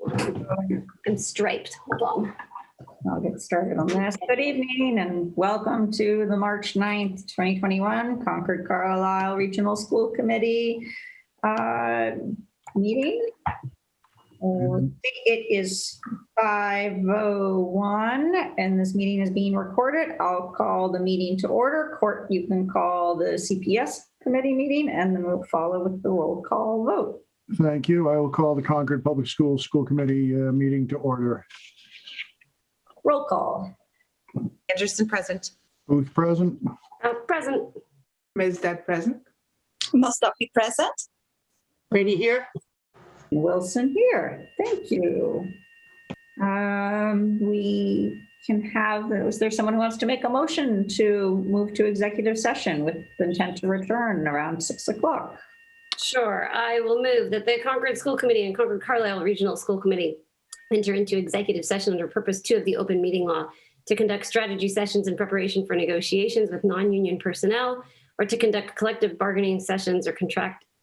I'm striped. Hold on. I'll get started on this. Good evening and welcome to the March 9th, 2021 Concord Carlisle Regional School Committee meeting. It is 5:01 and this meeting is being recorded. I'll call the meeting to order. Court, you can call the CPS committee meeting and then we'll follow with the roll call vote. Thank you. I will call the Concord Public Schools School Committee meeting to order. Roll call. Anderson present. Booth present. Present. Mezdad present. Mustafi present. Brady here. Wilson here. Thank you. We can have, is there someone who wants to make a motion to move to executive session with the intent to return around 6 o'clock? Sure. I will move that the Concord School Committee and Concord Carlisle Regional School Committee enter into executive session under Purpose 2 of the Open Meeting Law to conduct strategy sessions in preparation for negotiations with non-union personnel or to conduct collective bargaining sessions or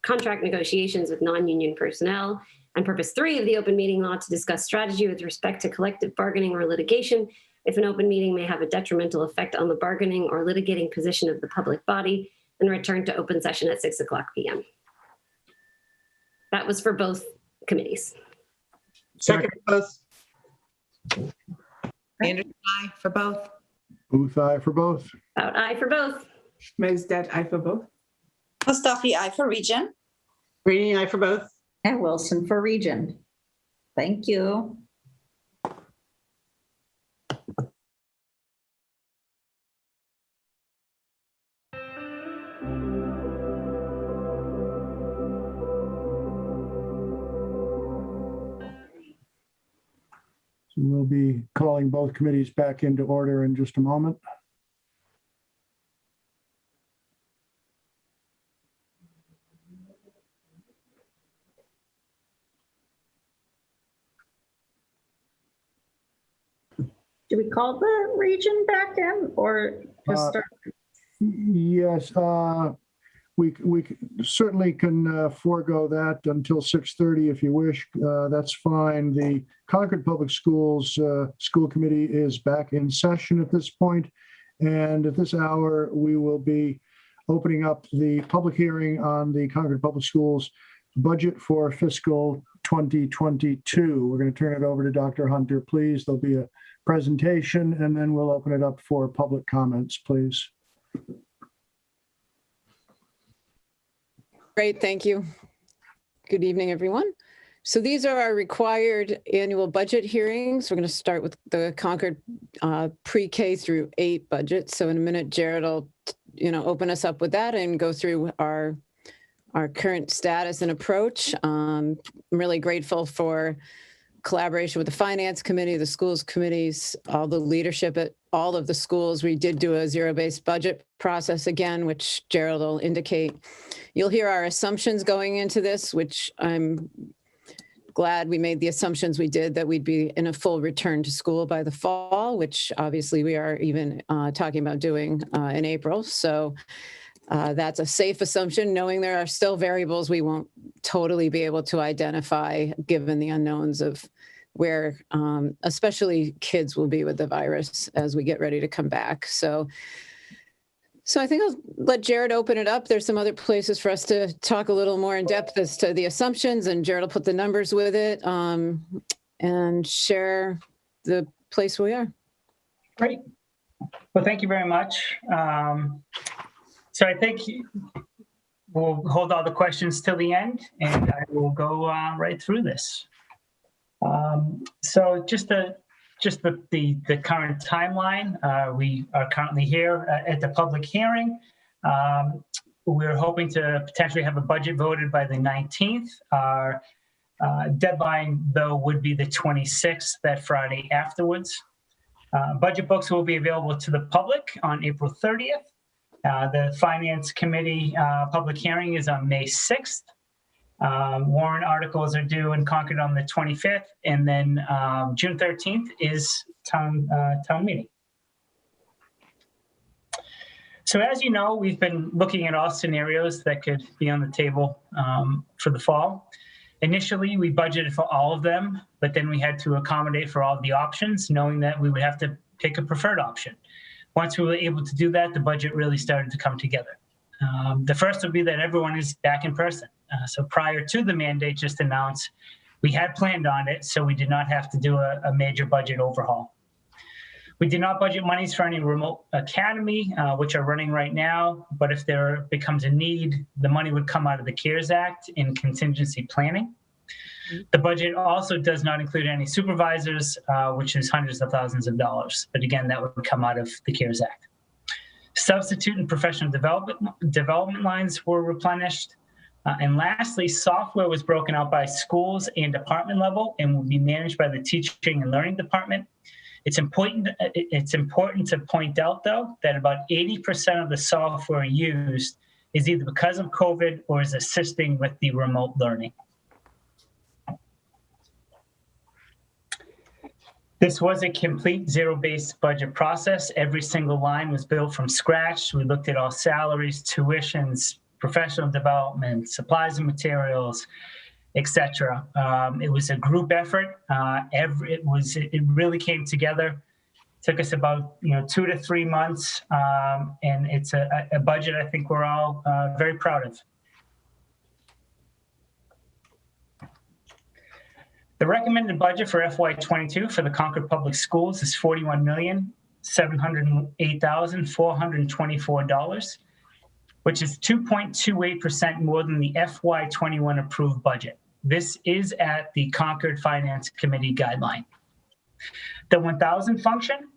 contract negotiations with non-union personnel, and Purpose 3 of the Open Meeting Law to discuss strategy with respect to collective bargaining or litigation if an open meeting may have a detrimental effect on the bargaining or litigating position of the public body, and return to open session at 6 o'clock p.m. That was for both committees. Second for both. Anderson, aye for both. Booth, aye for both. About aye for both. Mezdad, aye for both. Mustafi, aye for region. Brady, aye for both. And Wilson for region. Thank you. So we'll be calling both committees back into order in just a moment. Do we call the region back in or just start? Yes, we certainly can forego that until 6:30 if you wish. That's fine. The Concord Public Schools School Committee is back in session at this point, and at this hour we will be opening up the public hearing on the Concord Public Schools budget for fiscal 2022. We're going to turn it over to Dr. Hunter, please. There'll be a presentation and then we'll open it up for public comments, please. Great, thank you. Good evening, everyone. So these are our required annual budget hearings. We're going to start with the Concord pre-K through 8 budget. So in a minute, Jared will, open us up with that and go through our current status and approach. I'm really grateful for collaboration with the Finance Committee, the schools committees, all the leadership at all of the schools. We did do a zero-based budget process again, which Gerald will indicate. You'll hear our assumptions going into this, which I'm glad we made the assumptions we did, that we'd be in a full return to school by the fall, which obviously we are even talking about doing in April. So that's a safe assumption, knowing there are still variables we won't totally be able to identify given the unknowns of where especially kids will be with the virus as we get ready to come back. So I think I'll let Jared open it up. There's some other places for us to talk a little more in depth as to the assumptions, and Jared will put the numbers with it and share the place we are. Great. Well, thank you very much. So I think we'll hold all the questions till the end, and I will go right through this. So just the current timeline. We are currently here at the public hearing. We're hoping to potentially have a budget voted by the 19th. Our deadline, though, would be the 26th, that Friday afterwards. Budget books will be available to the public on April 30th. The Finance Committee public hearing is on May 6th. Warrant articles are due in Concord on the 25th, and then June 13th is town meeting. So as you know, we've been looking at all scenarios that could be on the table for the fall. Initially, we budgeted for all of them, but then we had to accommodate for all of the options, knowing that we would have to pick a preferred option. Once we were able to do that, the budget really started to come together. The first would be that everyone is back in person. So prior to the mandate just announced, we had planned on it, so we did not have to do a major budget overhaul. We did not budget monies for any remote academy, which are running right now, but if there becomes a need, the money would come out of the CARES Act in contingency planning. The budget also does not include any supervisors, which is hundreds of thousands of dollars. But again, that would come out of the CARES Act. Substitute and professional development lines were replenished. And lastly, software was broken out by schools and department level and will be managed by the teaching and learning department. It's important to point out, though, that about 80% of the software used is either because of COVID or is assisting with the remote learning. This was a complete zero-based budget process. Every single line was built from scratch. We looked at all salaries, tuitions, professional development, supplies and materials, etc. It was a group effort. It really came together. Took us about 2 to 3 months, and it's a budget I think we're all very proud of. The recommended budget for FY22 for the Concord Public Schools is $41,708,424, which is 2.28% more than the FY21 approved budget. This is at the Concord Finance Committee guideline. The 1,000 function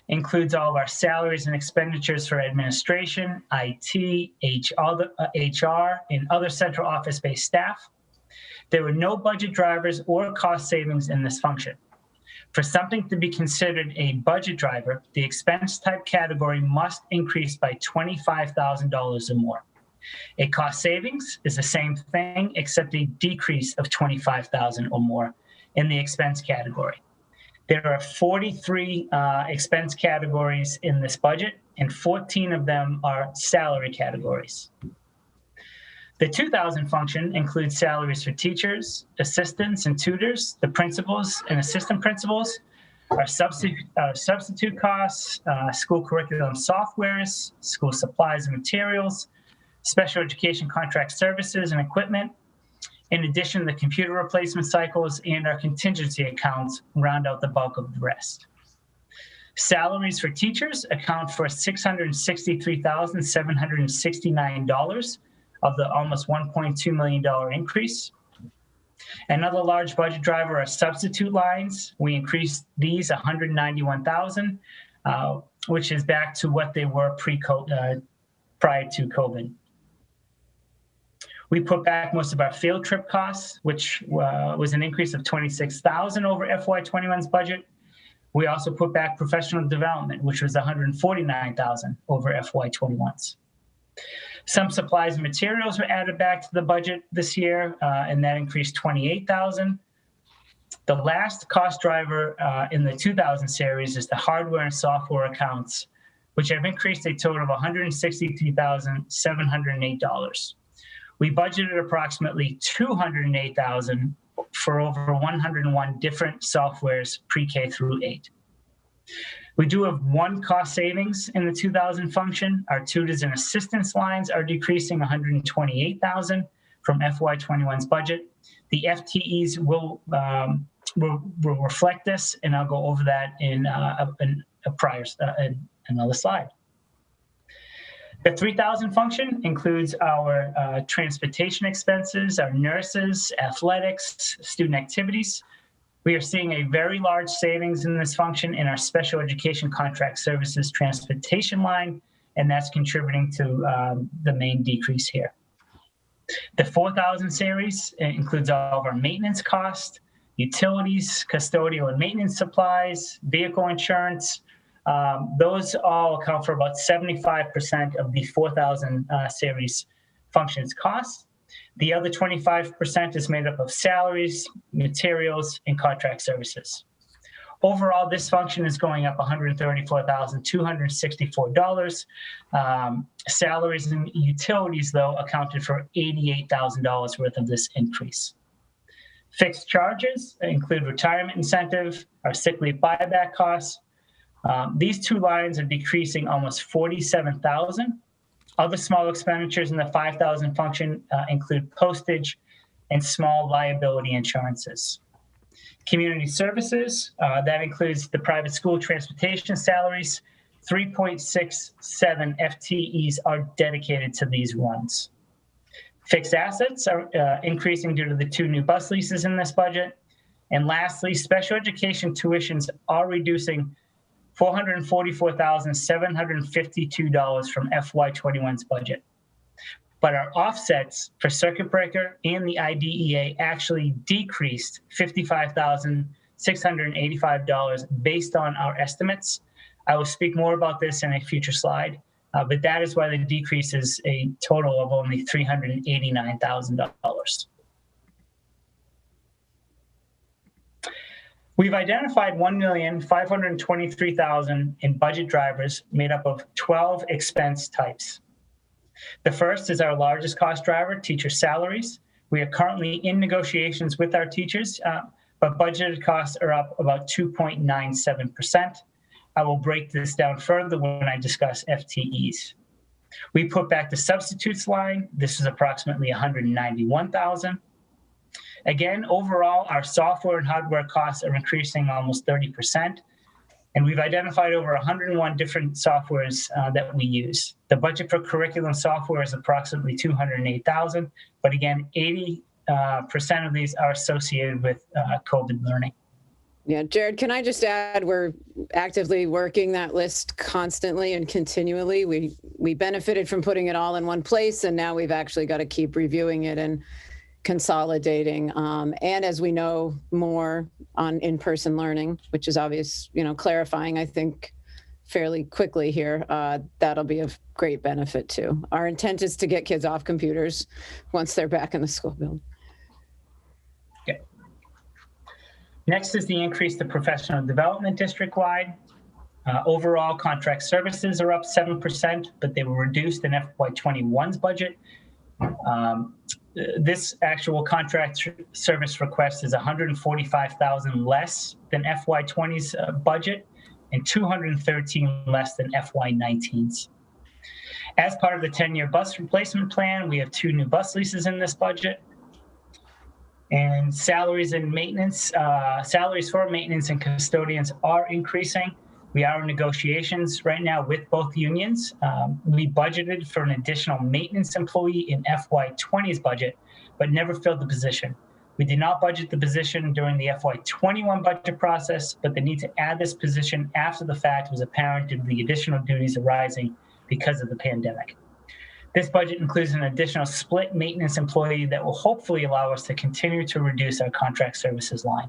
includes all of our salaries and expenditures for administration, IT, HR, and other central office-based staff. There were no budget drivers or cost savings in this function. For something to be considered a budget driver, the expense type category must increase by $25,000 or more. A cost savings is the same thing, except a decrease of $25,000 or more in the expense category. There are 43 expense categories in this budget, and 14 of them are salary categories. The 2,000 function includes salaries for teachers, assistants, and tutors, the principals and assistant principals, our substitute costs, school curriculum softwares, school supplies and materials, special education contract services and equipment. In addition, the computer replacement cycles and our contingency accounts round out the bulk of the rest. Salaries for teachers account for $663,769 of the almost $1.2 million increase. Another large budget driver are substitute lines. We increased these $191,000, which is back to what they were prior to COVID. We put back most of our field trip costs, which was an increase of $26,000 over FY21's budget. We also put back professional development, which was $149,000 over FY21's. Some supplies and materials were added back to the budget this year, and that increased $28,000. The last cost driver in the 2000 series is the hardware and software accounts, which have increased a total of $163,708. We budgeted approximately $208,000 for over 101 different softwares pre-K through 8. We do have one cost savings in the 2000 function. Our tutors and assistants lines are decreasing $128,000 from FY21's budget. The FTEs will reflect this, and I'll go over that in another slide. The 3000 function includes our transportation expenses, our nurses, athletics, student activities. We are seeing a very large savings in this function in our special education contract services transportation line, and that's contributing to the main decrease here. The 4000 series includes all of our maintenance costs, utilities, custodial and maintenance supplies, vehicle insurance. Those all account for about 75% of the 4000 series functions costs. The other 25% is made up of salaries, materials, and contract services. Overall, this function is going up $134,264. Salaries and utilities, though, accounted for $88,000 worth of this increase. Fixed charges include retirement incentive, our sick leave buyback costs. These two lines are decreasing almost 47,000. Other small expenditures in the 5,000 function include postage and small liability insurances. Community services, that includes the private school transportation salaries. 3.67 FTEs are dedicated to these ones. Fixed assets are increasing due to the 2 new bus leases in this budget. And lastly, special education tuitions are reducing $444,752 from FY21's budget. But our offsets for circuit breaker and the IDEA actually decreased $55,685 based on our estimates. I will speak more about this in a future slide, but that is why the decrease is a total of only $389,000. We've identified $1,523,000 in budget drivers made up of 12 expense types. The first is our largest cost driver, teacher salaries. We are currently in negotiations with our teachers, but budgeted costs are up about 2.97%. I will break this down further when I discuss FTEs. We put back the substitutes line. This is approximately $191,000. Again, overall, our software and hardware costs are increasing almost 30%. And we've identified over 101 different softwares that we use. The budget for curriculum software is approximately $208,000, but again, 80% of these are associated with COVID learning. Yeah, Jared, can I just add, we're actively working that list constantly and continually. We benefited from putting it all in one place, and now we've actually got to keep reviewing it and consolidating. And as we know more on in-person learning, which is obvious, clarifying, I think, fairly quickly here, that'll be of great benefit too. Our intent is to get kids off computers once they're back in the school building. Okay. Next is the increase to professional development district-wide. Overall contract services are up 7%, but they were reduced in FY21's budget. This actual contract service request is $145,000 less than FY20's budget and $213 less than FY19's. As part of the 10-year bus replacement plan, we have 2 new bus leases in this budget. And salaries and maintenance, salaries for maintenance and custodians are increasing. We are in negotiations right now with both unions. We budgeted for an additional maintenance employee in FY20's budget, but never filled the position. We did not budget the position during the FY21 budget process, but the need to add this position after the fact was apparent due to the additional duties arising because of the pandemic. This budget includes an additional split maintenance employee that will hopefully allow us to continue to reduce our contract services line.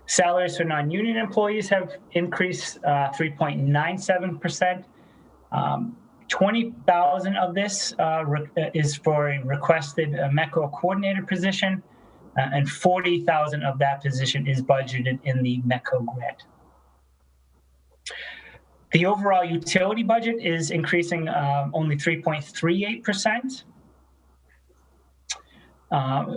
Salaries for non-union employees have increased 3.97%. 20,000 of this is for a requested MECO coordinator position, and 40,000 of that position is budgeted in the MECO grant. The overall utility budget is increasing only 3.38%.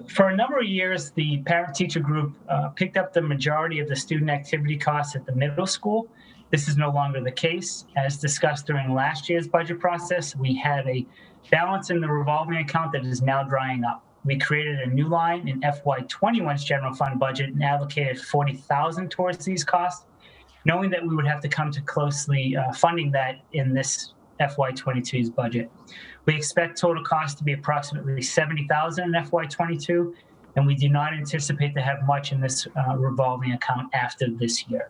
For a number of years, the parent-teacher group picked up the majority of the student activity costs at the middle school. This is no longer the case. As discussed during last year's budget process, we had a balance in the revolving account that is now drying up. We created a new line in FY21's general fund budget and allocated $40,000 towards these costs, knowing that we would have to come to closely funding that in this FY22's budget. We expect total cost to be approximately $70,000 in FY22, and we do not anticipate to have much in this revolving account after this year.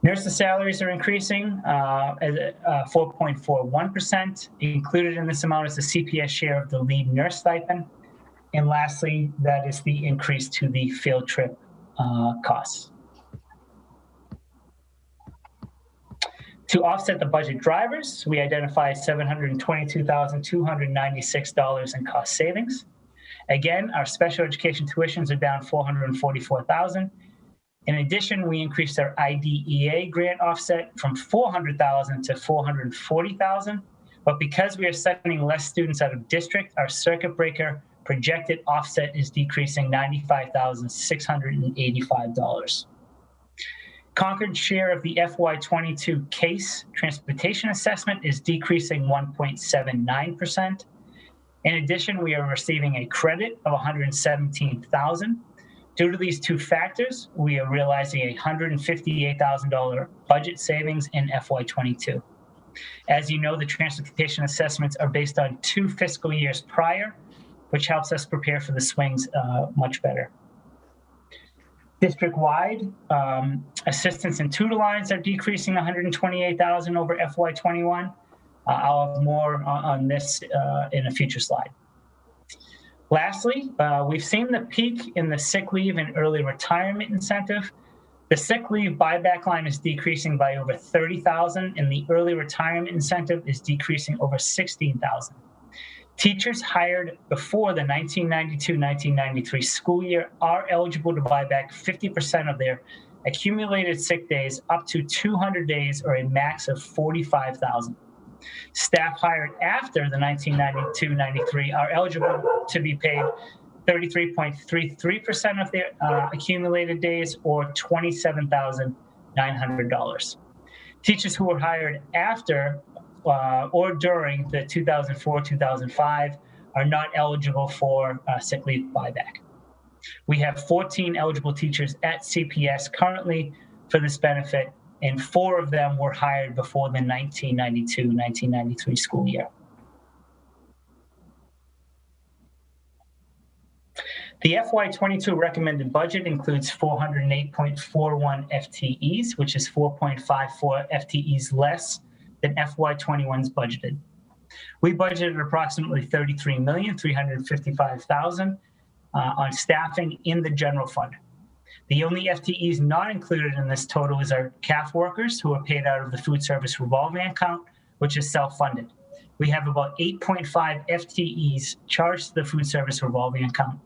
Nurses' salaries are increasing at 4.41%. Included in this amount is the CPS share of the lead nurse stipend. And lastly, that is the increase to the field trip costs. To offset the budget drivers, we identified $722,296 in cost savings. Again, our special education tuitions are down $444,000. In addition, we increased our IDEA grant offset from $400,000 to $440,000. But because we are sending less students out of district, our circuit breaker projected offset is decreasing $95,685. Concord's share of the FY22 case transportation assessment is decreasing 1.79%. In addition, we are receiving a credit of $117,000. Due to these two factors, we are realizing a $158,000 budget savings in FY22. As you know, the transportation assessments are based on 2 fiscal years prior, which helps us prepare for the swings much better. District-wide, assistance and tutor lines are decreasing $128,000 over FY21. I'll have more on this in a future slide. Lastly, we've seen the peak in the sick leave and early retirement incentive. The sick leave buyback line is decreasing by over $30,000, and the early retirement incentive is decreasing over $16,000. Teachers hired before the 1992-1993 school year are eligible to buy back 50% of their accumulated sick days up to 200 days or a max of 45,000. Staff hired after the 1992-93 are eligible to be paid 33.33% of their accumulated days or $27,900. Teachers who were hired after or during the 2004-2005 are not eligible for sick leave buyback. We have 14 eligible teachers at CPS currently for this benefit, and 4 of them were hired before the 1992-1993 school year. The FY22 recommended budget includes 408.41 FTEs, which is 4.54 FTEs less than FY21's budgeted. We budgeted approximately $33,355,000 on staffing in the general fund. The only FTEs not included in this total is our CAF workers who are paid out of the food service revolving account, which is self-funded. We have about 8.5 FTEs charged to the food service revolving account.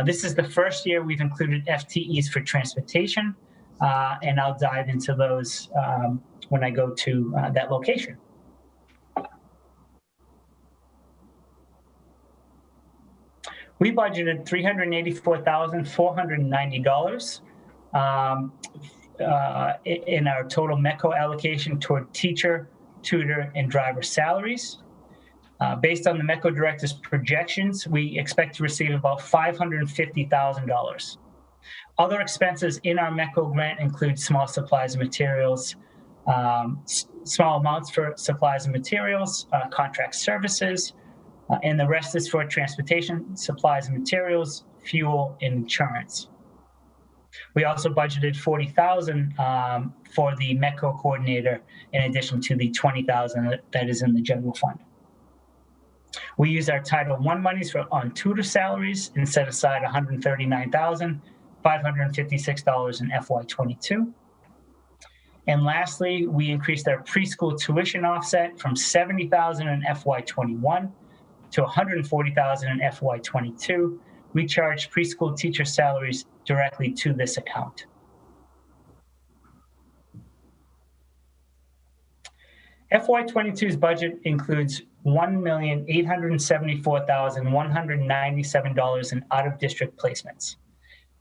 This is the first year we've included FTEs for transportation, and I'll dive into those when I go to that location. We budgeted $384,490 in our total MECO allocation toward teacher, tutor, and driver salaries. Based on the MECO director's projections, we expect to receive about $550,000. Other expenses in our MECO grant include small supplies and materials, small amounts for supplies and materials, contract services, and the rest is for transportation, supplies and materials, fuel, and insurance. We also budgeted $40,000 for the MECO coordinator, in addition to the $20,000 that is in the general fund. We use our Title I monies on tutor salaries and set aside $139,556 in FY22. And lastly, we increased our preschool tuition offset from $70,000 in FY21 to $140,000 in FY22. We charge preschool teacher salaries directly to this account. FY22's budget includes $1,874,197 in out-of-district placements.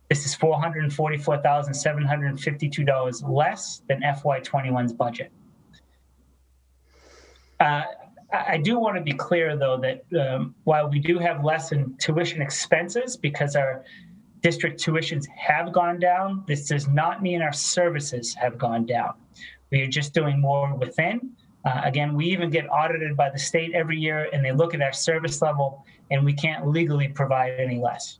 This is $444,752 less than FY21's budget. I do want to be clear, though, that while we do have less in tuition expenses because our district tuitions have gone down, this does not mean our services have gone down. We are just doing more within. Again, we even get audited by the state every year, and they look at our service level, and we can't legally provide any less.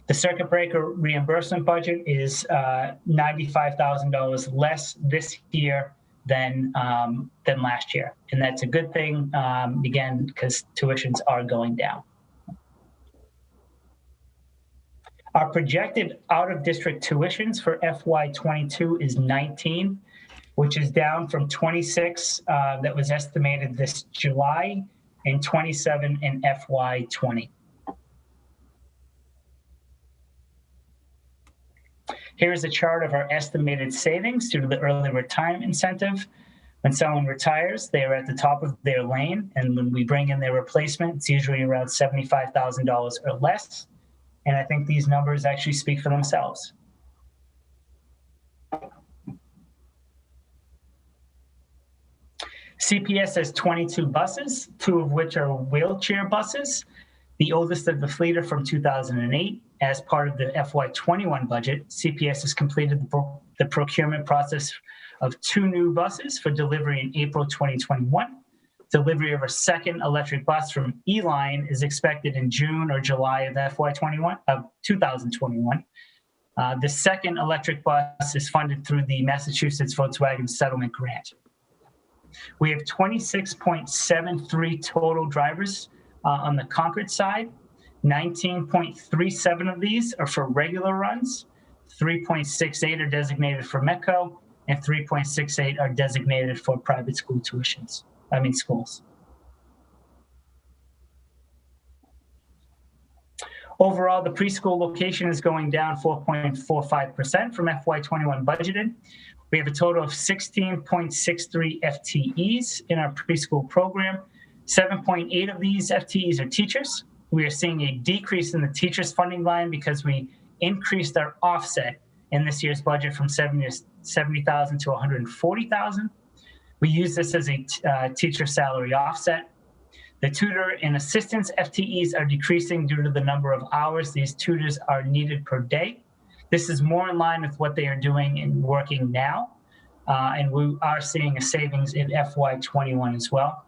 The circuit breaker reimbursement budget is $95,000 less this year than last year. And that's a good thing, again, because tuitions are going down. Our projected out-of-district tuitions for FY22 is 19, which is down from 26 that was estimated this July and 27 in FY20. Here's a chart of our estimated savings due to the early retirement incentive. When someone retires, they are at the top of their lane, and when we bring in their replacement, it's usually around $75,000 or less. And I think these numbers actually speak for themselves. CPS has 22 buses, 2 of which are wheelchair buses. The oldest of the fleet are from 2008. As part of the FY21 budget, CPS has completed the procurement process of 2 new buses for delivery in April 2021. Delivery of a second electric bus from E-Line is expected in June or July of 2021. The second electric bus is funded through the Massachusetts Volkswagen Settlement Grant. We have 26.73 total drivers on the Concord side. 19.37 of these are for regular runs. 3.68 are designated for METCO, and 3.68 are designated for private school schools. Overall, the preschool location is going down 4.45% from FY21 budgeted. We have a total of 16.63 FTEs in our preschool program. 7.8 of these FTEs are teachers. We are seeing a decrease in the teachers funding line because we increased our offset in this year's budget from $70,000 to $140,000. We use this as a teacher salary offset. The tutor and assistance FTEs are decreasing due to the number of hours these tutors are needed per day. This is more in line with what they are doing and working now, and we are seeing a savings in FY21 as well.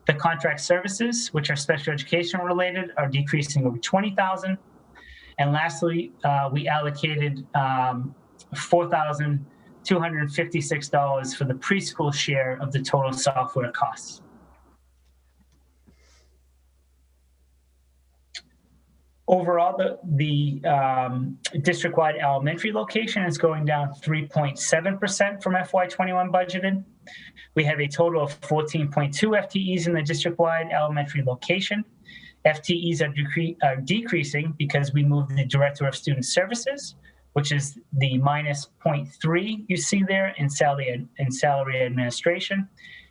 The contract services, which are special education related, are decreasing over $20,000. And lastly, we allocated $4,256 for the preschool share of the total software costs. Overall, the district-wide elementary location is going down 3.7% from FY21 budgeted. We have a total of 14.2 FTEs in the district-wide elementary location. FTEs are decreasing because we moved the Director of Student Services, which is the minus 0.3 you see there in salary administration,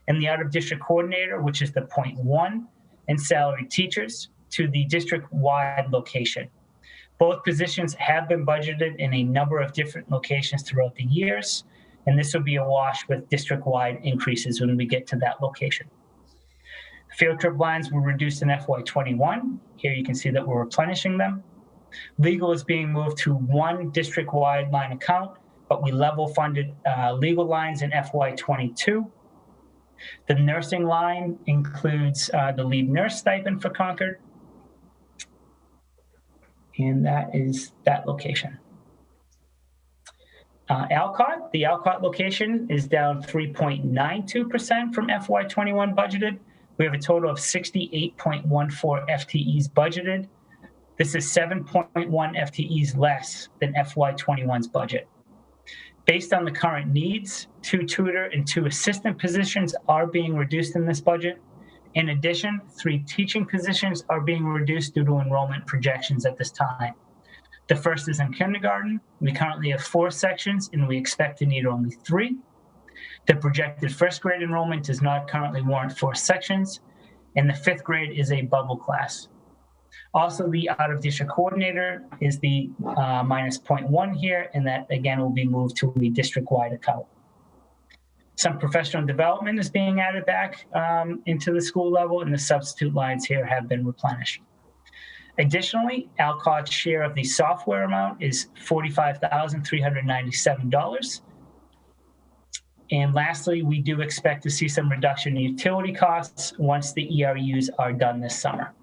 and the out-of-district coordinator, which is the 0.1 in salary teachers, to the district-wide location. Both positions have been budgeted in a number of different locations throughout the years, and this will be a wash with district-wide increases when we get to that location. Field trip lines were reduced in FY21. Here you can see that we're replenishing them. Legal is being moved to one district-wide line account, but we level funded legal lines in FY22. The nursing line includes the lead nurse stipend for Concord, and that is that location. Alcott, the Alcott location is down 3.92% from FY21 budgeted. We have a total of 68.14 FTEs budgeted. This is 7.1 FTEs less than FY21's budget. Based on the current needs, 2 tutor and 2 assistant positions are being reduced in this budget. In addition, 3 teaching positions are being reduced due to enrollment projections at this time. The first is in kindergarten. We currently have 4 sections and we expect to need only 3. The projected first grade enrollment does not currently warrant 4 sections, and the 5th grade is a bubble class. Also, the out-of-district coordinator is the minus 0.1 here, and that again will be moved to a district-wide account. Some professional development is being added back into the school level, and the substitute lines here have been replenished. Additionally, Alcott's share of the software amount is $45,397. And lastly, we do expect to see some reduction in utility costs once the ERUs are done this summer.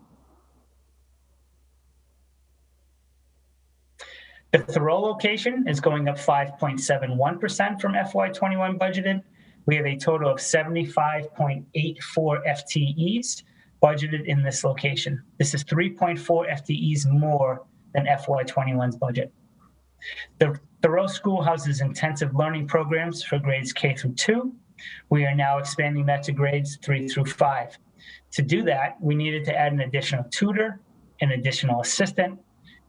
The Thoreau location is going up 5.71% from FY21 budgeted. We have a total of 75.84 FTEs budgeted in this location. This is 3.4 FTEs more than FY21's budget. The Thoreau School houses intensive learning programs for grades K through 2. We are now expanding that to grades 3 through 5. To do that, we needed to add an additional tutor, an additional assistant,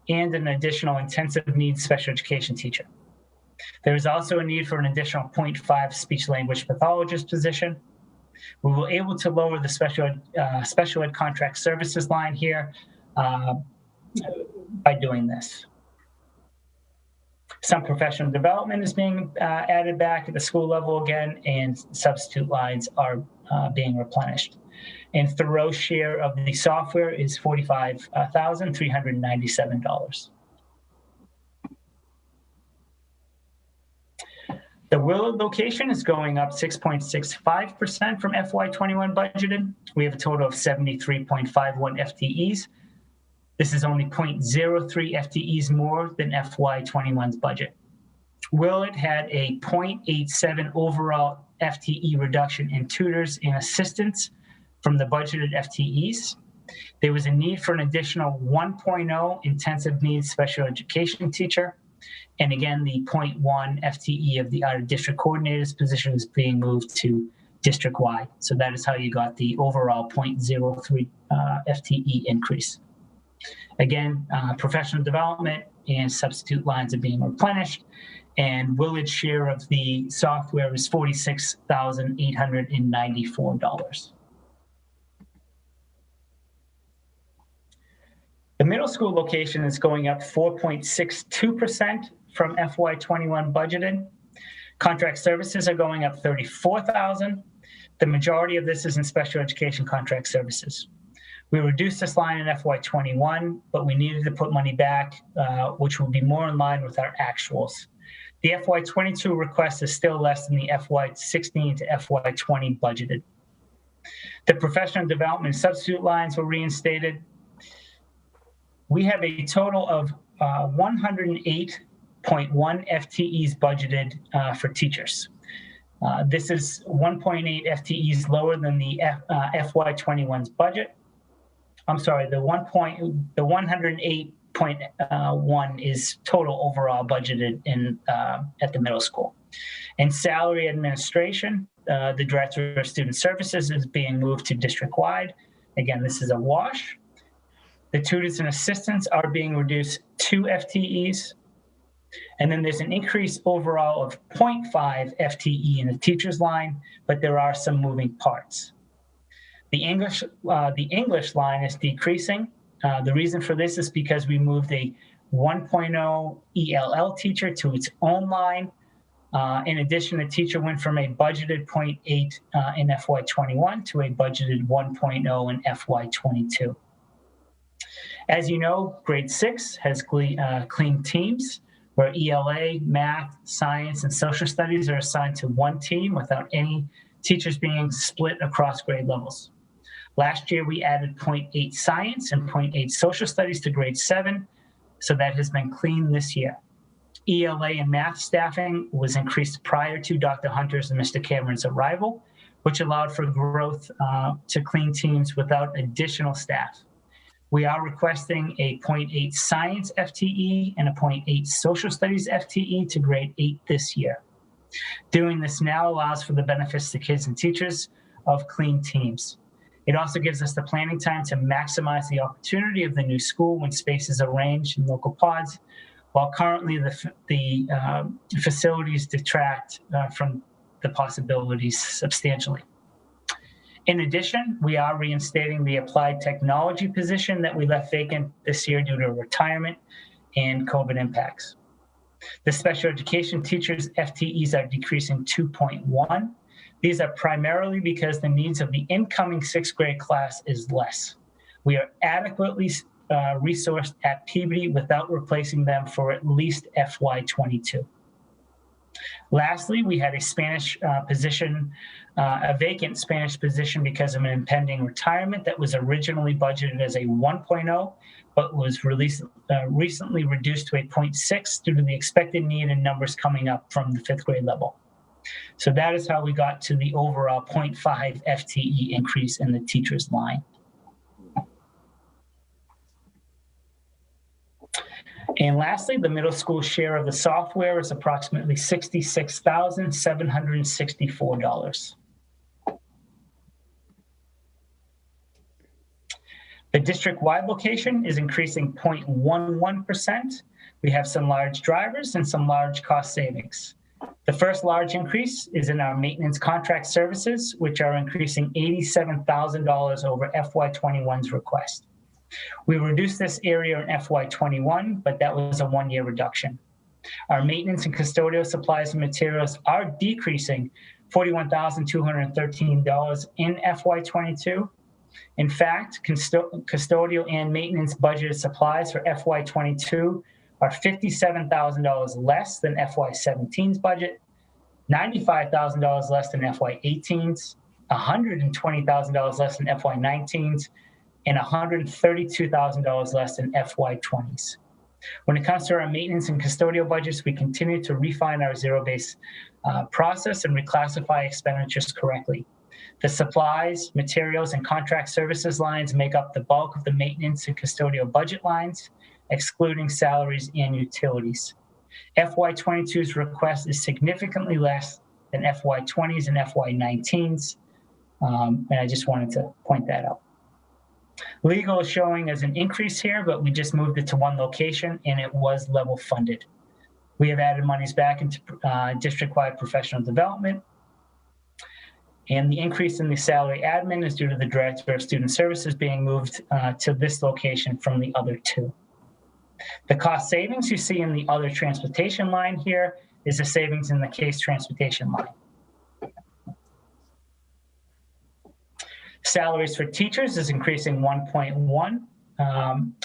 and an additional intensive needs special education teacher. There is also a need for an additional 0.5 speech language pathologist position. We were able to lower the special ed contract services line here by doing this. Some professional development is being added back at the school level again, and substitute lines are being replenished. And Thoreau's share of the software is $45,397. The Willard location is going up 6.65% from FY21 budgeted. We have a total of 73.51 FTEs. This is only 0.03 FTEs more than FY21's budget. Willard had a 0.87 overall FTE reduction in tutors and assistants from the budgeted FTEs. There was a need for an additional 1.0 intensive needs special education teacher. And again, the 0.1 FTE of the out-of-district coordinator's position is being moved to district-wide. So that is how you got the overall 0.03 FTE increase. Again, professional development and substitute lines are being replenished, and Willard's share of the software is $46,894. The middle school location is going up 4.62% from FY21 budgeted. Contract services are going up $34,000. The majority of this is in special education contract services. We reduced this line in FY21, but we needed to put money back, which will be more in line with our actuals. The FY22 request is still less than the FY16 to FY20 budgeted. The professional development substitute lines were reinstated. We have a total of 108.1 FTEs budgeted for teachers. This is 1.8 FTEs lower than the FY21's budget. I'm sorry, the 108.1 is total overall budgeted in at the middle school. In salary administration, the director of student services is being moved to district-wide. Again, this is a wash. The tutors and assistants are being reduced 2 FTEs. And then there's an increase overall of 0.5 FTE in the teachers line, but there are some moving parts. The English line is decreasing. The reason for this is because we moved a 1.0 ELL teacher to its own line. In addition, the teacher went from a budgeted 0.8 in FY21 to a budgeted 1.0 in FY22. As you know, grade 6 has clean teams where ELA, math, science, and social studies are assigned to one team without any teachers being split across grade levels. Last year, we added 0.8 science and 0.8 social studies to grade 7, so that has been clean this year. ELA and math staffing was increased prior to Dr. Hunter's and Mr. Cameron's arrival, which allowed for growth to clean teams without additional staff. We are requesting a 0.8 science FTE and a 0.8 social studies FTE to grade 8 this year. Doing this now allows for the benefits to kids and teachers of clean teams. It also gives us the planning time to maximize the opportunity of the new school when space is arranged in local pods, while currently the facilities detract from the possibilities substantially. In addition, we are reinstating the applied technology position that we left vacant this year due to retirement and COVID impacts. The special education teachers' FTEs are decreasing 2.1. These are primarily because the needs of the incoming 6th grade class is less. We are adequately resourced at Peabody without replacing them for at least FY22. Lastly, we had a Spanish position, a vacant Spanish position because of an impending retirement that was originally budgeted as a 1.0, but was recently reduced to a 0.6 due to the expected need and numbers coming up from the 5th grade level. So that is how we got to the overall 0.5 FTE increase in the teachers line. And lastly, the middle school share of the software is approximately $66,764. The district-wide location is increasing 0.11%. We have some large drivers and some large cost savings. The first large increase is in our maintenance contract services, which are increasing $87,000 over FY21's request. We reduced this area in FY21, but that was a one-year reduction. Our maintenance and custodial supplies and materials are decreasing $41,213 in FY22. In fact, custodial and maintenance budgeted supplies for FY22 are $57,000 less than FY17's budget, $95,000 less than FY18's, $120,000 less than FY19's, and $132,000 less than FY20's. When it comes to our maintenance and custodial budgets, we continue to refine our zero-based process and reclassify expenditures correctly. The supplies, materials, and contract services lines make up the bulk of the maintenance and custodial budget lines, excluding salaries and utilities. FY22's request is significantly less than FY20's and FY19's, and I just wanted to point that out. Legal is showing as an increase here, but we just moved it to one location and it was level funded. We have added monies back into district-wide professional development. And the increase in the salary admin is due to the Director of Student Services being moved to this location from the other two. The cost savings you see in the other transportation line here is the savings in the case transportation line. Salaries for teachers is increasing 1.1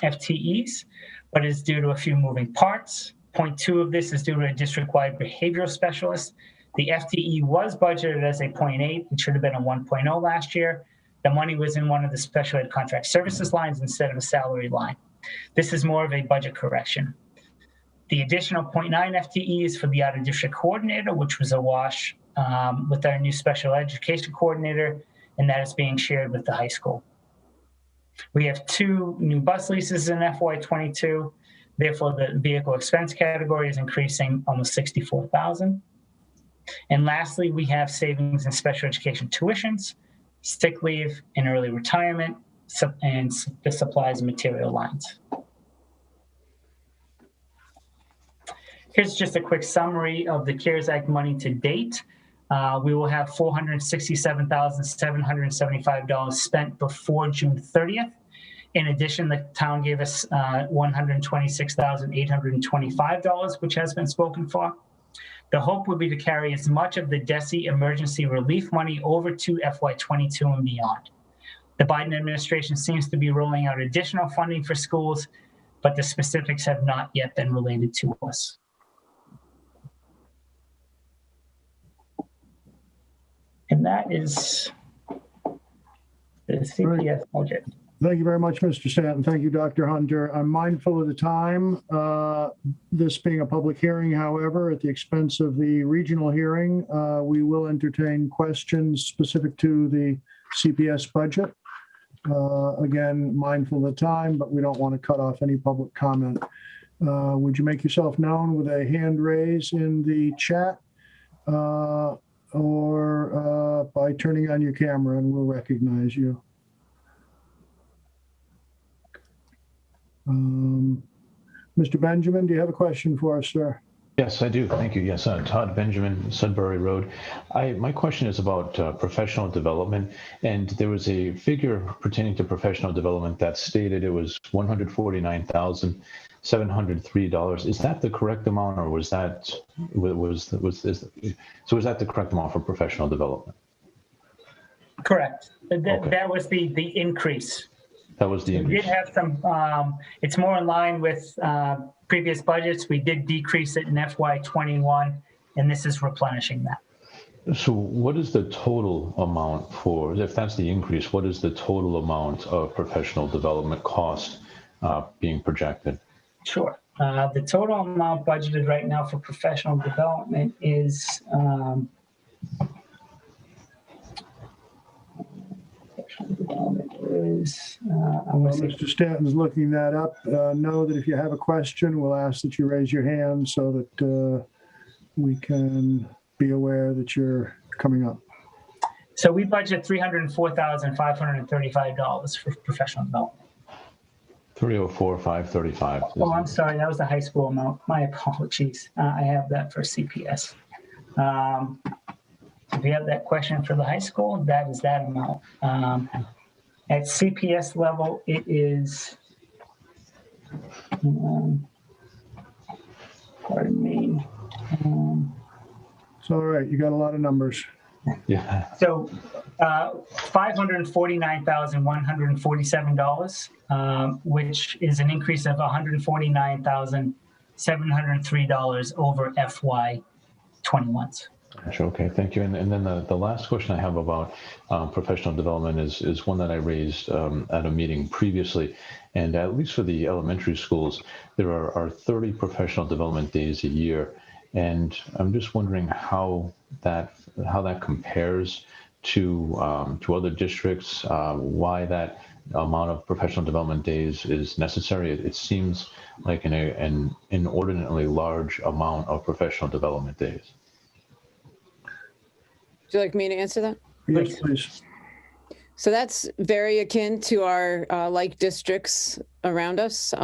FTEs, but is due to a few moving parts. 0.2 of this is due to a district-wide behavioral specialist. The FTE was budgeted as a 0.8. It should have been a 1.0 last year. The money was in one of the special ed contract services lines instead of a salary line. This is more of a budget correction. The additional 0.9 FTE is for the out-of-district coordinator, which was a wash with our new special education coordinator, and that is being shared with the high school. We have 2 new bus leases in FY22. Therefore, the vehicle expense category is increasing almost $64,000. And lastly, we have savings in special education tuitions, sick leave, and early retirement, and the supplies and material lines. Here's just a quick summary of the CARES Act money to date. We will have $467,775 spent before June 30th. In addition, the town gave us $126,825, which has been spoken for. The hope would be to carry as much of the DESE emergency relief money over to FY22 and beyond. The Biden administration seems to be rolling out additional funding for schools, but the specifics have not yet been related to us. And that is the CPS budget. Thank you very much, Mr. Stanton. Thank you, Dr. Hunter. I'm mindful of the time, this being a public hearing, however, at the expense of the regional hearing, we will entertain questions specific to the CPS budget. Again, mindful of the time, but we don't want to cut off any public comment. Would you make yourself known with a hand raise in the chat or by turning on your camera and we'll recognize you? Mr. Benjamin, do you have a question for us, sir? Yes, I do. Thank you. Yes, Todd Benjamin, Sudbury Road. My question is about professional development, and there was a figure pertaining to professional development that stated it was $149,703. Is that the correct amount, or was that was that the correct amount for professional development? Correct. Okay. That was the increase. That was the We increase. did have some, it's more in line with previous budgets. We did decrease it in FY21, and this is replenishing that. So what is the total amount for, if that's the increase, what is the total amount of professional development cost being projected? Sure. The total amount budgeted right now for professional development is Mr. Stanton's looking that up. Know that if you have a question, we'll ask that you raise your hand so that we can be aware that you're coming up. So we budget $304,535 for professional development. 304, 535. Oh, I'm sorry, that was the high school amount. My apologies. I have that for CPS. If you have that question for the high school, that is that amount. At CPS level, it is, pardon me. It's all right. You got a lot of numbers. Yeah. So $549,147, which is an increase of $149,703 over FY21's. Gotcha. Okay, thank you. And then the last question I have about professional development is one that I raised at a meeting previously. And at least for the elementary schools, there are 30 professional development days a year. And I'm just wondering how that compares to other districts, why that amount of professional development days is necessary. It seems like an inordinately large amount of professional development days. Would you like me to answer that? Yes, please. So that's very akin to our like districts around us.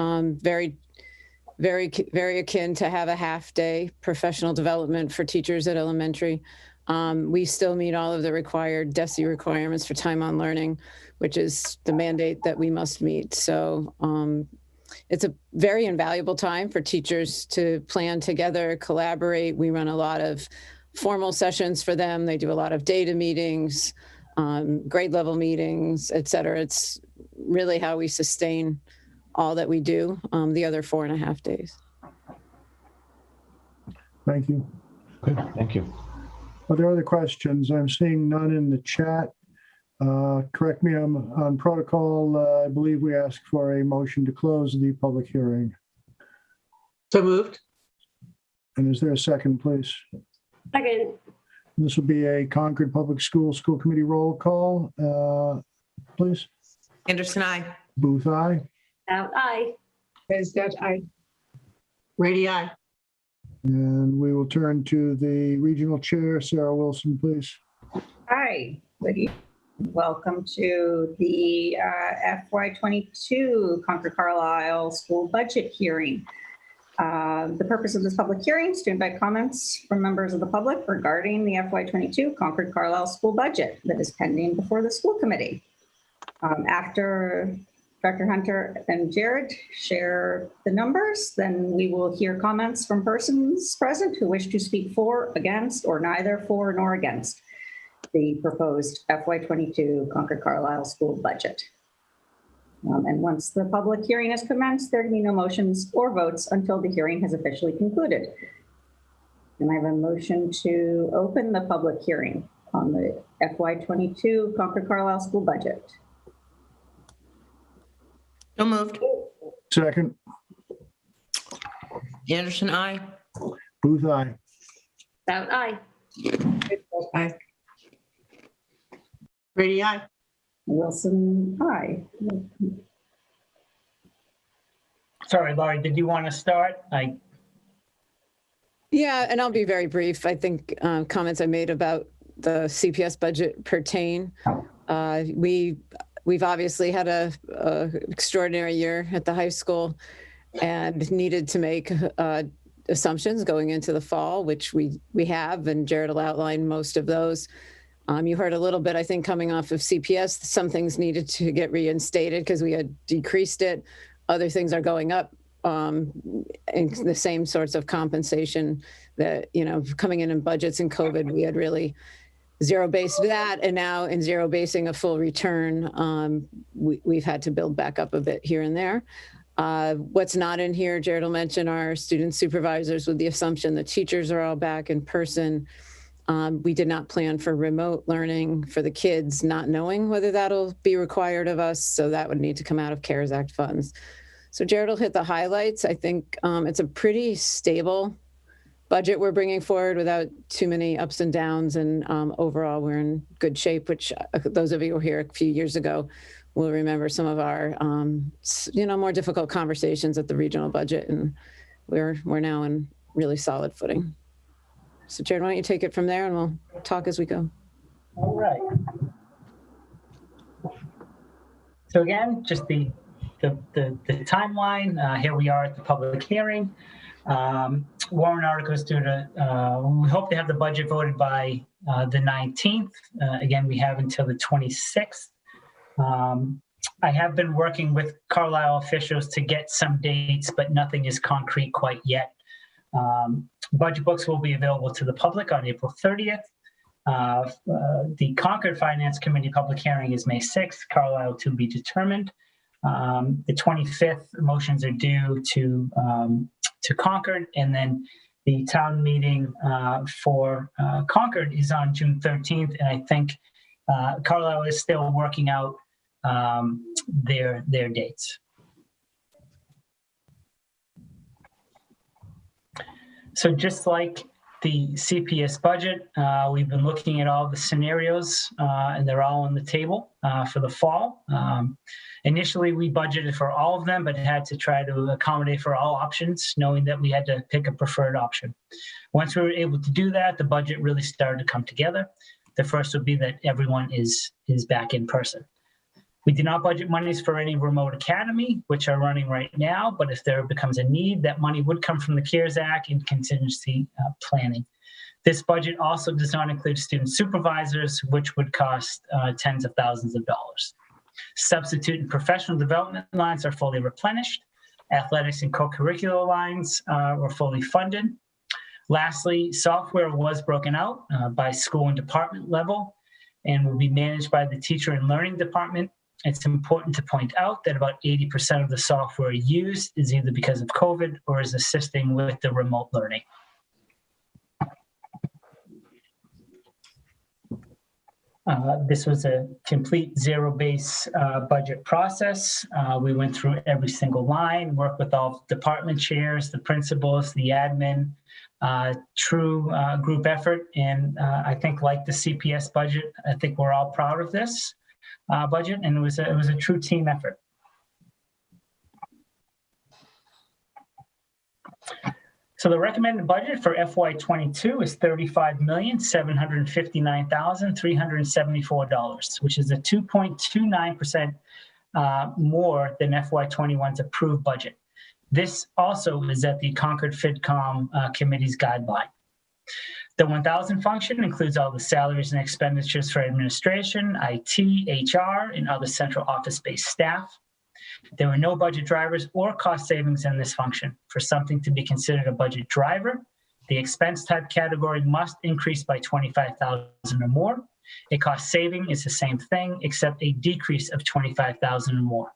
Very akin to have a half-day professional development for teachers at elementary. We still meet all of the required DESE requirements for time on learning, which is the mandate that we must meet. So it's a very invaluable time for teachers to plan together, collaborate. We run a lot of formal sessions for them. They do a lot of data meetings, grade level meetings, et cetera. It's really how we sustain all that we do the other 4.5 days. Thank you. Good, thank you. Are there other questions? I'm seeing none in the chat. Correct me, I'm on protocol. I believe we asked for a motion to close the public hearing. So moved. And is there a second, please? Second. This will be a Concord Public School Committee roll call. Please. Anderson, aye. Booth, aye. Out, aye. Mesdat, aye. Rainey, aye. And we will turn to the regional chair, Sarah Wilson, please. Hi, good evening. Welcome to the FY22 Concord Carlisle School Budget Hearing. The purpose of this public hearing is to invite comments from members of the public regarding the FY22 Concord Carlisle School Budget that is pending before the school committee. After Dr. Hunter and Jared share the numbers, then we will hear comments from persons present who wish to speak for, against, or neither for nor against the proposed FY22 Concord Carlisle School Budget. And once the public hearing has commenced, there can be no motions or votes until the hearing has officially concluded. And I have a motion to open the public hearing on the FY22 Concord Carlisle School Budget. So moved. Second. Anderson, aye. Booth, aye. Out, aye. Aye. Rainey, aye. Wilson, aye. Sorry, Laurie, did you want to start? Yeah, and I'll be very brief. I think comments I made about the CPS budget pertain. We've obviously had a extraordinary year at the high school and needed to make assumptions going into the fall, which we have, and Jared will outline most of those. You heard a little bit, I think, coming off of CPS, some things needed to get reinstated because we had decreased it. Other things are going up in the same sorts of compensation that, coming in budgets and COVID, we had really zero-based that. And now in zero-basing a full return, we've had to build back up a bit here and there. What's not in here, Jared will mention, our student supervisors with the assumption that teachers are all back in person. We did not plan for remote learning for the kids, not knowing whether that'll be required of us. So that would need to come out of CARES Act funds. So Jared will hit the highlights. I think it's a pretty stable budget we're bringing forward without too many ups and downs. And overall, we're in good shape, which those of you who were here a few years ago will remember some of our, more difficult conversations at the regional budget. And we're now in really solid footing. So Jared, why don't you take it from there and we'll talk as we go. All right. So again, just the the timeline, here we are at the public hearing. Warrant articles due to, we hope to have the budget voted by the 19th. Again, we have until the 26th. I have been working with Carlisle officials to get some dates, but nothing is concrete quite yet. Budget books will be available to the public on April 30th. The Concord Finance Committee public hearing is May 6th, Carlisle to be determined. The 25th motions are due to Concord, and then the town meeting for Concord is on June 13th, and I think Carlisle is still working out their dates. So just like the CPS budget, we've been looking at all the scenarios, and they're all on the table for the fall. Initially, we budgeted for all of them, but had to try to accommodate for all options, knowing that we had to pick a preferred option. Once we were able to do that, the budget really started to come together. The first would be that everyone is back in person. We did not budget monies for any remote academy, which are running right now, but if there becomes a need, that money would come from the CARES Act and contingency planning. This budget also does not include student supervisors, which would cost tens of thousands of dollars. Substitute and professional development lines are fully replenished. Athletics and co-curricular lines were fully funded. Lastly, software was broken out by school and department level and will be managed by the teacher and learning department. It's important to point out that about 80% of the software used is either because of COVID or is assisting with the remote learning. This was a complete zero-base budget process. We went through every single line, worked with all department chairs, the principals, the admin, true group effort. And I think like the CPS budget, I think we're all proud of this budget, and it was a true team effort. So the recommended budget for FY22 is $35,759,374, which is a 2.29% more than FY21's approved budget. This also is at the Concord FinCom Committee's guideline. The 1000 function includes all the salaries and expenditures for administration, IT, HR, and other central office-based staff. There were no budget drivers or cost savings in this function. For something to be considered a budget driver, the expense type category must increase by $25,000 or more. A cost saving is the same thing, except a decrease of $25,000 or more.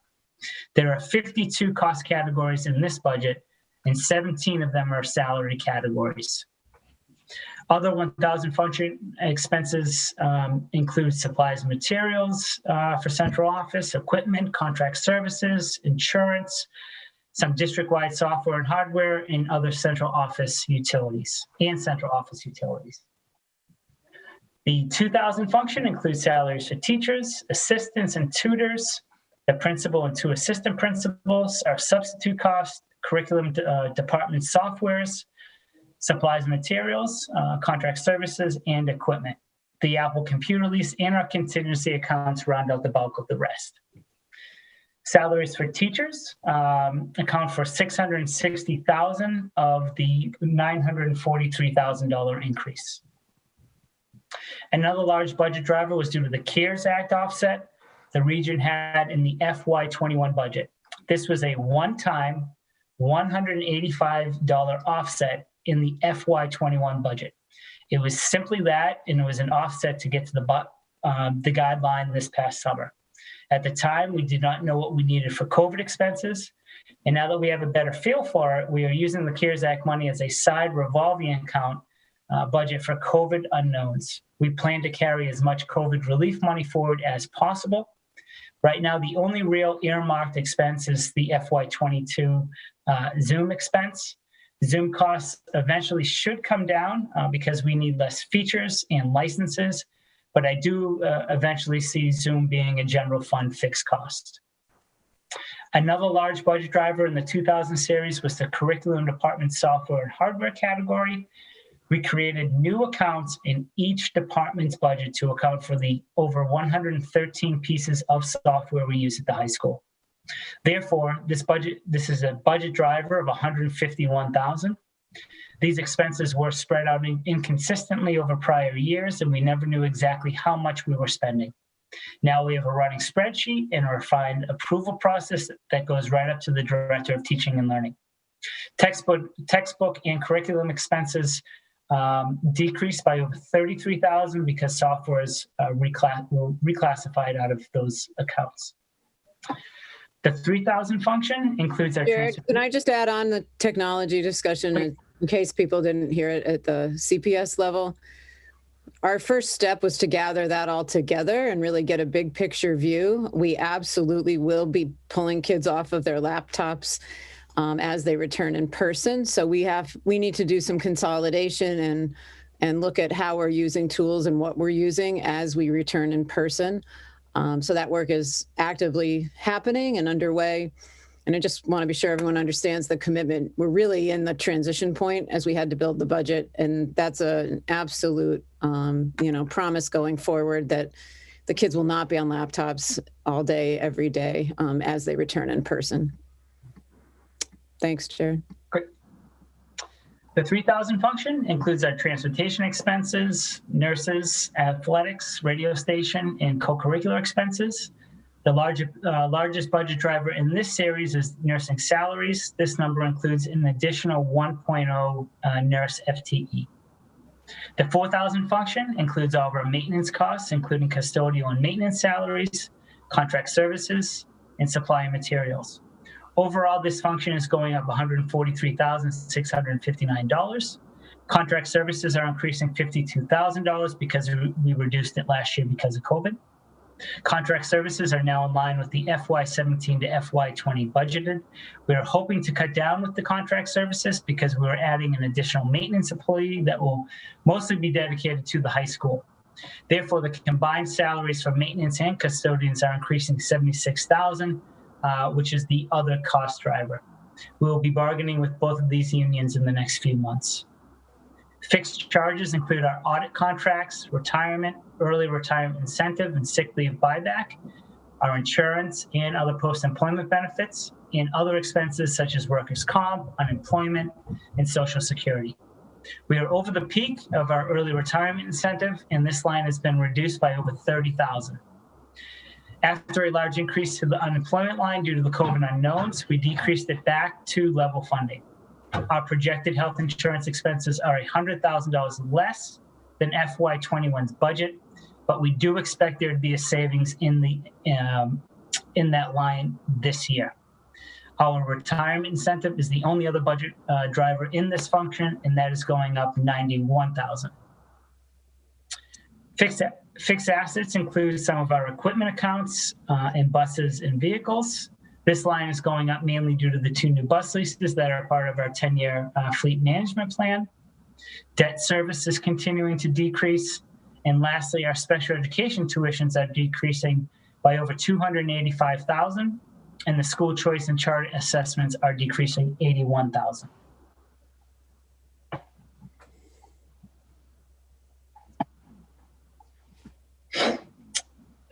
There are 52 cost categories in this budget, and 17 of them are salary categories. Other 1000 function expenses include supplies and materials for central office, equipment, contract services, insurance, some district-wide software and hardware, and other central office utilities. The 2000 function includes salaries for teachers, assistants, and tutors, the principal and 2 assistant principals, our substitute costs, curriculum department softwares, supplies and materials, contract services, and equipment. The Apple computer lease and our contingency accounts round out the bulk of the rest. Salaries for teachers account for $660,000 of the $943,000 increase. Another large budget driver was due to the CARES Act offset the region had in the FY21 budget. This was a one-time $185 offset in the FY21 budget. It was simply that, and it was an offset to get to the guideline this past summer. At the time, we did not know what we needed for COVID expenses, and now that we have a better feel for it, we are using the CARES Act money as a side revolving account budget for COVID unknowns. We plan to carry as much COVID relief money forward as possible. Right now, the only real earmarked expense is the FY22 Zoom expense. Zoom costs eventually should come down because we need less features and licenses, but I do eventually see Zoom being a general fund fixed cost. Another large budget driver in the 2000 series was the curriculum department software and hardware category. We created new accounts in each department's budget to account for the over 113 pieces of software we use at the high school. Therefore, this is a budget driver of $151,000. These expenses were spread out inconsistently over prior years, and we never knew exactly how much we were spending. Now we have a running spreadsheet and a refined approval process that goes right up to the Director of Teaching and Learning. Textbook and curriculum expenses decreased by over $33,000 because software is reclassified out of those accounts. The 3,000 function includes our Jared, can I just add on the technology discussion in case people didn't hear it at the CPS level? Our first step was to gather that all together and really get a big picture view. We absolutely will be pulling kids off of their laptops as they return in person. So we need to do some consolidation and look at how we're using tools and what we're using as we return in person. So that work is actively happening and underway. And I just want to be sure everyone understands the commitment. We're really in the transition point as we had to build the budget. And that's an absolute, promise going forward that the kids will not be on laptops all day, every day as they return in person. Thanks, Jared. Great. The 3,000 function includes our transportation expenses, nurses, athletics, radio station, and co-curricular expenses. The largest budget driver in this series is nursing salaries. This number includes an additional 1.0 nurse FTE. The 4,000 function includes all of our maintenance costs, including custodial and maintenance salaries, contract services, and supply and materials. Overall, this function is going up $143,659. Contract services are increasing $52,000 because we reduced it last year because of COVID. Contract services are now in line with the FY17 to FY20 budgeted. We are hoping to cut down with the contract services because we're adding an additional maintenance employee that will mostly be dedicated to the high school. Therefore, the combined salaries for maintenance and custodians are increasing $76,000, which is the other cost driver. We will be bargaining with both of these unions in the next few months. Fixed charges include our audit contracts, retirement, early retirement incentive, and sick leave buyback, our insurance and other post-employment benefits, and other expenses such as workers' comp, unemployment, and Social Security. We are over the peak of our early retirement incentive, and this line has been reduced by over $30,000. After a large increase to the unemployment line due to the COVID unknowns, we decreased it back to level funding. Our projected health insurance expenses are $100,000 less than FY21's budget, but we do expect there to be a savings in that line this year. Our retirement incentive is the only other budget driver in this function, and that is going up $91,000. Fixed assets include some of our equipment accounts and buses and vehicles. This line is going up mainly due to the 2 new bus leases that are part of our 10-year fleet management plan. Debt service is continuing to decrease. And lastly, our special education tuitions are decreasing by over $285,000, and the school choice and charter assessments are decreasing $81,000.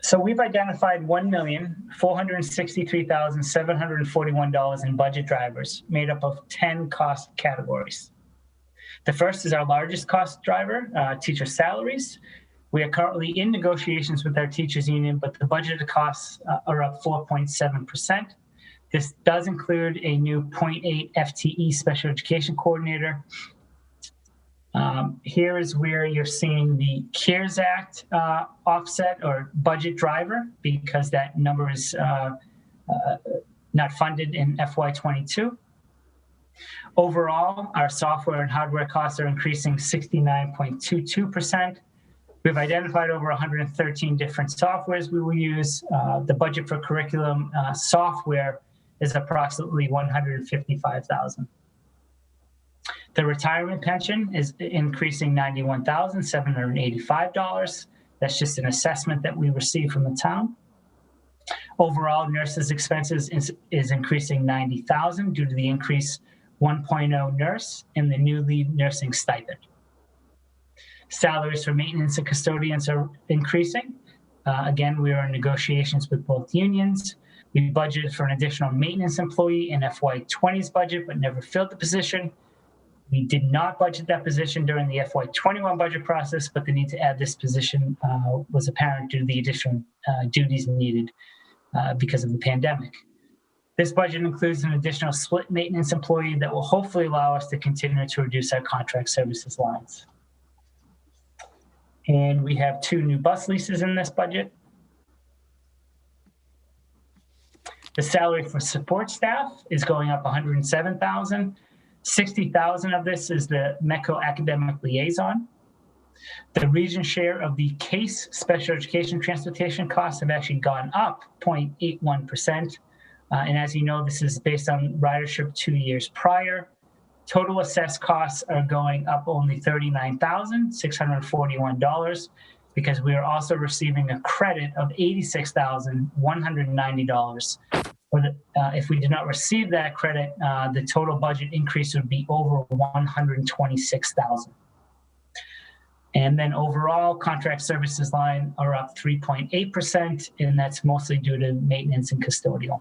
So we've identified $1,463,741 in budget drivers made up of 10 cost categories. The first is our largest cost driver, teacher salaries. We are currently in negotiations with our teachers union, but the budgeted costs are up 4.7%. This does include a new 0.8 FTE special education coordinator. Here is where you're seeing the CARES Act offset or budget driver, because that number is not funded in FY22. Overall, our software and hardware costs are increasing 69.22%. We've identified over 113 different softwares we will use. The budget for curriculum software is approximately $155,000. The retirement pension is increasing $91,785. That's just an assessment that we received from the town. Overall, nurses' expenses is increasing $90,000 due to the increase 1.0 nurse and the new lead nursing stipend. Salaries for maintenance and custodians are increasing. Again, we are in negotiations with both unions. We budgeted for an additional maintenance employee in FY20's budget, but never filled the position. We did not budget that position during the FY21 budget process, but the need to add this position was apparent due to the additional duties needed because of the pandemic. This budget includes an additional split maintenance employee that will hopefully allow us to continue to reduce our contract services lines. And we have 2 new bus leases in this budget. The salary for support staff is going up $107,000. $60,000 of this is the MECO academic liaison. The region share of the CASE special education transportation costs have actually gone up 0.81%. And as you know, this is based on ridership 2 years prior. Total assessed costs are going up only $39,641 because we are also receiving a credit of $86,190. If we did not receive that credit, the total budget increase would be over $126,000. And then overall, contract services line are up 3.8%, and that's mostly due to maintenance and custodial.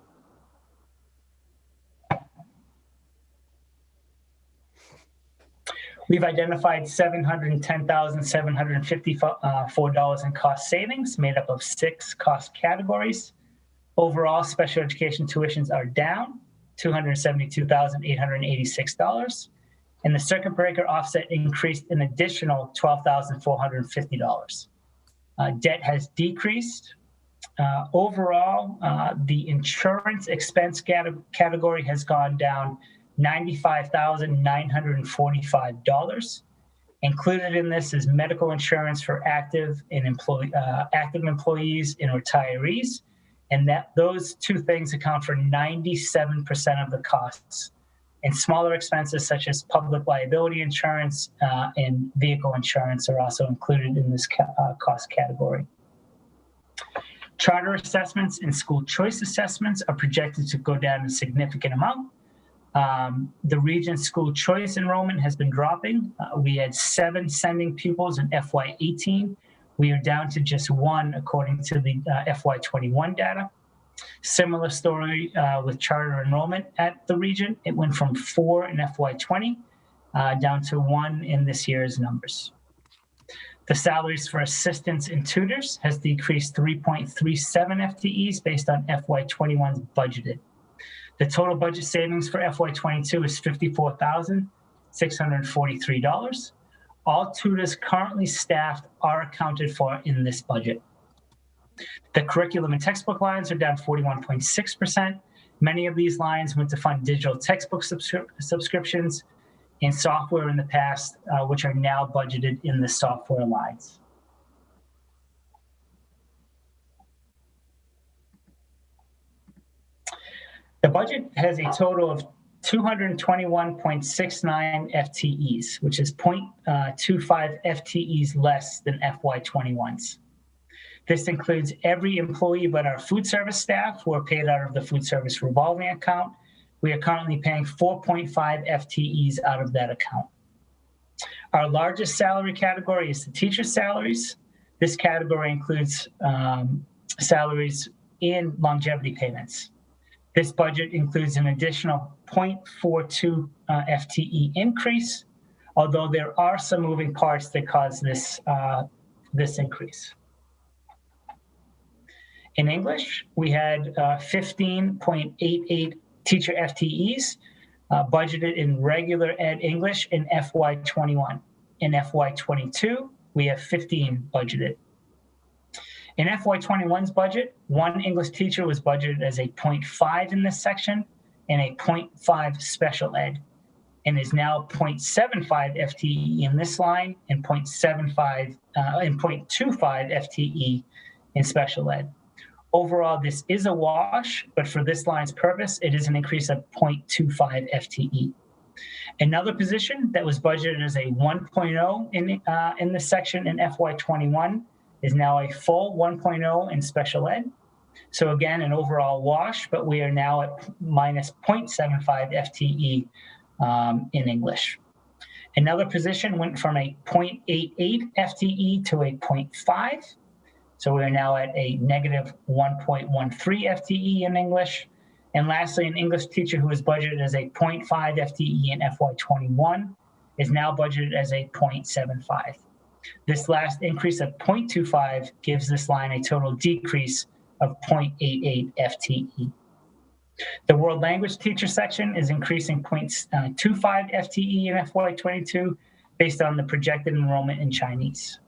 We've identified $710,754 in cost savings, made up of 6 cost categories. Overall, special education tuitions are down $272,886, and the circuit breaker offset increased an additional $12,450. Debt has decreased. Overall, the insurance expense category has gone down $95,945. Included in this is medical insurance for active employees and retirees, and those 2 things account for 97% of the costs. And smaller expenses such as public liability insurance and vehicle insurance are also included in this cost category. Charter assessments and school choice assessments are projected to go down a significant amount. The region school choice enrollment has been dropping. We had 7 sending pupils in FY18. We are down to just 1 according to the FY21 data. Similar story with charter enrollment at the region. It went from 4 in FY20 down to 1 in this year's numbers. The salaries for assistants and tutors has decreased 3.37 FTEs based on FY21's budgeted. The total budget savings for FY22 is $54,643. All tutors currently staffed are accounted for in this budget. The curriculum and textbook lines are down 41.6%. Many of these lines went to fund digital textbook subscriptions and software in the past, which are now budgeted in the software lines. The budget has a total of 221.69 FTEs, which is 0.25 FTEs less than FY21's. This includes every employee but our food service staff who are paid out of the food service revolving account. We are currently paying 4.5 FTEs out of that account. Our largest salary category is the teacher salaries. This category includes salaries and longevity payments. This budget includes an additional 0.42 FTE increase, although there are some moving parts that cause this increase. In English, we had 15.88 teacher FTEs budgeted in regular ed English in FY21. In FY22, we have 15 budgeted. In FY21's budget, 1 English teacher was budgeted as a 0.5 in this section and a 0.5 special ed, and is now 0.75 FTE in this line and 0.25 FTE in special ed. Overall, this is a wash, but for this line's purpose, it is an increase of 0.25 FTE. Another position that was budgeted as a 1.0 in this section in FY21 is now a full 1.0 in special ed. So again, an overall wash, but we are now at minus 0.75 FTE in English. Another position went from a 0.88 FTE to a 0.5. So we are now at a negative 1.13 FTE in English. And lastly, an English teacher who was budgeted as a 0.5 FTE in FY21 is now budgeted as a 0.75. This last increase of 0.25 gives this line a total decrease of 0.88 FTE. The world language teacher section is increasing 0.25 FTE in FY22 based on the projected enrollment in Chinese.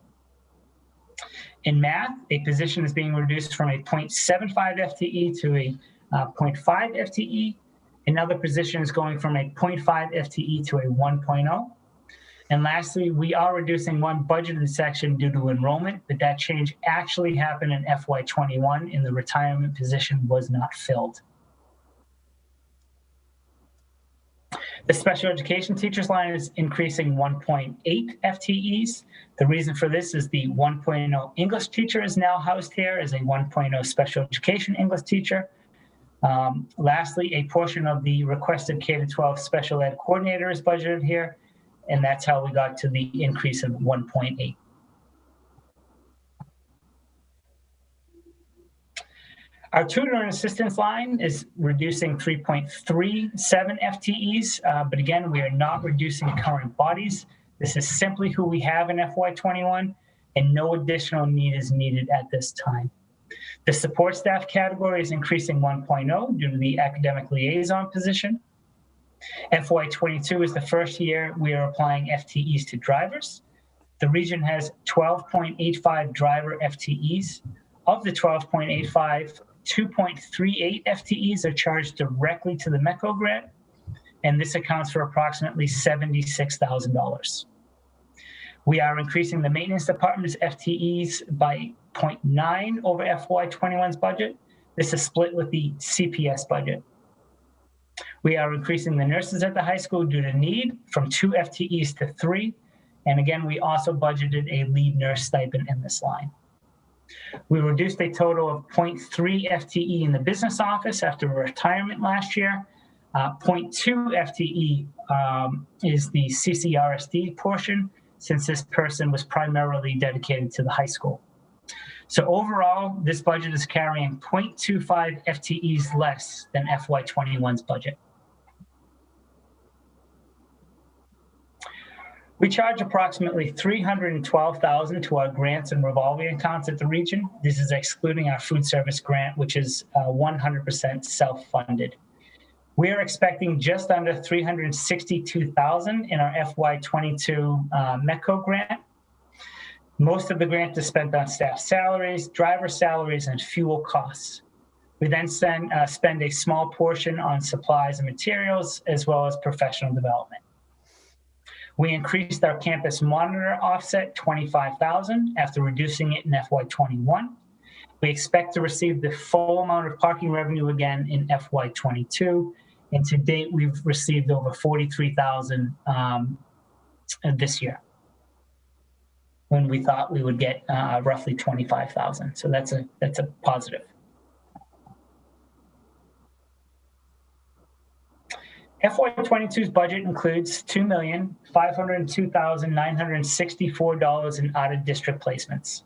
In math, a position is being reduced from a 0.75 FTE to a 0.5 FTE. Another position is going from a 0.5 FTE to a 1.0. And lastly, we are reducing one budgeted section due to enrollment, but that change actually happened in FY21 and the retirement position was not filled. The special education teachers line is increasing 1.8 FTEs. The reason for this is the 1.0 English teacher is now housed here as a 1.0 special education English teacher. Lastly, a portion of the requested K-12 special ed coordinator is budgeted here, and that's how we got to the increase of 1.8. Our tutor and assistance line is reducing 3.37 FTEs, but again, we are not reducing current bodies. This is simply who we have in FY21, and no additional need is needed at this time. The support staff category is increasing 1.0 due to the academic liaison position. FY22 is the first year we are applying FTEs to drivers. The region has 12.85 driver FTEs. Of the 12.85, 2.38 FTEs are charged directly to the MECO grant, and this accounts for approximately $76,000. We are increasing the maintenance department's FTEs by 0.9 over FY21's budget. This is split with the CPS budget. We are increasing the nurses at the high school due to need from 2 FTEs to 3. And again, we also budgeted a lead nurse stipend in this line. We reduced a total of 0.3 FTE in the business office after retirement last year. 0.2 FTE is the CCRSD portion, since this person was primarily dedicated to the high school. So overall, this budget is carrying 0.25 FTEs less than FY21's budget. We charge approximately $312,000 to our grants and revolving accounts at the region. This is excluding our food service grant, which is 100% self-funded. We are expecting just under $362,000 in our FY22 MECO grant. Most of the grant is spent on staff salaries, driver salaries, and fuel costs. We then spend a small portion on supplies and materials, as well as professional development. We increased our campus monitor offset $25,000 after reducing it in FY21. We expect to receive the full amount of parking revenue again in FY22. And to date, we've received over $43,000 this year, when we thought we would get roughly $25,000. So that's a positive. FY22's budget includes $2,502,964 in out-of-district placements.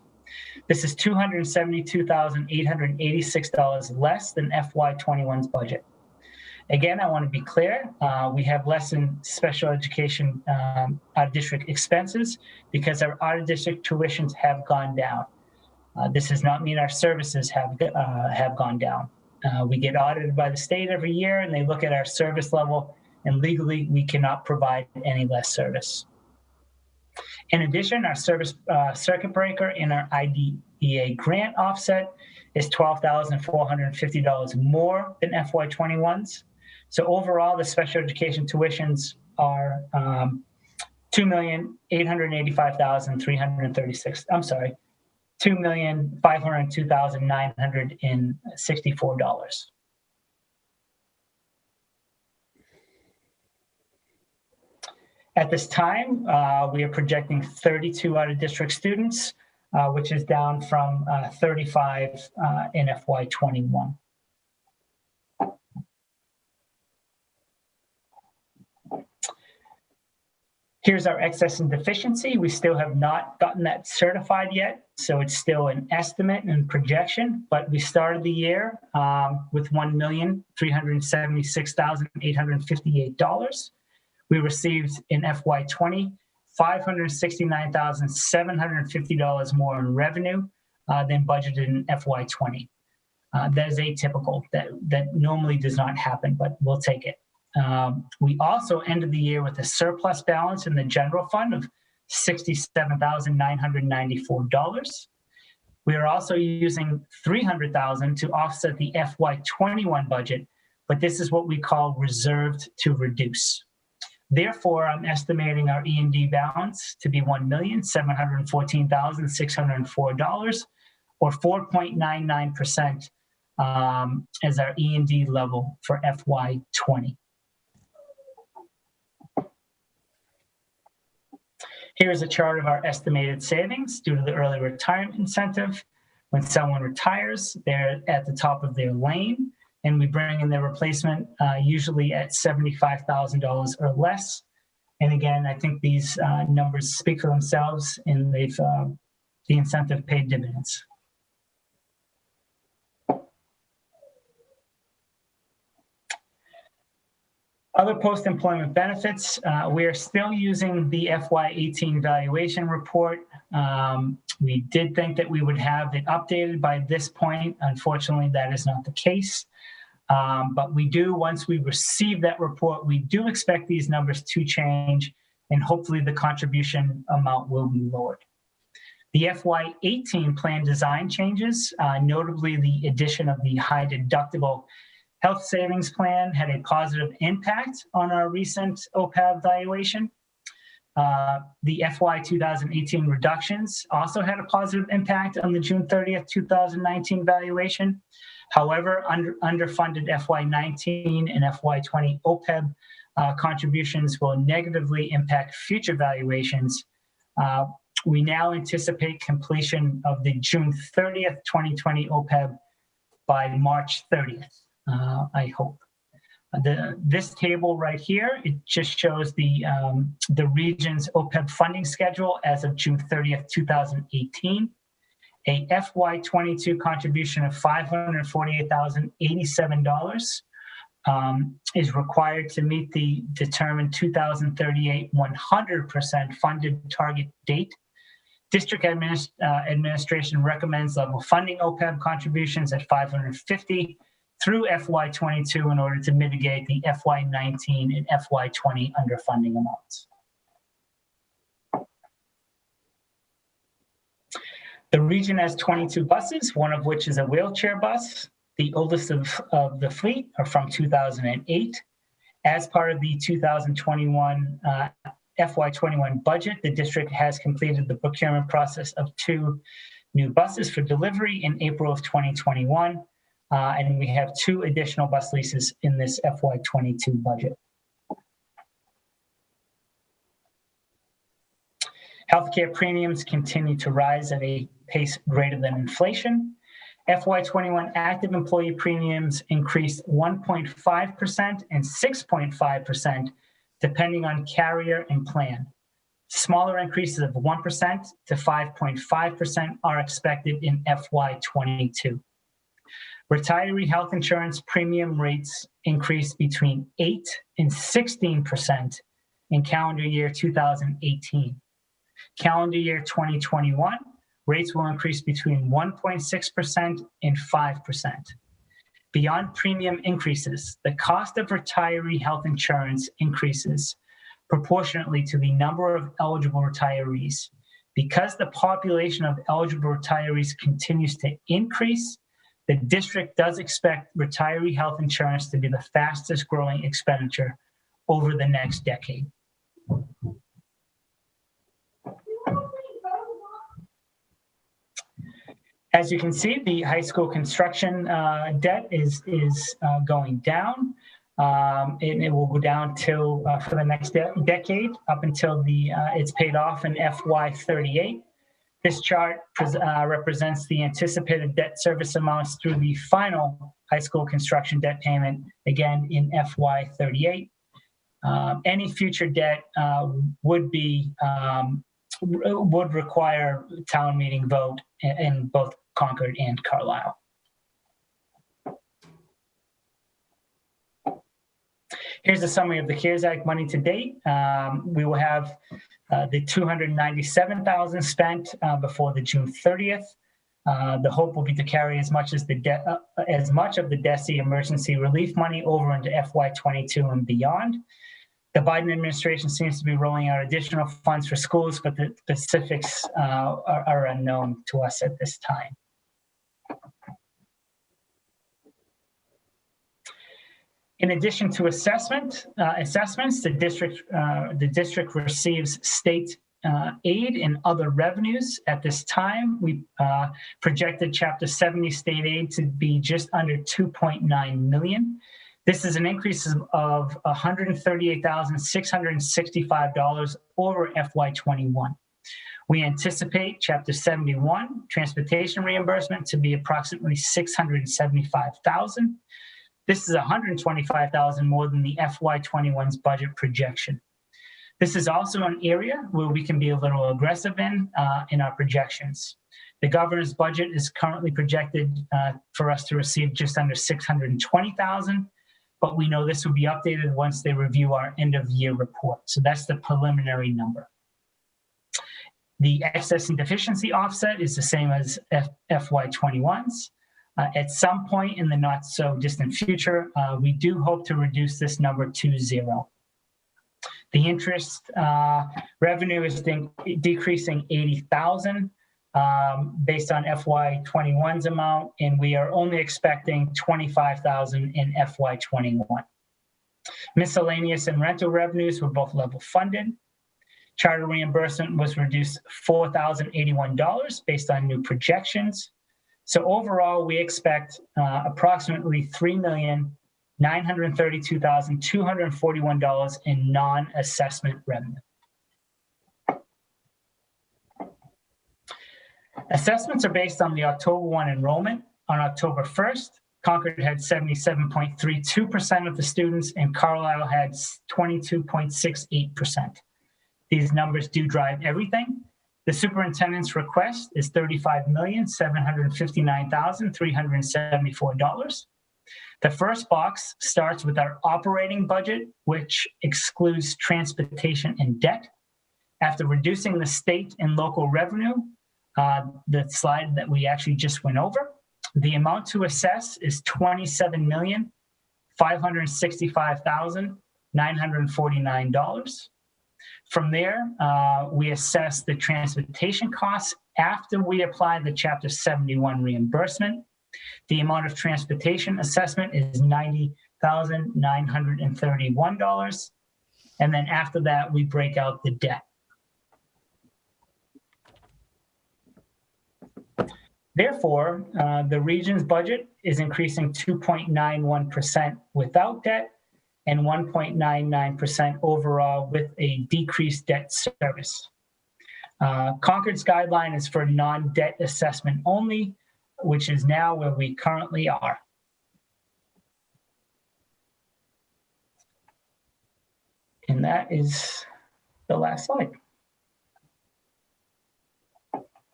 This is $272,886 less than FY21's budget. Again, I want to be clear, we have less in special education out-of-district expenses because our out-of-district tuitions have gone down. This does not mean our services have gone down. We get audited by the state every year, and they look at our service level, and legally we cannot provide any less service. In addition, our service circuit breaker in our IDEA grant offset is $12,450 more than FY21's. So overall, the special education tuitions are $2,885,336. I'm sorry, $2,502,964. At this time, we are projecting 32 out-of-district students, which is down from 35 in FY21. Here's our excess and deficiency. We still have not gotten that certified yet, so it's still an estimate and projection, but we started the year with $1,376,858. We received in FY20 $569,750 more in revenue than budgeted in FY20. That is atypical. That normally does not happen, but we'll take it. We also ended the year with a surplus balance in the general fund of $67,994. We are also using $300,000 to offset the FY21 budget, but this is what we call reserved to reduce. Therefore, I'm estimating our E&D balance to be $1,714,604, or 4.99% as our E&D level for FY20. Here's a chart of our estimated savings due to the early retirement incentive. When someone retires, they're at the top of their lane, and we bring in their replacement usually at $75,000 or less. And again, I think these numbers speak for themselves, and the incentive paid dividends. Other post-employment benefits, we are still using the FY18 valuation report. We did think that we would have it updated by this point. Unfortunately, that is not the case. But we do, once we receive that report, we do expect these numbers to change, and hopefully the contribution amount will be lowered. The FY18 plan design changes, notably the addition of the high deductible health savings plan, had a positive impact on our recent OPEB valuation. The FY 2018 reductions also had a positive impact on the June 30th, 2019 valuation. However, underfunded FY19 and FY20 OPEB contributions will negatively impact future valuations. We now anticipate completion of the June 30th, 2020 OPEB by March 30th. I hope. This table right here, it just shows the region's OPEB funding schedule as of June 30th, 2018. A FY22 contribution of $548,087 is required to meet the determined 2038 100% funded target date. District administration recommends level funding OPEB contributions at $550 through FY22 in order to mitigate the FY19 and FY20 underfunding amounts. The region has 22 buses, one of which is a wheelchair bus. The oldest of the fleet are from 2008. As part of the 2021 FY21 budget, the district has completed the procurement process of 2 new buses for delivery in April of 2021. And we have 2 additional bus leases in this FY22 budget. Healthcare premiums continue to rise at a pace greater than inflation. FY21 active employee premiums increased 1.5% and 6.5%, depending on carrier and plan. Smaller increases of 1% to 5.5% are expected in FY22. Retiree health insurance premium rates increased between 8 and 16% in calendar year 2018. Calendar year 2021, rates will increase between 1.6% and 5%. Beyond premium increases, the cost of retiree health insurance increases proportionately to the number of eligible retirees. Because the population of eligible retirees continues to increase, the district does expect retiree health insurance to be the fastest growing expenditure over the next decade. As you can see, the high school construction debt is going down. And it will go down till for the next decade, up until it's paid off in FY38. This chart represents the anticipated debt service amounts through the final high school construction debt payment, again in FY38. Any future debt would require town meeting vote in both Concord and Carlisle. Here's a summary of the CARES Act money to date. We will have the $297,000 spent before the June 30th. The hope will be to carry as much of the DESE emergency relief money over into FY22 and beyond. The Biden administration seems to be rolling out additional funds for schools, but the specifics are unknown to us at this time. In addition to assessments, the district receives state aid and other revenues. At this time, we projected Chapter 70 state aid to be just under $2.9 million. This is an increase of $138,665 over FY21. We anticipate Chapter 71 transportation reimbursement to be approximately $675,000. This is $125,000 more than the FY21's budget projection. This is also an area where we can be a little aggressive in our projections. The governor's budget is currently projected for us to receive just under $620,000, but we know this will be updated once they review our end of year report. So that's the preliminary number. The excess and deficiency offset is the same as FY21's. At some point in the not so distant future, we do hope to reduce this number to 0. The interest revenue is decreasing $80,000 based on FY21's amount, and we are only expecting $25,000 in FY21. Miscellaneous and rental revenues were both level funded. Charter reimbursement was reduced $4,081 based on new projections. So overall, we expect approximately $3,932,241 in non-assessment revenue. Assessments are based on the October 1 enrollment. On October 1st, Concord had 77.32% of the students and Carlisle had 22.68%. These numbers do drive everything. The superintendent's request is $35,759,374. The first box starts with our operating budget, which excludes transportation and debt. After reducing the state and local revenue, the slide that we actually just went over, the amount to assess is $27,565,949. From there, we assess the transportation costs after we apply the Chapter 71 reimbursement. The amount of transportation assessment is $90,931. And then after that, we break out the debt. Therefore, the region's budget is increasing 2.91% without debt and 1.99% overall with a decreased debt service. Concord's guideline is for non-debt assessment only, which is now where we currently are. And that is the last slide.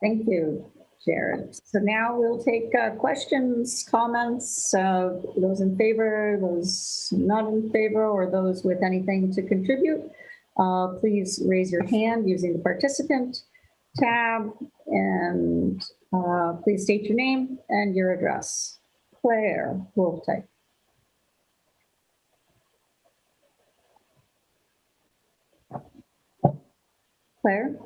Thank you, Jared. So now we'll take questions, comments, those in favor, those not in favor, or those with anything to contribute. Please raise your hand using the participant tab, and please state your name and your address. Claire Wolftype. Claire?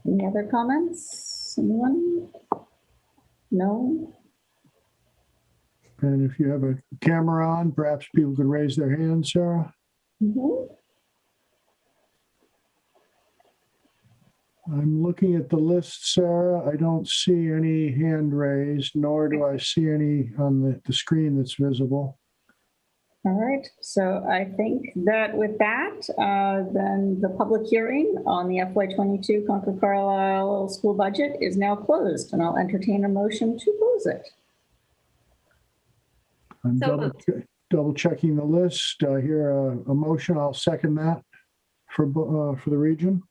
Any other comments? Anyone? No? And if you have a camera on, perhaps people could raise their hands, Sarah. Mm-hmm. I'm looking at the list, Sarah. I don't see any hand raised, nor do I see any on the screen that's visible. All right, so I think that with that, then the public hearing on the FY22 Concord Carlisle school budget is now closed, and I'll entertain a motion to close it. I'm So double checking the list. I hear a motion. I'll second that for the region.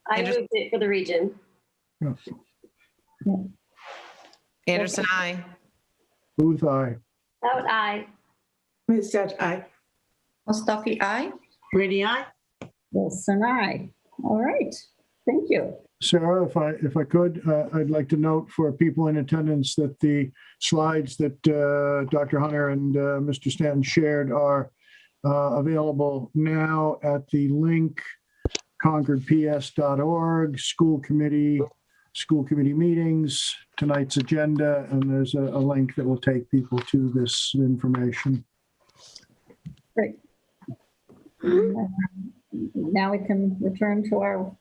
I moved it for the region. Yeah. Anderson, aye. Booth, aye. Out aye. Ms. Judge, aye. Mustafi, I. Rainey, aye. Wilson, aye. All right, thank you. Sarah, if I could, I'd like to note for people in attendance that the slides that Dr. Hunter and Mr. Stanton shared are available now at the link concordps.org, school committee meetings, tonight's agenda, and there's a link that will take people to this information. Great. Now we can return to our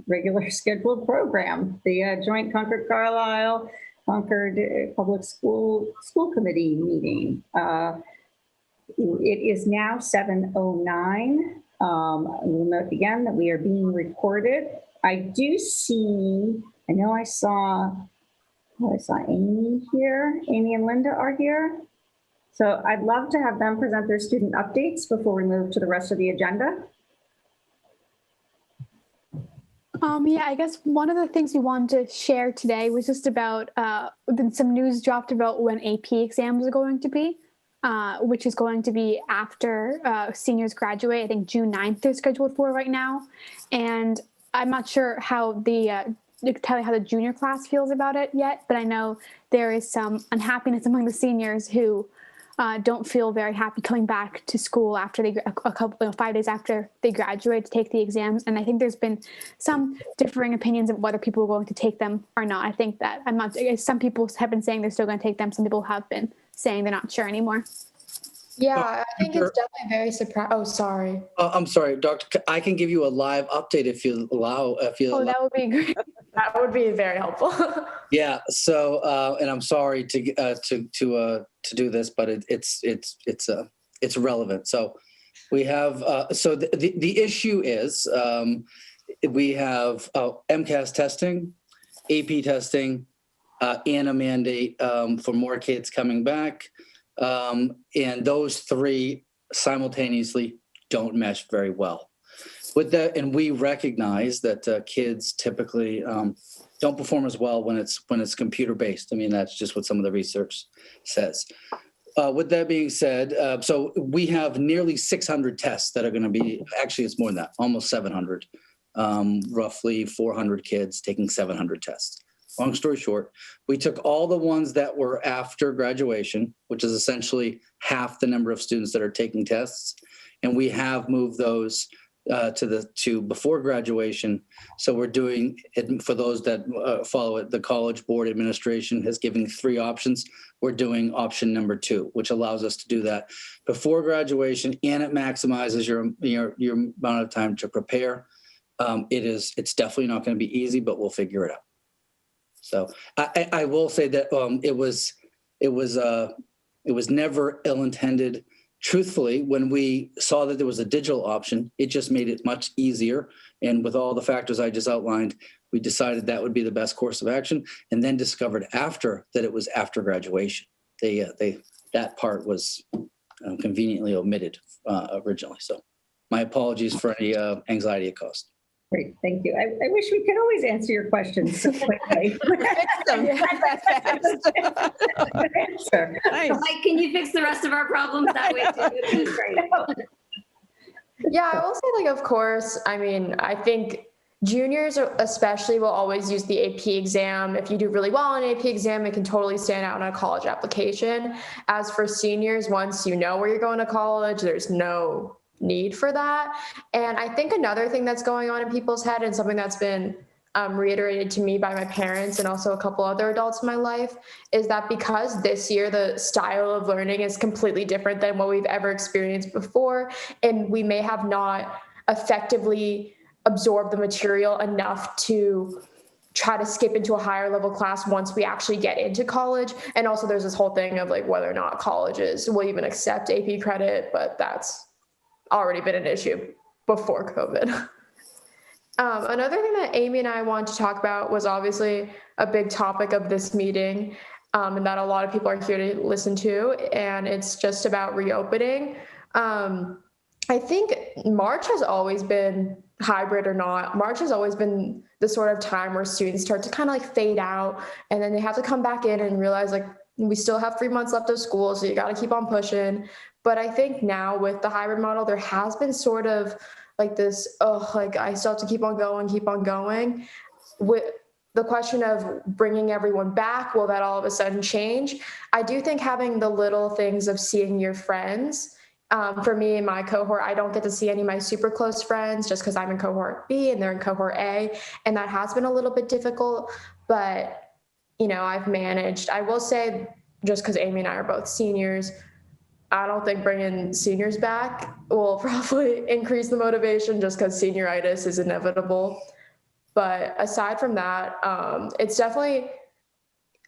regular scheduled program, the joint Concord Carlisle Concord Public School Committee meeting. It is now 7:09. We'll note again that we are being recorded. I do see, I know I saw Amy here. Amy and Linda are here. So I'd love to have them present their student updates before we move to the rest of the agenda. Yeah, I guess one of the things we wanted to share today was just about some news dropped about when AP exams are going to be, which is going to be after seniors graduate. I think June 9th they're scheduled for right now. And I'm not sure how tell you how the junior class feels about it yet, but I know there is some unhappiness among the seniors who don't feel very happy coming back to school after they 5 days after they graduate to take the exams. And I think there's been some differing opinions of whether people are going to take them or not. I think that some people have been saying they're still going to take them. Some people have been saying they're not sure anymore. Yeah, I think it's definitely very surprising. Oh, sorry. I'm sorry, Doctor. I can give you a live update if you allow. That would be great. That would be very helpful. Yeah. So, and I'm sorry to do this, but it's relevant. So, we have. So the issue is we have MCAS testing, AP testing, and a mandate for more kids coming back. And those three simultaneously don't mesh very well with that. And we recognize that kids typically don't perform as well when it's computer based. I mean, that's just what some of the research says. With that being said, so we have nearly 600 tests that are going to be, actually it's more than that, almost 700, roughly 400 kids taking 700 tests. Long story short, we took all the ones that were after graduation, which is essentially half the number of students that are taking tests, and we have moved those to before graduation. So we're doing it for those that follow it. The College Board Administration has given 3 options. We're doing option number 2, which allows us to do that before graduation, and it maximizes your amount of time to prepare. It's definitely not going to be easy, but we'll figure it out. So I will say that it was never ill-intended. Truthfully, when we saw that there was a digital option, it just made it much easier. And with all the factors I just outlined, we decided that would be the best course of action, and then discovered after that it was after graduation. That part was conveniently omitted originally. So my apologies for any anxiety it caused. Great, thank you. I wish we could always answer your questions so quickly. Sure. Nice. Mike, can you fix the rest of our problems that way too? This is great. Yeah, I will say, of course, I mean, I think juniors especially will always use the AP exam. If you do really well on an AP exam, it can totally stand out on a college application. As for seniors, once you know where you're going to college, there's no need for that. And I think another thing that's going on in people's head, and something that's been reiterated to me by my parents and also a couple other adults in my life, is that because this year the style of learning is completely different than what we've ever experienced before, and we may have not effectively absorbed the material enough to try to skip into a higher level class once we actually get into college. And also there's this whole thing of like whether or not colleges will even accept AP credit, but that's already been an issue before COVID. Another thing that Amy and I wanted to talk about was obviously a big topic of this meeting, and that a lot of people are here to listen to, and it's just about reopening. I think March has always been, hybrid or not, March has always been the sort of time where students start to kind of like fade out, and then they have to come back in and realize like we still have 3 months left of school, so you got to keep on pushing. But I think now with the hybrid model, there has been sort of like this, oh, like I still have to keep on going. With the question of bringing everyone back, will that all of a sudden change? I do think having the little things of seeing your friends, for me in my cohort, I don't get to see any of my super close friends just because I'm in cohort B and they're in cohort A, and that has been a little bit difficult, but you know, I've managed. I will say, just because Amy and I are both seniors, I don't think bringing seniors back will probably increase the motivation just because senioritis is inevitable. But aside from that, it's definitely,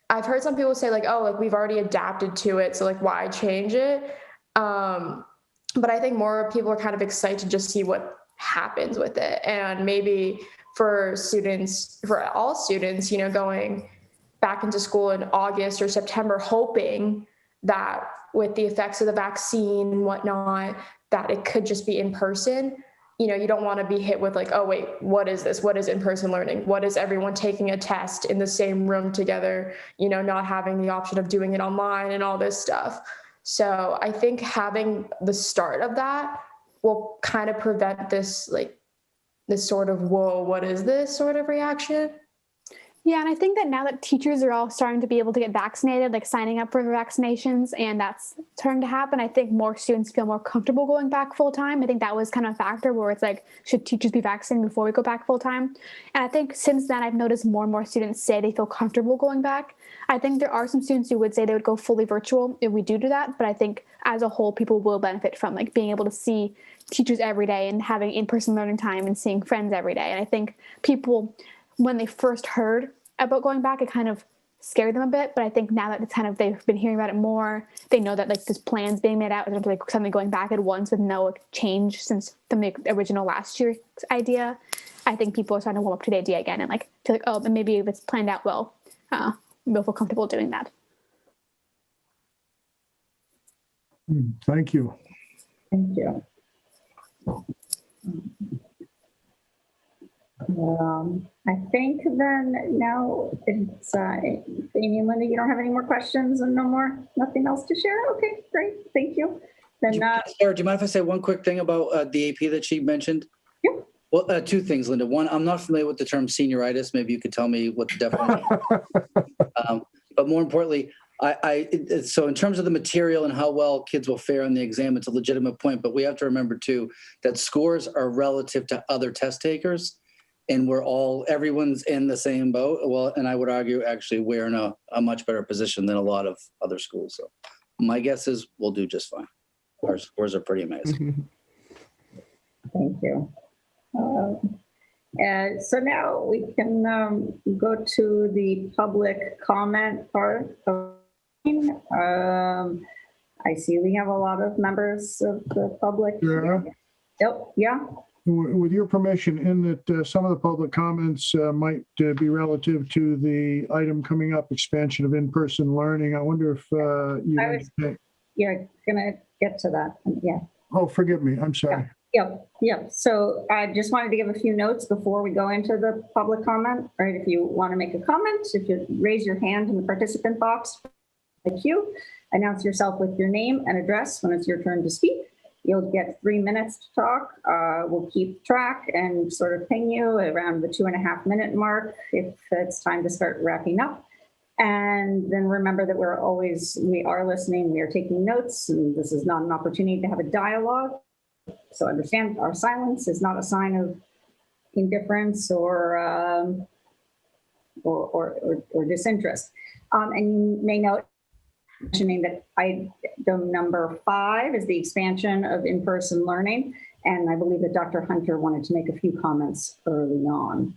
I've heard some people say like, oh, like we've already adapted to it, so like why change it? But I think more people are kind of excited to just see what happens with it. And maybe for students, for all students, you know, going back into school in August or September, hoping that with the effects of the vaccine and whatnot, that it could just be in person. You know, you don't want to be hit with like, oh, wait, what is this? What is in-person learning? What is everyone taking a test in the same room together, you know, not having the option of doing it online and all this stuff. So I think having the start of that will kind of prevent this, like, this sort of, whoa, what is this sort of reaction? Yeah, and I think that now that teachers are all starting to be able to get vaccinated, like signing up for the vaccinations, and that's starting to happen, I think more students feel more comfortable going back full time. I think that was kind of a factor where it's like, should teachers be vaccinated before we go back full time? And I think since then, I've noticed more and more students say they feel comfortable going back. I think there are some students who would say they would go fully virtual if we do that, but I think as a whole, people will benefit from like being able to see teachers every day and having in-person learning time and seeing friends every day. And I think people, when they first heard about going back, it kind of scared them a bit. But I think now that it's kind of, they've been hearing about it more, they know that like there's plans being made out, like suddenly going back at once with no change since from the original last year's idea. I think people are starting to warm up to the idea again and like feel like, oh, but maybe if it's planned out well, we'll feel comfortable doing that. Thank you. Thank you. I think then now it's Amy and Linda, you don't have any more questions and nothing else to share? Okay, great. Thank you. Then Sarah, do you mind if I say one quick thing about the AP that she mentioned? Yeah. Well, two things, Linda. One, I'm not familiar with the term senioritis. Maybe you could tell me what the definition is. But more importantly, so in terms of the material and how well kids will fare on the exam, it's a legitimate point, but we have to remember too, that scores are relative to other test takers. And everyone's in the same boat. Well, and I would argue actually we're in a much better position than a lot of other schools. So my guess is we'll do just fine. Our scores are pretty amazing. Thank you. So now we can go to the public comment part. I see we have a lot of members of the public. Yeah. Yep. Yeah. With your permission, in that some of the public comments might be relative to the item coming up, expansion of in-person learning. I wonder if you're gonna get to that. Yeah. Oh, forgive me. I'm sorry. Yep. So I just wanted to give a few notes before we go into the public comment. Right. If you want to make a comment, if you raise your hand in the participant box, thank you. Announce yourself with your name and address when it's your turn to speak. You'll get 3 minutes to talk. We'll keep track and sort of ping you around the 2.5 minute mark if it's time to start wrapping up. And then remember that we are listening, we are taking notes, and this is not an opportunity to have a dialogue. So understand our silence is not a sign of indifference or disinterest. And you may note, mentioning that item number 5 is the expansion of in-person learning. And I believe that Dr. Hunter wanted to make a few comments early on.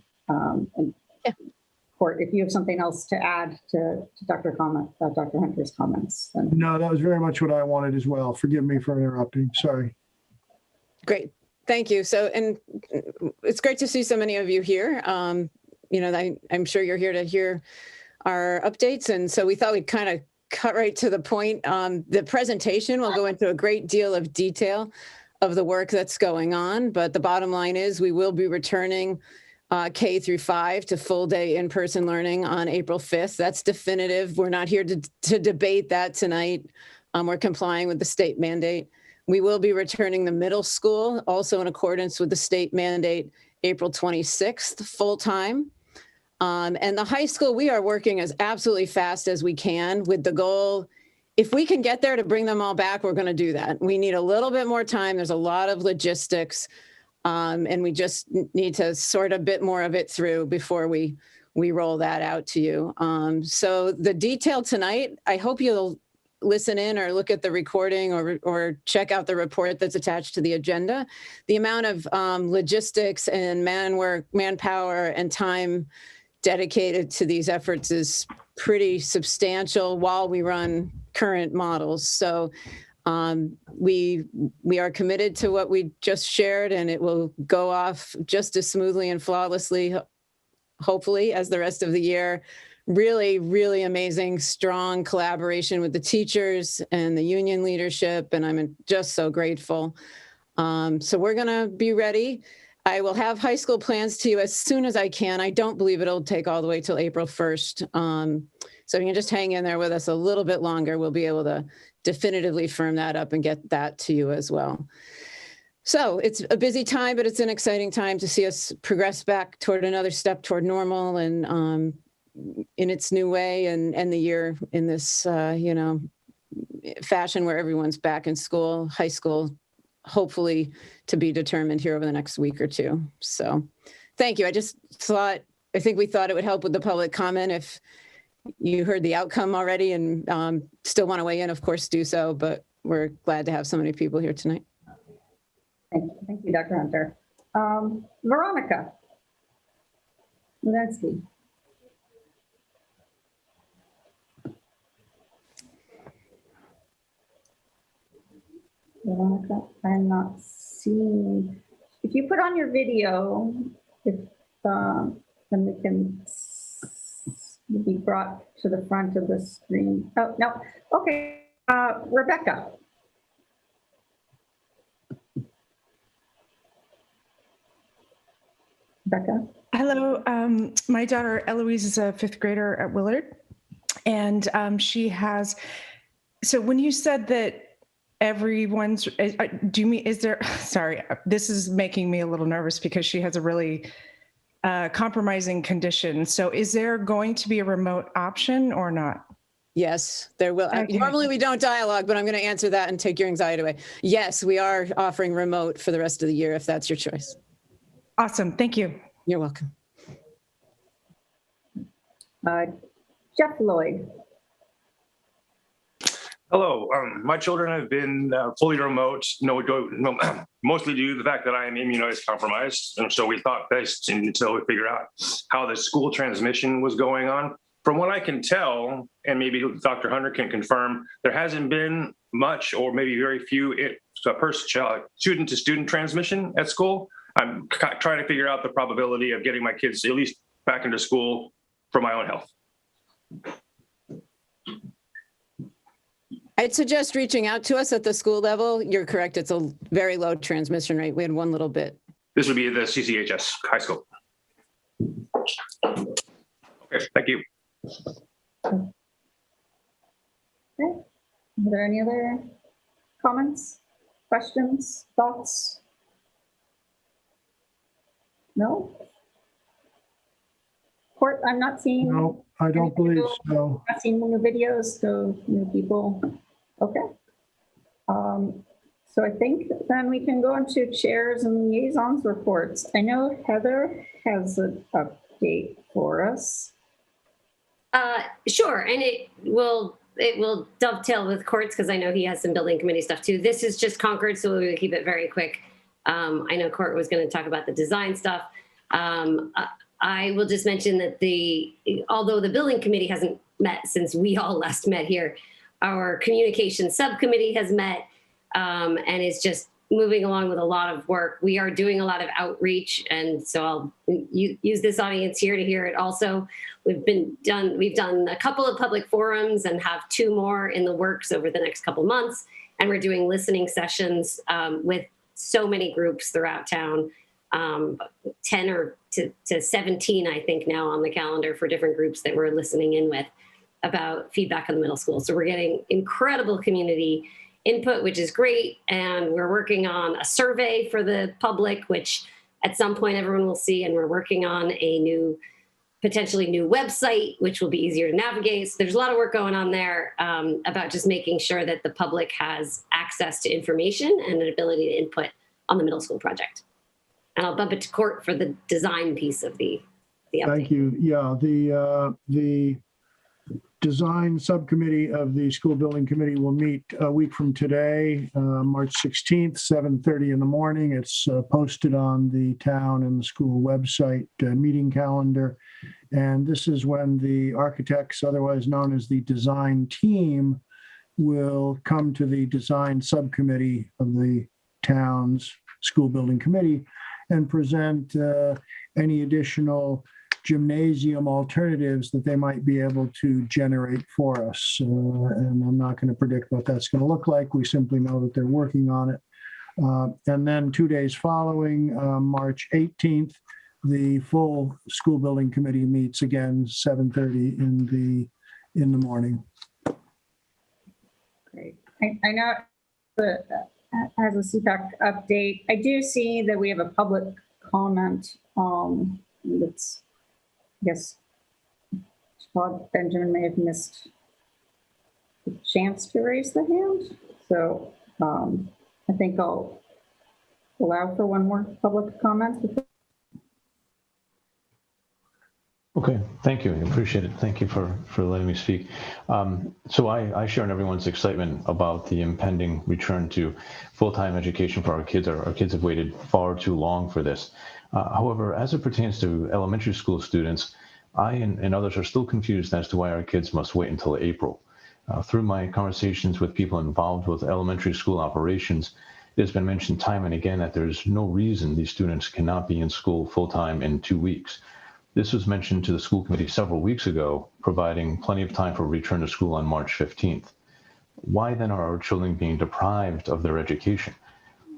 Court, if you have something else to add to Dr. Hunter's comments, then. No, that was very much what I wanted as well. Forgive me for interrupting. Sorry. Great. Thank you. So, and it's great to see so many of you here. I'm sure you're here to hear our updates. And so we thought we'd kind of cut right to the point. The presentation will go into a great deal of detail of the work that's going on. But the bottom line is we will be returning K through 5 to full day in-person learning on April 5th. That's definitive. We're not here to debate that tonight. We're complying with the state mandate. We will be returning the middle school, also in accordance with the state mandate, April 26th, full time. And the high school, we are working as absolutely fast as we can with the goal, if we can get there to bring them all back, we're going to do that. We need a little bit more time. There's a lot of logistics, and we just need to sort a bit more of it through before we roll that out to you. So the detail tonight, I hope you'll listen in or look at the recording or check out the report that's attached to the agenda. The amount of logistics and manpower and time dedicated to these efforts is pretty substantial while we run current models. So we are committed to what we just shared, and it will go off just as smoothly and flawlessly, hopefully, as the rest of the year. Really, really amazing, strong collaboration with the teachers and the union leadership, and I'm just so grateful. So we're gonna be ready. I will have high school plans to you as soon as I can. I don't believe it'll take all the way till April 1st. So you can just hang in there with us a little bit longer. We'll be able to definitively firm that up and get that to you as well. So it's a busy time, but it's an exciting time to see us progress back toward another step toward normal and in its new way and end the year in this, fashion where everyone's back in school, high school, hopefully to be determined here over the next week or two. So thank you. I think we thought it would help with the public comment. If you heard the outcome already and still want to weigh in, of course, do so, but we're glad to have so many people here tonight. Thank you, Dr. Hunter. Veronica Lubensky. Veronica, I'm not seeing. If you put on your video, then we can be brought to the front of the screen. Oh, no. Okay. Rebecca. Rebecca. Hello. My daughter Eloise is a 5th grader at Willard. And she has, so when you said that everyone's, do you mean, is there, sorry, this is making me a little nervous because she has a really compromising condition. So is there going to be a remote option or not? Yes, there will. Okay. Normally we don't dialogue, but I'm going to answer that and take your anxiety away. Yes, we are offering remote for the rest of the year if that's your choice. Awesome. Thank you. You're welcome. Jeff Lloyd. Hello. My children have been fully remote, mostly due to the fact that I am immunized compromised. And so we thought best until we figure out how the school transmission was going on. From what I can tell, and maybe Dr. Hunter can confirm, there hasn't been much or maybe very few student to student transmission at school. I'm trying to figure out the probability of getting my kids at least back into school for my own health. I'd suggest reaching out to us at the school level. You're correct. It's a very low transmission rate. We had one little bit. This would be the CCHS high school. Okay, thank you. Okay. Are there any other comments, questions, thoughts? No? Court, I'm not seeing. No, I don't believe so. I've seen the videos, so new people. Okay. So I think then we can go into chairs and liaisons reports. I know Heather has an update for us. Sure, and it will dovetail with Courts because I know he has some building committee stuff too. This is just Concord, so we'll keep it very quick. I know Court was going to talk about the design stuff. I will just mention that although the building committee hasn't met since we all last met here, our communication subcommittee has met and is just moving along with a lot of work. We are doing a lot of outreach, and so I'll use this audience here to hear it also. We've done a couple of public forums and have 2 more in the works over the next couple months, and we're doing listening sessions with so many groups throughout town, 10 or to 17, I think, now on the calendar for different groups that we're listening in with about feedback on the middle school. So we're getting incredible community input, which is great. And we're working on a survey for the public, which at some point everyone will see. And we're working on a potentially new website, which will be easier to navigate. So there's a lot of work going on there about just making sure that the public has access to information and an ability to input on the middle school project. And I'll bump it to Court for the design piece of the update. Thank you. Yeah, the design subcommittee of the school building committee will meet a week from today, March 16th, 7:30 in the morning. It's posted on the town and the school website meeting calendar. And this is when the architects, otherwise known as the design team, will come to the design subcommittee of the town's school building committee and present any additional gymnasium alternatives that they might be able to generate for us. And I'm not going to predict what that's going to look like. We simply know that they're working on it. And then 2 days following, March 18th, the full school building committee meets again, 7:30 in the morning. Great. I know as a CPAC update, I do see that we have a public comment that's, I guess, Todd Benjamin may have missed the chance to raise the hand. So I think I'll allow for one more public comment. Okay, thank you. I appreciate it. Thank you for letting me speak. So I share in everyone's excitement about the impending return to full-time education for our kids. Our kids have waited far too long for this. However, as it pertains to elementary school students, I and others are still confused as to why our kids must wait until April. Through my conversations with people involved with elementary school operations, it has been mentioned time and again that there's no reason these students cannot be in school full-time in 2 weeks. This was mentioned to the school committee several weeks ago, providing plenty of time for return to school on March 15th. Why then are our children being deprived of their education?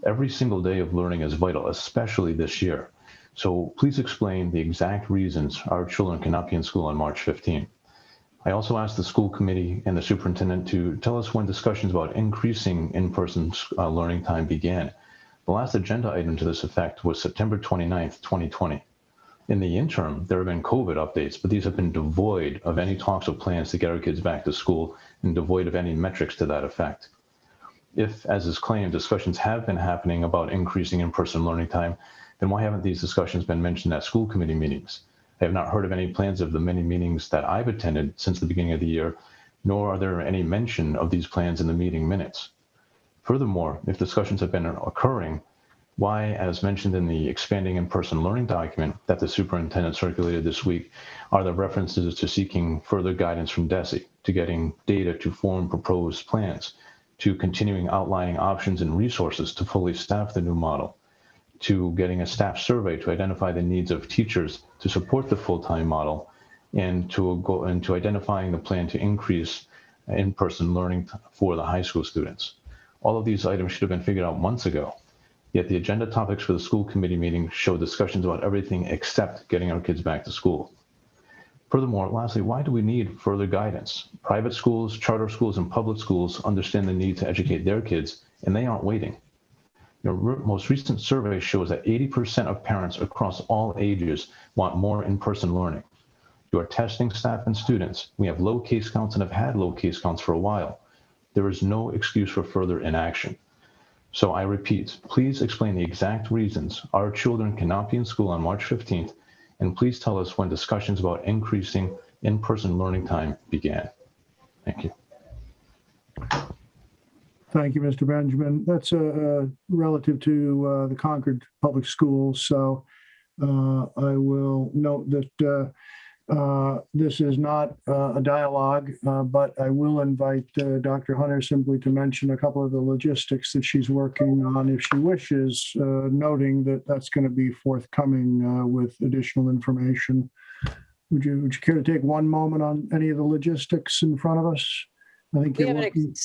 Every single day of learning is vital, especially this year. So please explain the exact reasons our children cannot be in school on March 15th. I also asked the school committee and the superintendent to tell us when discussions about increasing in-person learning time began. The last agenda item to this effect was September 29th, 2020. In the interim, there have been COVID updates, but these have been devoid of any talks or plans to get our kids back to school and devoid of any metrics to that effect. If, as is claimed, discussions have been happening about increasing in-person learning time, then why haven't these discussions been mentioned at school committee meetings? I have not heard of any plans of the many meetings that I've attended since the beginning of the year, nor are there any mention of these plans in the meeting minutes. Furthermore, if discussions have been occurring, why, as mentioned in the expanding in-person learning document that the superintendent circulated this week, are there references to seeking further guidance from DESE, to getting data to form proposed plans, to continuing outlining options and resources to fully staff the new model, to getting a staff survey to identify the needs of teachers to support the full-time model, and to identifying the plan to increase in-person learning for the high school students? All of these items should have been figured out months ago. Yet the agenda topics for the school committee meeting show discussions about everything except getting our kids back to school. Furthermore, lastly, why do we need further guidance? Private schools, charter schools, and public schools understand the need to educate their kids, and they aren't waiting. Your most recent survey shows that 80% of parents across all ages want more in-person learning. To our testing staff and students, we have low case counts and have had low case counts for a while. There is no excuse for further inaction. So I repeat, please explain the exact reasons our children cannot be in school on March 15th, and please tell us when discussions about increasing in-person learning time began. Thank you. Thank you, Mr. Benjamin. That's relative to the Concord Public Schools. So I will will note that this is not a dialogue, but I will invite Dr. Hunter simply to mention a couple of the logistics that she's working on if she wishes, noting that that's going to be forthcoming with additional information. Would you care to take one moment on any of the logistics in front of us? I think We you're have working.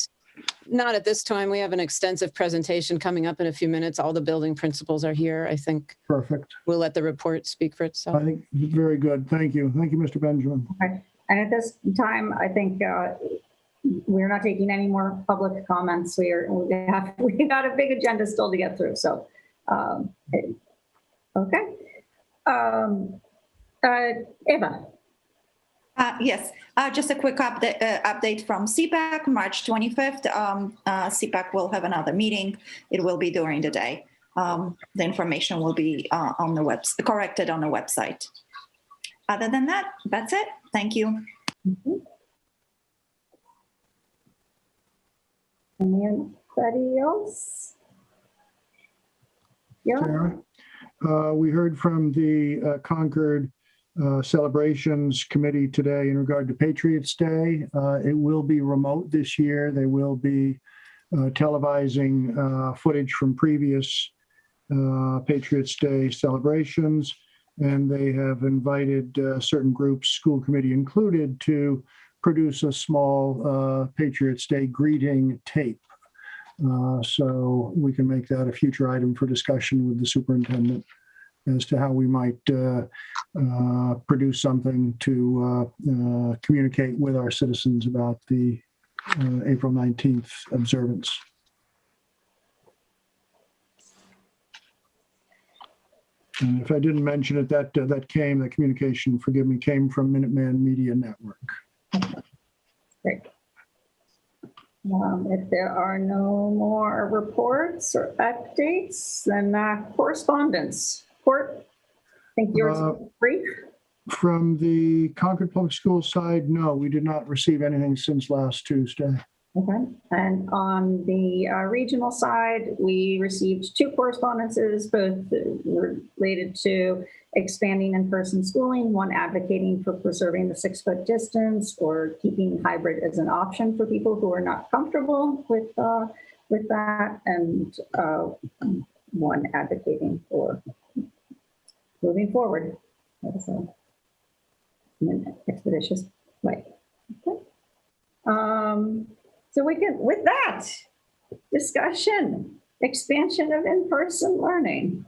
not at this time. We have an extensive presentation coming up in a few minutes. All the building principals are here. I think Perfect. we'll let the report speak for itself. I think very good. Thank you. Thank you, Mr. Benjamin. Okay. And at this time, I think we're not taking any more public comments. We've got a big agenda still to get through. So, okay. Eva. Yes, just a quick update from CPAC, March 25th. CPAC will have another meeting. It will be during the day. The information will be on the corrected on the website. Other than that, that's it. Thank you. Anybody else? Yeah. Sarah, we heard from the Concord Celebrations Committee today in regard to Patriots Day. It will be remote this year. They will be televising footage from previous Patriots Day celebrations, and they have invited certain groups, school committee included, to produce a small Patriots Day greeting tape. So we can make that a future item for discussion with the superintendent as to how we might produce something to communicate with our citizens about the April 19th observance. And if I didn't mention it, that communication, forgive me, came from Minuteman Media Network. Great. If there are no more reports or updates, then correspondence. Court, I think yours is brief. From the Concord Public Schools side, no, we did not receive anything since last Tuesday. Okay. And on the regional side, we received 2 correspondences, both related to expanding in-person schooling, one advocating for preserving the 6-foot distance or keeping hybrid as an option for people who are not comfortable with that, and one advocating for moving forward in an expeditious way. Okay. So we can, with that, discussion, expansion of in-person learning.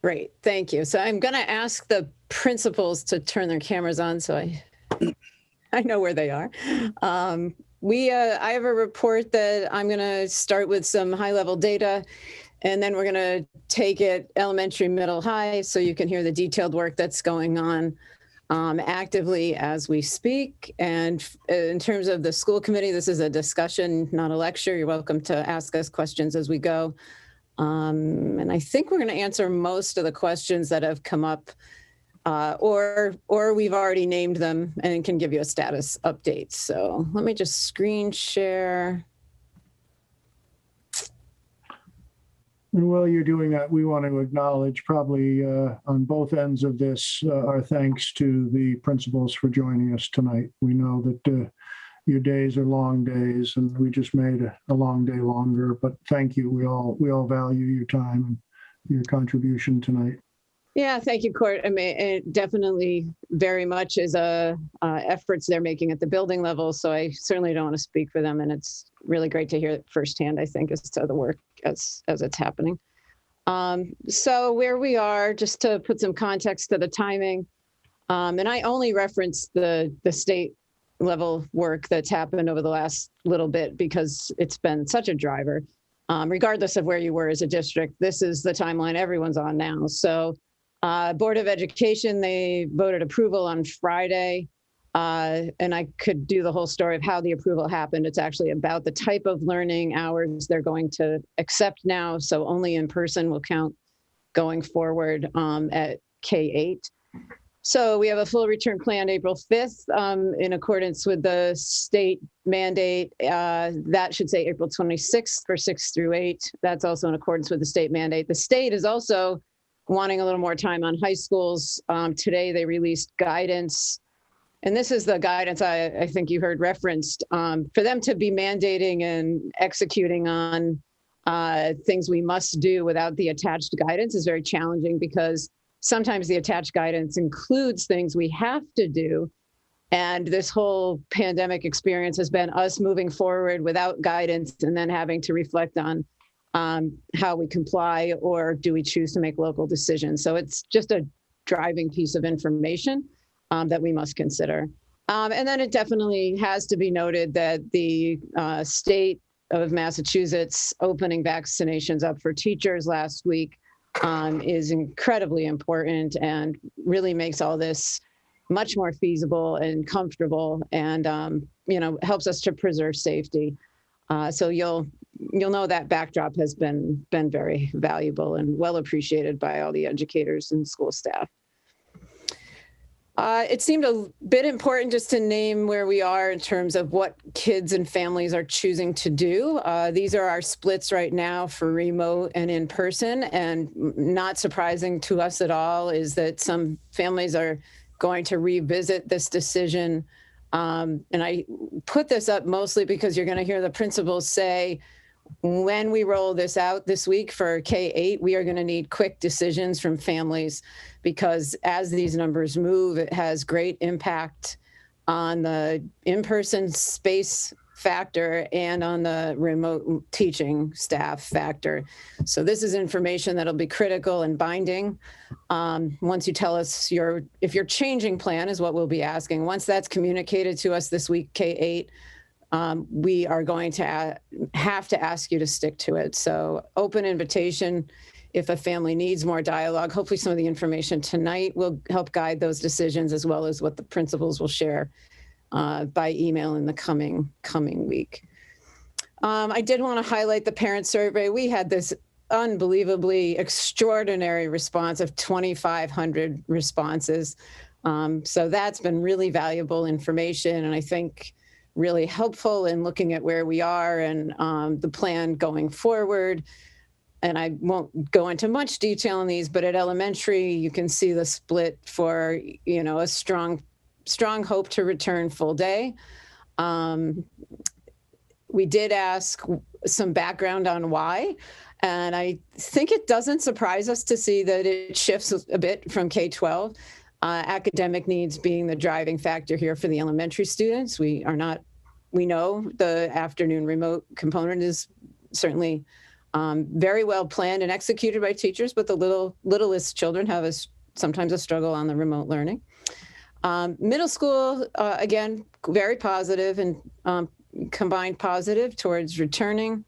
Great, thank you. So I'm going to ask the principals to turn their cameras on so I know where they are. I have a report that I'm going to start with some high-level data, and then we're going to take it elementary, middle, high, so you can hear the detailed work that's going on actively as we speak. And in terms of the school committee, this is a discussion, not a lecture. You're welcome to ask us questions as we go. And I think we're going to answer most of the questions that have come up, or we've already named them and can give you a status update. So let me just screen share. And while you're doing that, we want to acknowledge probably on both ends of this our thanks to the principals for joining us tonight. We know that your days are long days, and we just made a long day longer. But thank you. We all value your time and your contribution tonight. Yeah, thank you, Court. I mean, it definitely very much is efforts they're making at the building level. So I certainly don't want to speak for them, and it's really great to hear it firsthand, I think, as to the work as it's happening. So where we are, just to put some context to the timing, and I only referenced the state level work that's happened over the last little bit because it's been such a driver. Regardless of where you were as a district, this is the timeline everyone's on now. So Board of Education, they voted approval on Friday. And I could do the whole story of how the approval happened. It's actually about the type of learning hours they're going to accept now. So only in person will count going forward at K-8. So we have a full return planned April 5th in accordance with the state mandate. That should say April 26th for 6 through 8. That's also in accordance with the state mandate. The state is also wanting a little more time on high schools. Today they released guidance, and this is the guidance I think you heard referenced, for them to be mandating and executing on things we must do without the attached guidance is very challenging, because sometimes the attached guidance includes things we have to do. And this whole pandemic experience has been us moving forward without guidance and then having to reflect on how we comply, or do we choose to make local decisions. So it's just a driving piece of information that we must consider. And then it definitely has to be noted that the state of Massachusetts opening vaccinations up for teachers last week is incredibly important and really makes all this much more feasible and comfortable, and helps us to preserve safety. So you'll know that backdrop has been very valuable and well appreciated by all the educators and school staff. It seemed a bit important just to name where we are in terms of what kids and families are choosing to do. These are our splits right now for remote and in person, and not surprising to us at all is that some families are going to revisit this decision. And I put this up mostly because you're going to hear the principals say, when we roll this out this week for K-8, we are going to need quick decisions from families, because as these numbers move, it has great impact on the in-person space factor and on the remote teaching staff factor. So this is information that'll be critical and binding. Once you tell us if your changing plan is what we'll be asking. Once that's communicated to us this week, K-8, we are going to have to ask you to stick to it. So open invitation. If a family needs more dialogue, hopefully some of the information tonight will help guide those decisions, as well as what the principals will share by email in the coming week. I did want to highlight the parent survey. We had this unbelievably extraordinary response of 2,500 responses. So that's been really valuable information, and I think really helpful in looking at where we are and the plan going forward. And I won't go into much detail on these, but at elementary, you can see the split for, a strong hope to return full day. We did ask some background on why, and I think it doesn't surprise us to see that it shifts a bit from K-12. Academic needs being the driving factor here for the elementary students. We know the afternoon remote component is certainly very well planned and executed by teachers, but the littlest children have sometimes a struggle on the remote learning. Middle school, again, very positive and combined positive towards returning.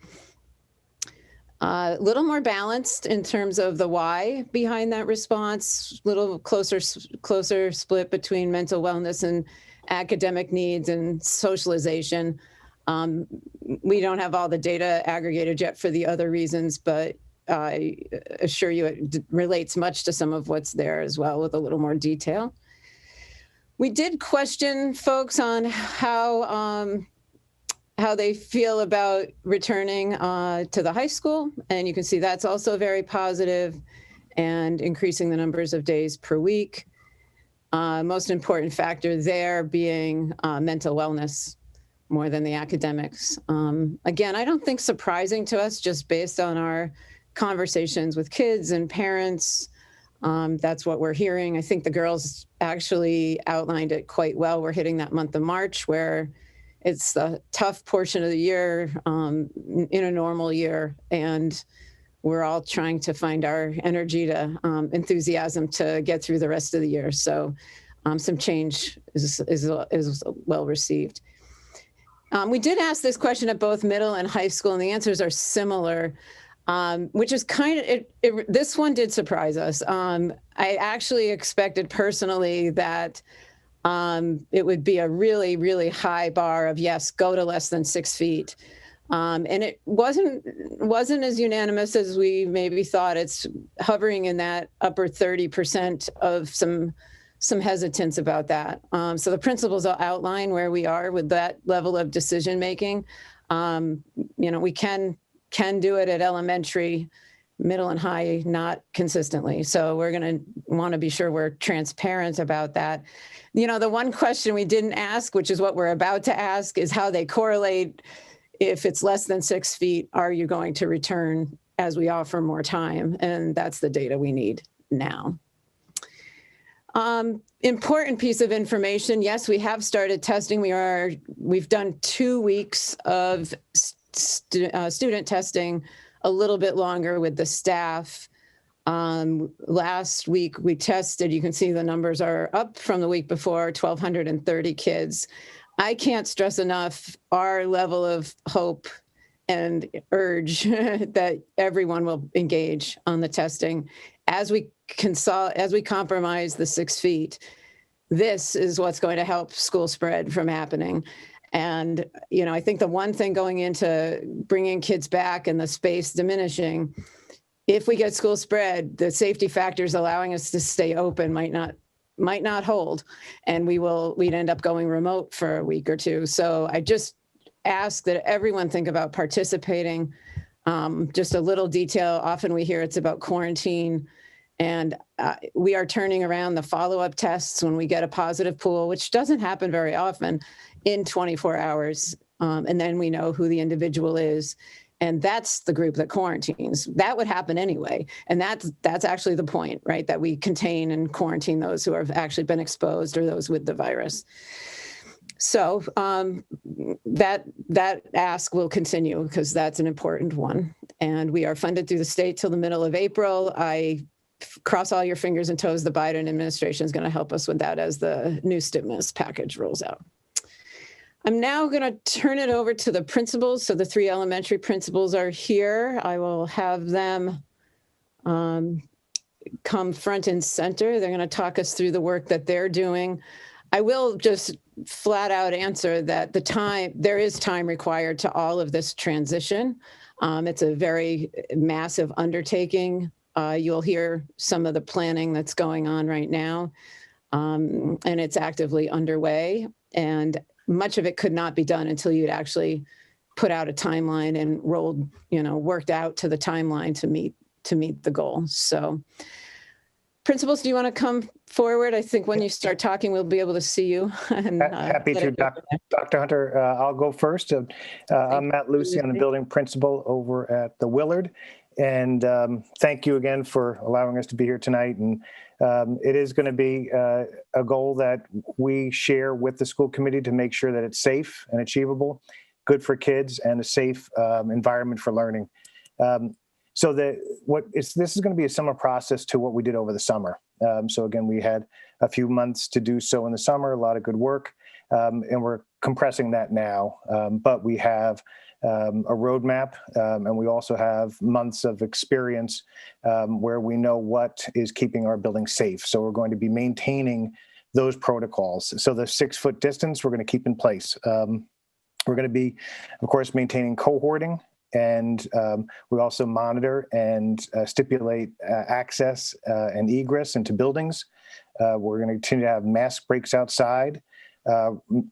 A little more balanced in terms of the why behind that response, little closer split between mental wellness and academic needs and socialization. We don't have all the data aggregated yet for the other reasons, but I assure you it relates much to some of what's there as well, with a little more detail. We did question folks on how they feel about returning to the high school. And you can see that's also very positive and increasing the numbers of days per week. Most important factor there being mental wellness more than the academics. Again, I don't think surprising to us, just based on our conversations with kids and parents. That's what we're hearing. I think the girls actually outlined it quite well. We're hitting that month of March where it's the tough portion of the year in a normal year, and we're all trying to find our energy to enthusiasm to get through the rest of the year. So some change is well received. We did ask this question at both middle and high school, and the answers are similar, which is kind of, this one did surprise us. I actually expected personally that it would be a really, really high bar of, yes, go to less than 6 feet. And it wasn't as unanimous as we maybe thought. It's hovering in that upper 30% of some hesitance about that. So the principals will outline where we are with that level of decision making. We can do it at elementary, middle and high, not consistently. So we're going to want to be sure we're transparent about that. You know, the one question we didn't ask, which is what we're about to ask, is how they correlate. If it's less than 6 feet, are you going to return as we offer more time? And that's the data we need now. Important piece of information. Yes, we have started testing. We've done 2 weeks of student testing, a little bit longer with the staff. Last week we tested, you can see the numbers are up from the week before, 1,230 kids. I can't stress enough our level of hope and urge that everyone will engage on the testing. As we compromise the 6 feet, this is what's going to help school spread from happening. And, you know, I think the one thing going into bringing kids back and the space diminishing, if we get school spread, the safety factors allowing us to stay open might not hold, and we'd end up going remote for a week or two. So I just ask that everyone think about participating. Just a little detail, often we hear it's about quarantine, and we are turning around the follow-up tests when we get a positive pool, which doesn't happen very often, in 24 hours. And then we know who the individual is. And that's the group that quarantines. That would happen anyway. And that's actually the point, right? That we contain and quarantine those who have actually been exposed or those with the virus. So that ask will continue because that's an important one. And we are funded through the state till the middle of April. I cross all your fingers and toes the Biden administration is going to help us with that as the new stimulus package rolls out. I'm now going to turn it over to the principals. So the 3 elementary principals are here. I will have them come front and center. They're going to talk us through the work that they're doing. I will just flat out answer that there is time required to all of this transition. It's a very massive undertaking. You'll hear some of the planning that's going on right now, and it's actively underway. And much of it could not be done until you'd actually put out a timeline and worked out to the timeline to meet the goal. So principals, do you want to come forward? I think when you start talking, we'll be able to see you. And, happy to, Dr. Hunter. I'll go first. I'm Matt Lucy. I'm the building principal over at the Willard. And thank you again for allowing us to be here tonight. And it is going to be a goal that we share with the school committee to make sure that it's safe and achievable, good for kids, and a safe environment for learning. So this is going to be a similar process to what we did over the summer. So again, we had a few months to do so in the summer, a lot of good work, and we're compressing that now. But we have a roadmap, and we also have months of experience where we know what is keeping our building safe. So we're going to be maintaining those protocols. So the 6-foot distance, we're going to keep in place. We're going to be, of course, maintaining cohorting, and we also monitor and stipulate access and egress into buildings. We're going to continue to have mask breaks outside.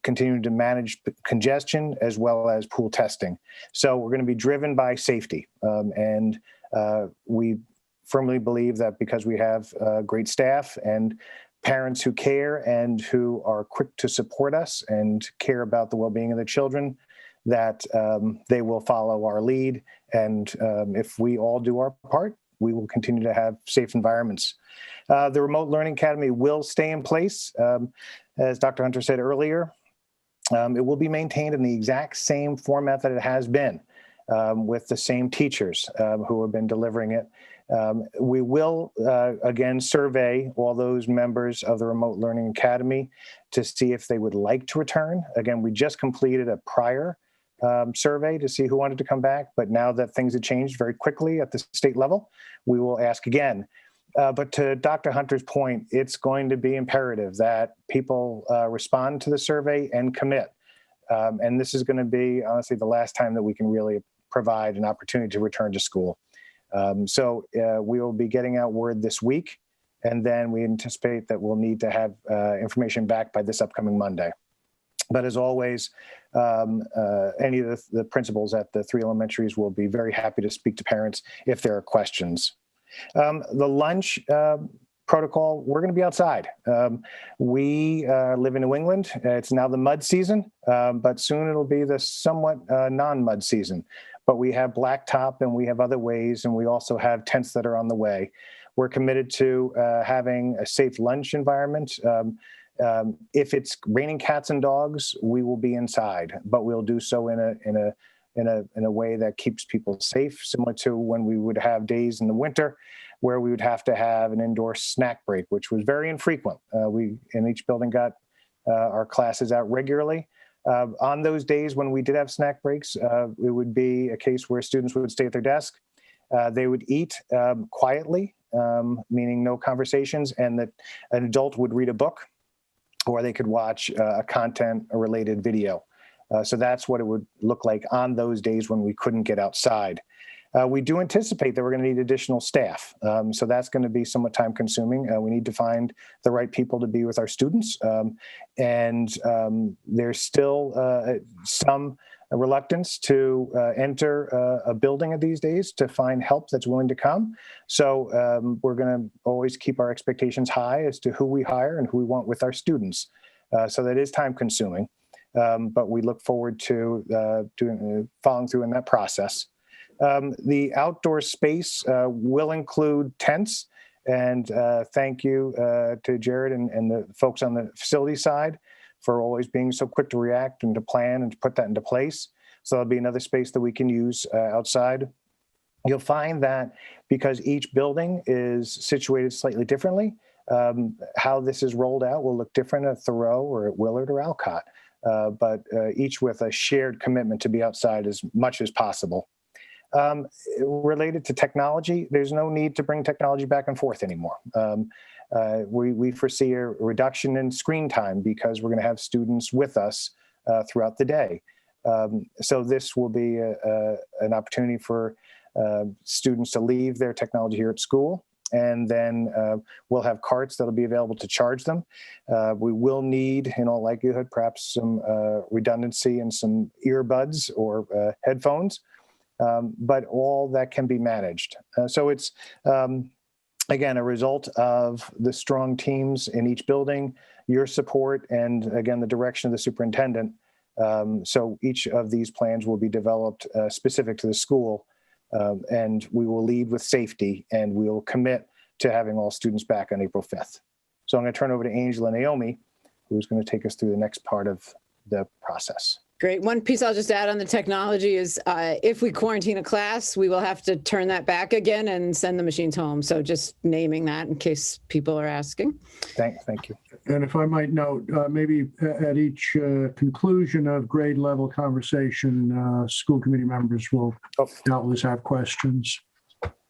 Continuing to manage congestion as well as pool testing. So we're going to be driven by safety. And we firmly believe that because we have great staff and parents who care and who are quick to support us and care about the well-being of the children, that they will follow our lead. And if we all do our part, we will continue to have safe environments. The Remote Learning Academy will stay in place. As Dr. Hunter said earlier, it will be maintained in the exact same format that it has been, with the same teachers who have been delivering it. We will, again, survey all those members of the Remote Learning Academy to see if they would like to return. Again, we just completed a prior survey to see who wanted to come back, but now that things have changed very quickly at the state level, we will ask again. But to Dr. Hunter's point, it's going to be imperative that people respond to the survey and commit. And this is going to be, honestly, the last time that we can really provide an opportunity to return to school. So we will be getting out word this week, and then we anticipate that we'll need to have information back by this upcoming Monday. But as always, any of the principals at the 3 elementaries will be very happy to speak to parents if there are questions. The lunch protocol, we're going to be outside. We live in New England. It's now the mud season, but soon it'll be the somewhat non-mud season. But we have blacktop and we have other ways, and we also have tents that are on the way. We're committed to having a safe lunch environment. If it's raining cats and dogs, we will be inside, but we'll do so in a way that keeps people safe, similar to when we would have days in the winter where we would have to have an indoor snack break, which was very infrequent. We in each building got our classes out regularly. On those days when we did have snack breaks, it would be a case where students would stay at their desk. They would eat quietly, meaning no conversations, and that an adult would read a book, or they could watch a content-related video. So that's what it would look like on those days when we couldn't get outside. We do anticipate that we're going to need additional staff. So that's going to be somewhat time consuming. We need to find the right people to be with our students. And there's still some reluctance to enter a building these days to find help that's willing to come. So we're going to always keep our expectations high as to who we hire and who we want with our students. So that is time consuming, but we look forward to following through in that process. The outdoor space will include tents, and thank you to Jared and the folks on the facility side for always being so quick to react and to plan and to put that into place. So there'll be another space that we can use outside. You'll find that because each building is situated slightly differently, how this is rolled out will look different at Thoreau or at Willard or Alcott, but each with a shared commitment to be outside as much as possible. Related to technology, there's no need to bring technology back and forth anymore. We foresee a reduction in screen time because we're going to have students with us throughout the day. So this will be an opportunity for students to leave their technology here at school, and then we'll have carts that'll be available to charge them. We will need, in all likelihood, perhaps some redundancy and some earbuds or headphones. But all that can be managed. So it's, again, a result of the strong teams in each building, your support, and again, the direction of the superintendent. So each of these plans will be developed specific to the school, and we will lead with safety, and we will commit to having all students back on April 5th. So I'm going to turn over to Angela and Naomi, who's going to take us through the next part of the process. Great. One piece I'll just add on the technology is if we quarantine a class, we will have to turn that back again and send the machines home. So just naming that in case people are asking. Thank you. And if I might note, maybe at each conclusion of grade level conversation, school committee members will doubtless have questions.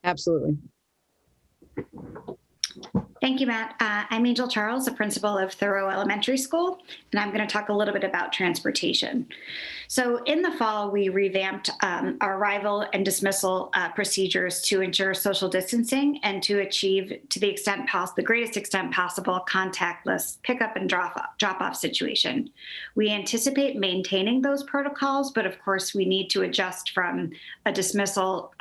Absolutely. Thank you, Matt. I'm Angel Charles, the principal of Thoreau Elementary School, and I'm going to talk a little bit about transportation. So in the fall, we revamped our arrival and dismissal procedures to ensure social distancing and to achieve, to the extent possible, the greatest extent possible, contactless pickup and drop-off situation. We anticipate maintaining those protocols, but of course, we need to adjust from a dismissal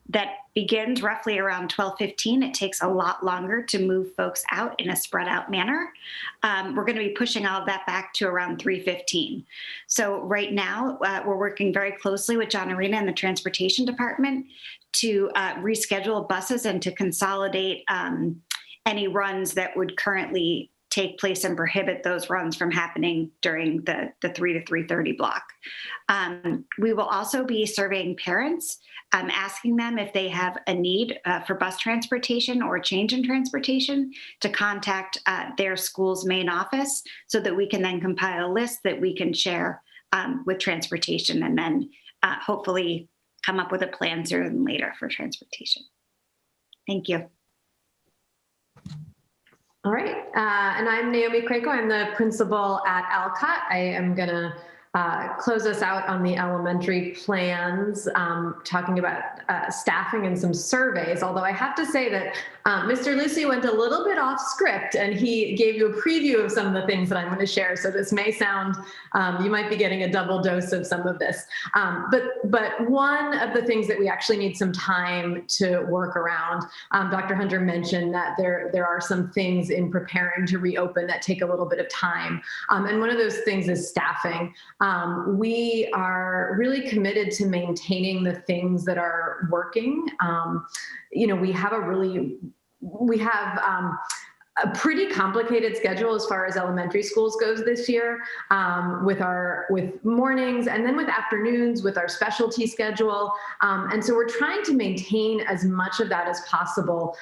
that begins roughly around 12:15. It takes a lot longer to move folks out in a spread out manner. We're going to be pushing all of that back to around 3:15. So right now, we're working very closely with John Arena and the transportation department to reschedule buses and to consolidate any runs that would currently take place and prohibit those runs from happening during the 3 to 3:30 block. We will also be surveying parents, asking them if they have a need for bus transportation or a change in transportation to contact their school's main office so that we can then compile a list that we can share with transportation and then hopefully come up with a plan sooner than later for transportation. Thank you. All right, and I'm Naomi Krako. I'm the principal at Alcott. I am gonna close us out on the elementary plans, talking about staffing and some surveys. Although I have to say that Mr. Lucy went a little bit off script and he gave you a preview of some of the things that I'm going to share. So this may sound, you might be getting a double dose of some of this. But one of the things that we actually need some time to work around, Dr. Hunter mentioned that there are some things in preparing to reopen that take a little bit of time. And one of those things is staffing. We are really committed to maintaining the things that are working. We have a pretty complicated schedule as far as elementary schools goes this year, with mornings and then with afternoons, with our specialty schedule. And so we're trying to maintain as much of that as possible,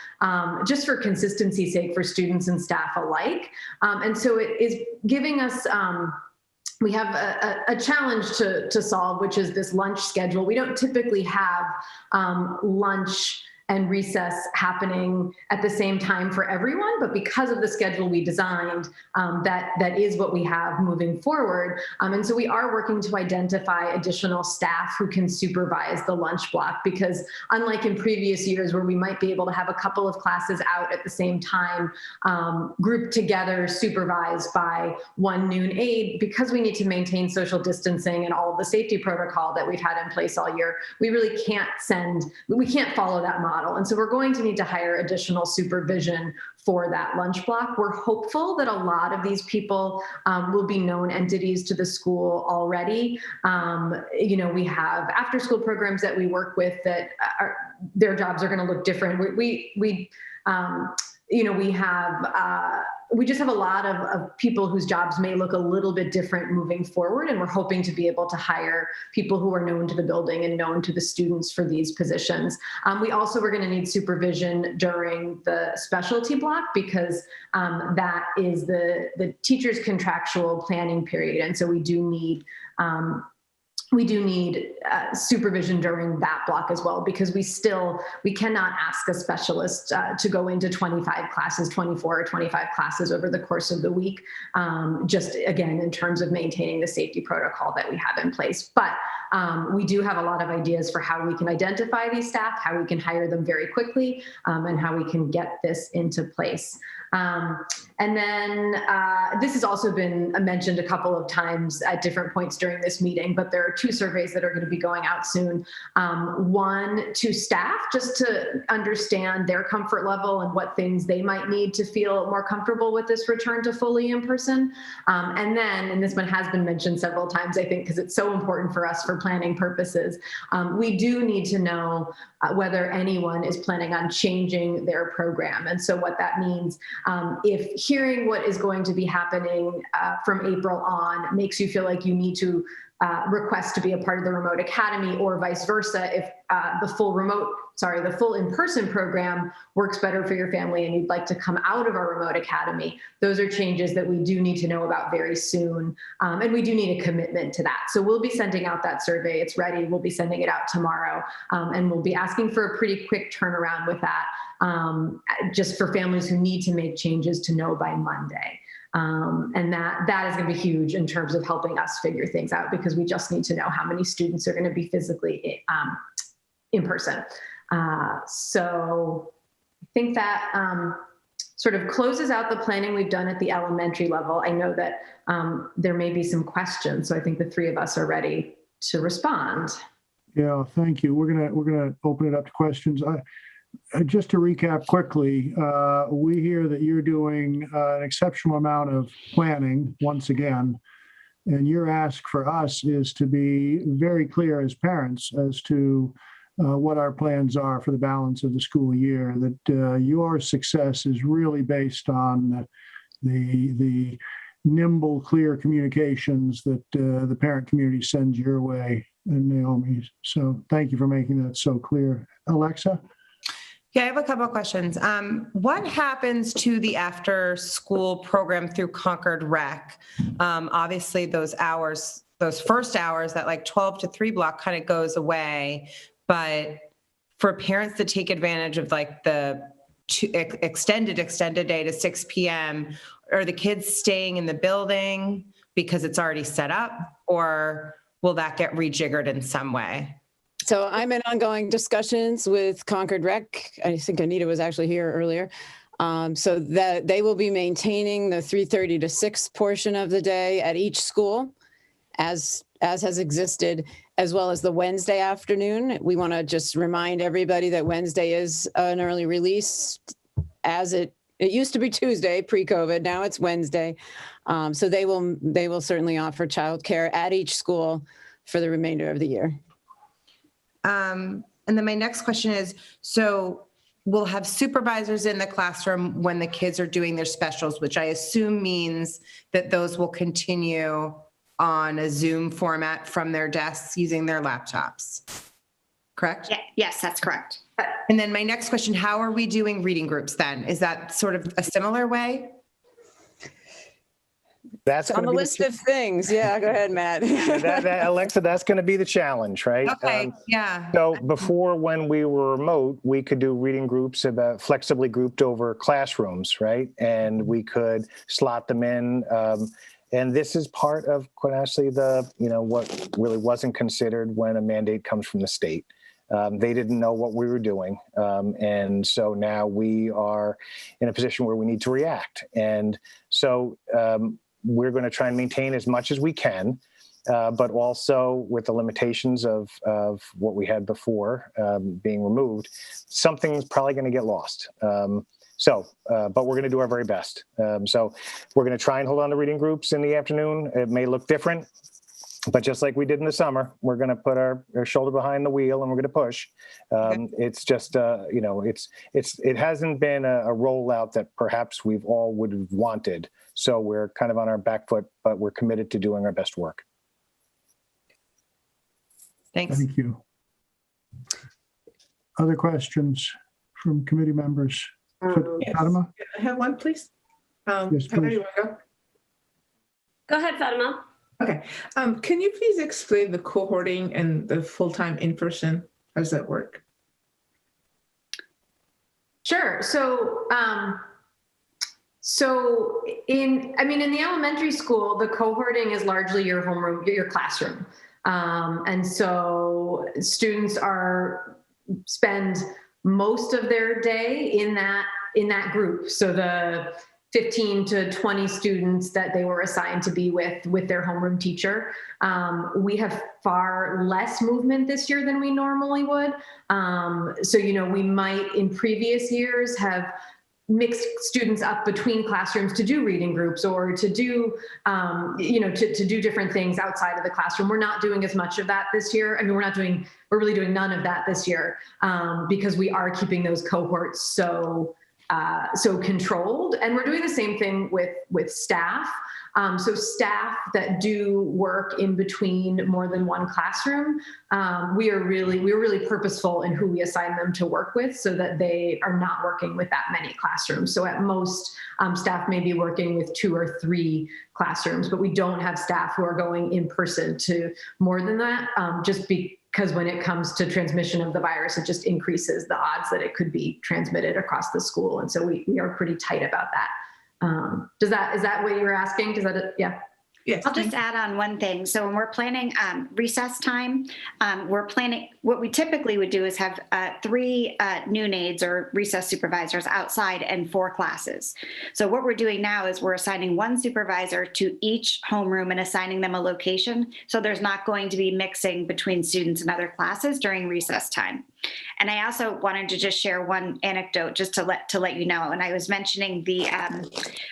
just for consistency's sake for students and staff alike. And so it is giving us, we have a challenge to solve, which is this lunch schedule. We don't typically have lunch and recess happening at the same time for everyone, but because of the schedule we designed, that is what we have moving forward. And so we are working to identify additional staff who can supervise the lunch block, because unlike in previous years where we might be able to have a couple of classes out at the same time, grouped together, supervised by one noon aide, because we need to maintain social distancing and all of the safety protocol that we've had in place all year, we really can't follow that model. And so we're going to need to hire additional supervision for that lunch block. We're hopeful that a lot of these people will be known entities to the school already. We have after school programs that we work with that their jobs are going to look different. We just have a lot of people whose jobs may look a little bit different moving forward. And we're hoping to be able to hire people who are known to the building and known to the students for these positions. We also were going to need supervision during the specialty block, because that is the teacher's contractual planning period. And so we do need supervision during that block as well, because we cannot ask a specialist to go into 24 or 25 classes over the course of the week, just again, in terms of maintaining the safety protocol that we have in place. But we do have a lot of ideas for how we can identify these staff, how we can hire them very quickly, and how we can get this into place. And then this has also been mentioned a couple of times at different points during this meeting, but there are 2 surveys that are going to be going out soon. One to staff, just to understand their comfort level and what things they might need to feel more comfortable with this return to fully in person. And this one has been mentioned several times, I think, because it's so important for us for planning purposes. We do need to know whether anyone is planning on changing their program. And so what that means, if hearing what is going to be happening from April on makes you feel like you need to request to be a part of the remote academy, or vice versa, if the full in-person program works better for your family and you'd like to come out of our remote academy, those are changes that we do need to know about very soon. And we do need a commitment to that. So we'll be sending out that survey. It's ready. We'll be sending it out tomorrow. And we'll be asking for a pretty quick turnaround with that, just for families who need to make changes to know by Monday. And that is going to be huge in terms of helping us figure things out, because we just need to know how many students are going to be physically in person. So I think that sort of closes out the planning we've done at the elementary level. I know that there may be some questions, so I think the 3 of us are ready to respond. Yeah, thank you. We're gonna open it up to questions. Just to recap quickly, we hear that you're doing an exceptional amount of planning once again, and your ask for us is to be very clear as parents as to what our plans are for the balance of the school year, that your success is really based on the nimble, clear communications that the parent community sends your way, and Naomi. So thank you for making that so clear. Alexa? Yeah, I have a couple of questions. What happens to the after school program through Concord Rec? Obviously those first hours, that like 12 to 3 block kind of goes away, but for parents to take advantage of like the extended day to 6 p.m., are the kids staying in the building? because it's already set up, or will that get rejiggered in some way? So I'm in ongoing discussions with Concord Rec. I think Anita was actually here earlier. So that they will be maintaining the 3:30 to 6 portion of the day at each school as has existed, as well as the Wednesday afternoon. We want to just remind everybody that Wednesday is an early release, as it used to be Tuesday pre-COVID. Now it's Wednesday. So they will certainly offer childcare at each school for the remainder of the year. And then my next question is, so we'll have supervisors in the classroom when the kids are doing their specials, which I assume means that those will continue on a Zoom format from their desks using their laptops, correct? Yeah, yes, that's correct. And then my next question, how are we doing reading groups then? Is that sort of a similar way? That's on the list of things. Yeah, go ahead, Matt. Alexa, that's going to be the challenge, right? Okay, yeah. So before, when we were remote, we could do reading groups about flexibly grouped over classrooms, right? And we could slot them in. And this is part of, quite honestly, what really wasn't considered when a mandate comes from the state. They didn't know what we were doing. And so now we are in a position where we need to react. And so we're going to try and maintain as much as we can, but also with the limitations of what we had before being removed, something's probably going to get lost. But we're going to do our very best. So we're going to try and hold on to reading groups in the afternoon. It may look different, but just like we did in the summer, we're going to put our shoulder behind the wheel and we're going to push. It's just, it hasn't been a rollout that perhaps we've all would have wanted. So we're kind of on our back foot, but we're committed to doing our best work. Thanks. Thank you. Other questions from committee members? Fatima? I have one, please. Yes, please. Go ahead, Fatima. Okay. Can you please explain the cohorting and the full-time in-person? How does that work? Sure. So in the elementary school, the cohorting is largely your homeroom, your classroom. And so students spend most of their day in that group. So the 15 to 20 students that they were assigned to be with their homeroom teacher. We have far less movement this year than we normally would. So, we might in previous years have mixed students up between classrooms to do reading groups or to do, to do different things outside of the classroom. We're not doing as much of that this year. I mean, we're really doing none of that this year because we are keeping those cohorts so controlled. And we're doing the same thing with staff. So staff that do work in between more than one classroom, we're really purposeful in who we assign them to work with so that they are not working with that many classrooms. So at most, staff may be working with 2 or 3 classrooms, but we don't have staff who are going in person to more than that, just because when it comes to transmission of the virus, it just increases the odds that it could be transmitted across the school. And so we are pretty tight about that. Is that what you were asking? Yeah. Yes. I'll just add on one thing. So when we're planning recess time, we're planning, what we typically would do is have 3 noon aides or recess supervisors outside and 4 classes. So what we're doing now is we're assigning 1 supervisor to each homeroom and assigning them a location. So there's not going to be mixing between students and other classes during recess time. And I also wanted to just share one anecdote just to let you know. And I was mentioning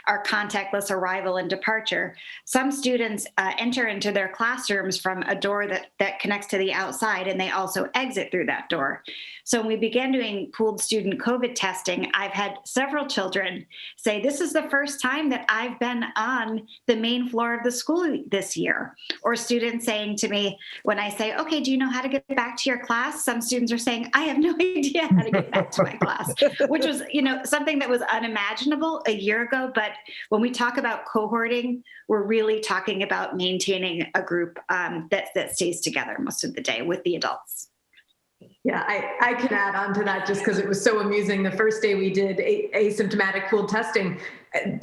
our contactless arrival and departure. Some students enter into their classrooms from a door that connects to the outside, and they also exit through that door. So when we began doing pooled student COVID testing, I've had several children say, this is the first time that I've been on the main floor of the school this year. Or students saying to me, when I say, okay, do you know how to get back to your class? Some students are saying, I have no idea how to get back to my class, which was, something that was unimaginable a year ago. But when we talk about cohorting, we're really talking about maintaining a group that stays together most of the day with the adults. Yeah, I can add on to that just because it was so amusing. The first day we did asymptomatic pooled testing,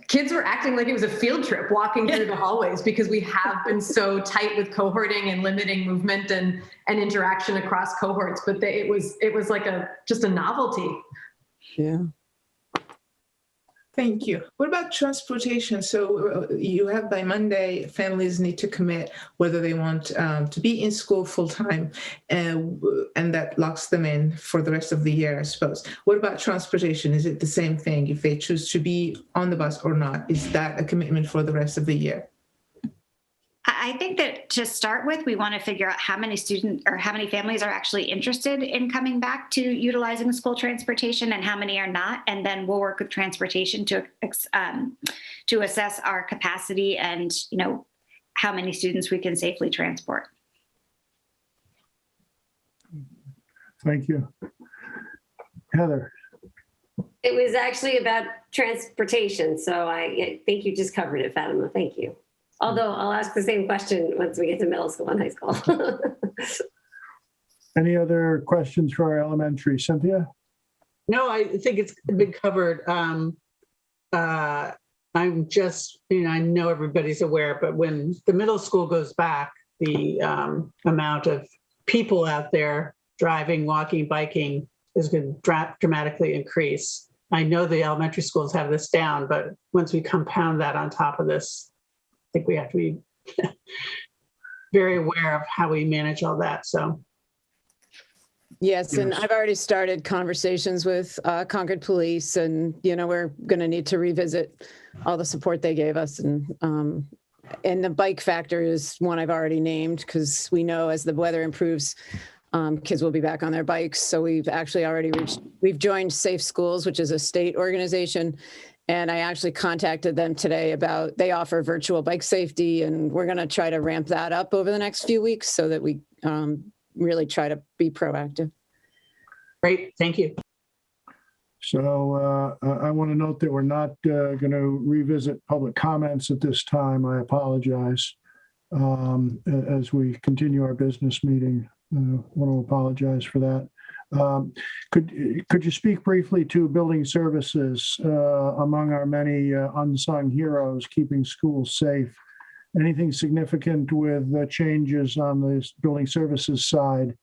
kids were acting like it was a field trip walking through the hallways because we have been so tight with cohorting and limiting movement and interaction across cohorts. But it was like just a novelty. Yeah. Thank you. What about transportation? So you have by Monday, families need to commit whether they want to be in school full time, and that locks them in for the rest of the year, I suppose. What about transportation? Is it the same thing if they choose to be on the bus or not? Is that a commitment for the rest of the year? I think that to start with, we want to figure out how many students or how many families are actually interested in coming back to utilizing school transportation and how many are not. And then we'll work with transportation to assess our capacity and, how many students we can safely transport. Thank you. Heather. It was actually about transportation. So I think you just covered it, Fatima. Thank you. Although I'll ask the same question once we get to middle school and high school. Any other questions for our elementary? Cynthia? No, I think it's been covered. I'm just, I know everybody's aware, but when the middle school goes back, the amount of people out there driving, walking, biking is going to dramatically increase. I know the elementary schools have this down, but once we compound that on top of this, I think we have to be very aware of how we manage all that. So. Yes, and I've already started conversations with Concord Police, and we're going to need to revisit all the support they gave us, and the bike factor is one I've already named because we know as the weather improves, kids will be back on their bikes. So we've actually already we've joined Safe Schools, which is a state organization. And I actually contacted them today they offer virtual bike safety, and we're going to try to ramp that up over the next few weeks so that we really try to be proactive. Great, thank you. So I want to note that we're not going to revisit public comments at this time. I apologize. As we continue our business meeting, I want to apologize for that. Could you speak briefly to building services among our many unsung heroes keeping schools safe? Anything significant with the changes on the building services side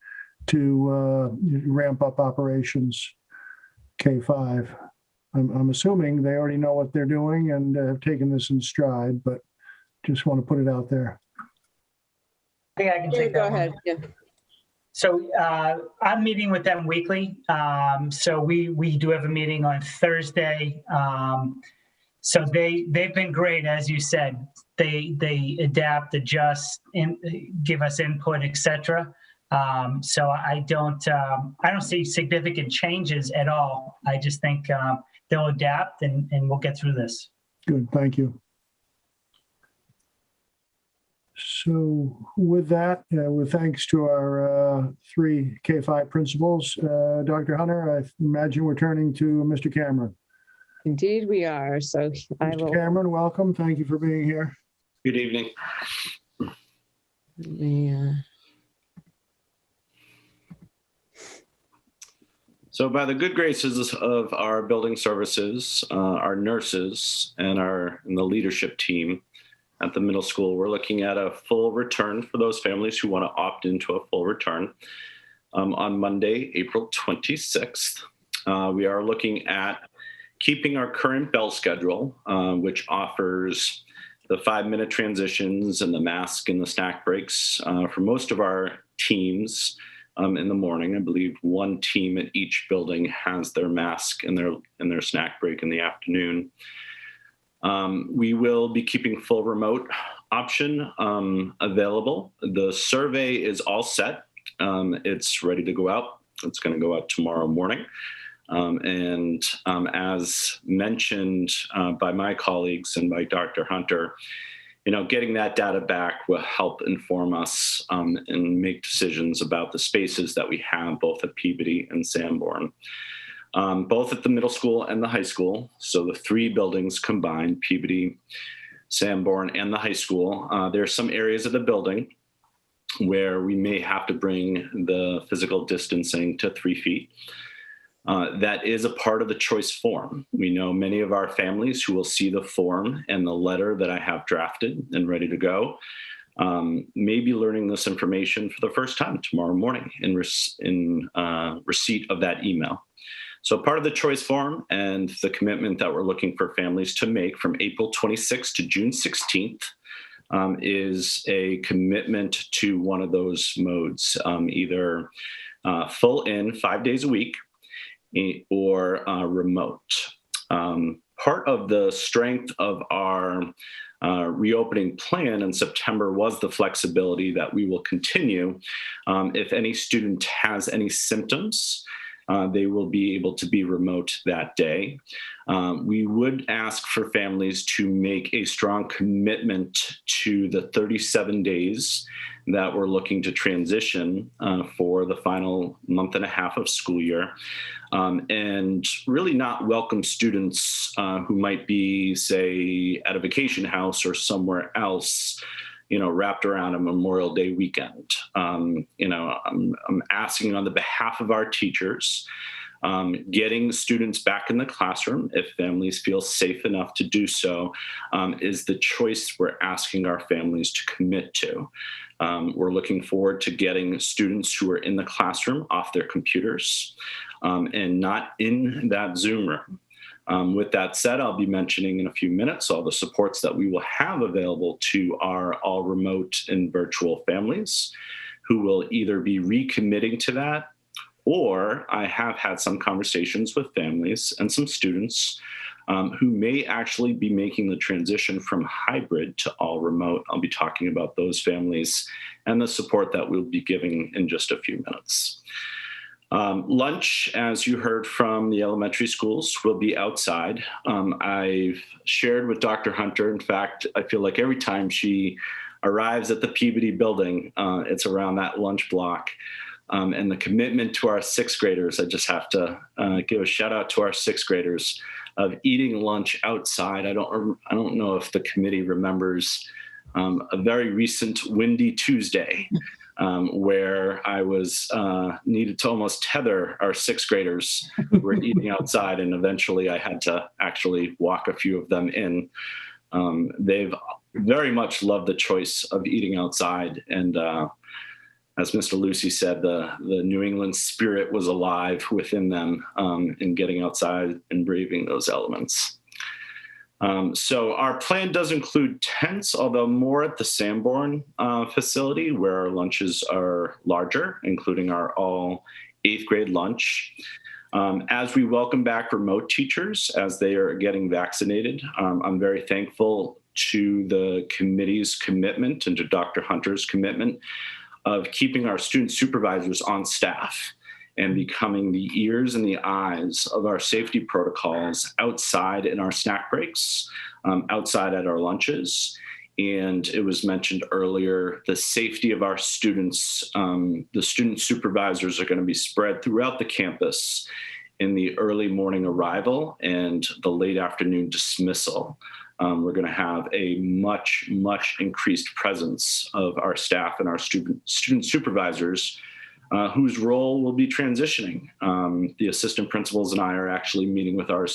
to ramp up operations K-5? I'm assuming they already know what they're doing and have taken this in stride, but just want to put it out there. I think I can take that. Go ahead. Yeah. So I'm meeting with them weekly. So we do have a meeting on Thursday. So they've been great, as you said. They adapt, adjust, give us input, etc. So I don't see significant changes at all. I just think they'll adapt and we'll get through this. Good, thank you. So with that, with thanks to our three K-5 principals, Dr. Hunter, I imagine we're turning to Mr. Cameron. Indeed we are. So Mr. Cameron, welcome. Thank you for being here. Good evening. Yeah. So by the good graces of our building services, our nurses, and the leadership team at the middle school, we're looking at a full return for those families who want to opt into a full return on Monday, April 26th. We are looking at keeping our current bell schedule, which offers the 5-minute transitions and the mask and the snack breaks for most of our teams in the morning. I believe one team at each building has their mask and their snack break in the afternoon. We will be keeping full remote option available. The survey is all set. It's ready to go out. It's going to go out tomorrow morning. As mentioned by my colleagues and by Dr. Hunter, getting that data back will help inform us and make decisions about the spaces that we have both at Peabody and Sanborn. Both at the middle school and the high school. So the 3 buildings combined, Peabody, Sanborn, and the high school. There are some areas of the building where we may have to bring the physical distancing to 3 feet. That is a part of the choice form. We know many of our families who will see the form and the letter that I have drafted and ready to go may be learning this information for the first time tomorrow morning in receipt of that email. So part of the choice form and the commitment that we're looking for families to make from April 26th to June 16th is a commitment to one of those modes, either full in 5 days a week or remote. Part of the strength of our reopening plan in September was the flexibility that we will continue. If any student has any symptoms, they will be able to be remote that day. We would ask for families to make a strong commitment to the 37 days that we're looking to transition for the final month and a half of school year, and really not welcome students who might be, say, at a vacation house or somewhere else, wrapped around a Memorial Day weekend. I'm asking on the behalf of our teachers, getting students back in the classroom, if families feel safe enough to do so, is the choice we're asking our families to commit to. We're looking forward to getting students who are in the classroom off their computers and not in that Zoom room. With that said, I'll be mentioning in a few minutes all the supports that we will have available to our all remote and virtual families who will either be recommitting to that, or I have had some conversations with families and some students who may actually be making the transition from hybrid to all remote. I'll be talking about those families and the support that we'll be giving in just a few minutes. Lunch, as you heard from the elementary schools, will be outside. I've shared with Dr. Hunter. In fact, I feel like every time she arrives at the Peabody building, it's around that lunch block. And the commitment to our sixth graders, I just have to give a shout out to our sixth graders of eating lunch outside. I don't know if the committee remembers a very recent windy Tuesday where I was needed to almost tether our sixth graders who were eating outside, and eventually I had to actually walk a few of them in. They've very much loved the choice of eating outside, and as Mr. Lucy said, the New England spirit was alive within them in getting outside and braving those elements. So our plan does include tents, although more at the Sanborn facility where our lunches are larger, including our all 8th grade lunch. As we welcome back remote teachers as they are getting vaccinated, I'm very thankful to the committee's commitment and to Dr. Hunter's commitment of keeping our student supervisors on staff and becoming the ears and the eyes of our safety protocols outside in our snack breaks, outside at our lunches. And it was mentioned earlier, the safety of our students, the student supervisors are going to be spread throughout the campus in the early morning arrival and the late afternoon dismissal. We're going to have a much, much increased presence of our staff and our student supervisors whose role will be transitioning. The assistant principals and I are actually meeting with our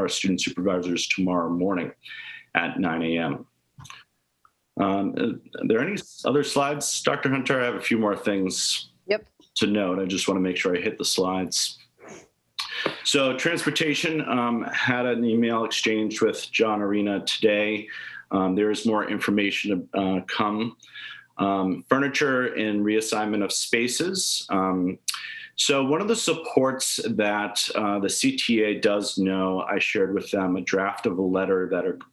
student supervisors tomorrow morning at 9 a.m. Are there any other slides, Dr. Hunter? I have a few more things to note. I just want to make sure I hit the slides. So transportation, had an email exchange with John Arena today. There is more information to come. Furniture and reassignment of spaces. So one of the supports that the CTA does know, I shared with them a draft of a letter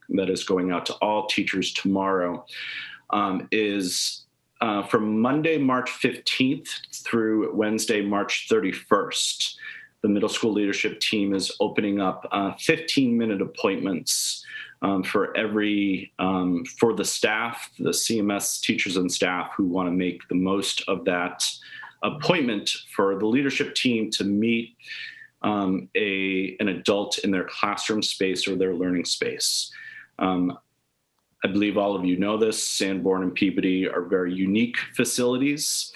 that is going out to all teachers tomorrow, is from Monday, March 15th through Wednesday, March 31st. The middle school leadership team is opening up 15-minute appointments for the staff, the CMS teachers and staff who want to make the most of that appointment for the leadership team to meet an adult in their classroom space or their learning space. I believe all of you know this. Sanborn and Peabody are very unique facilities.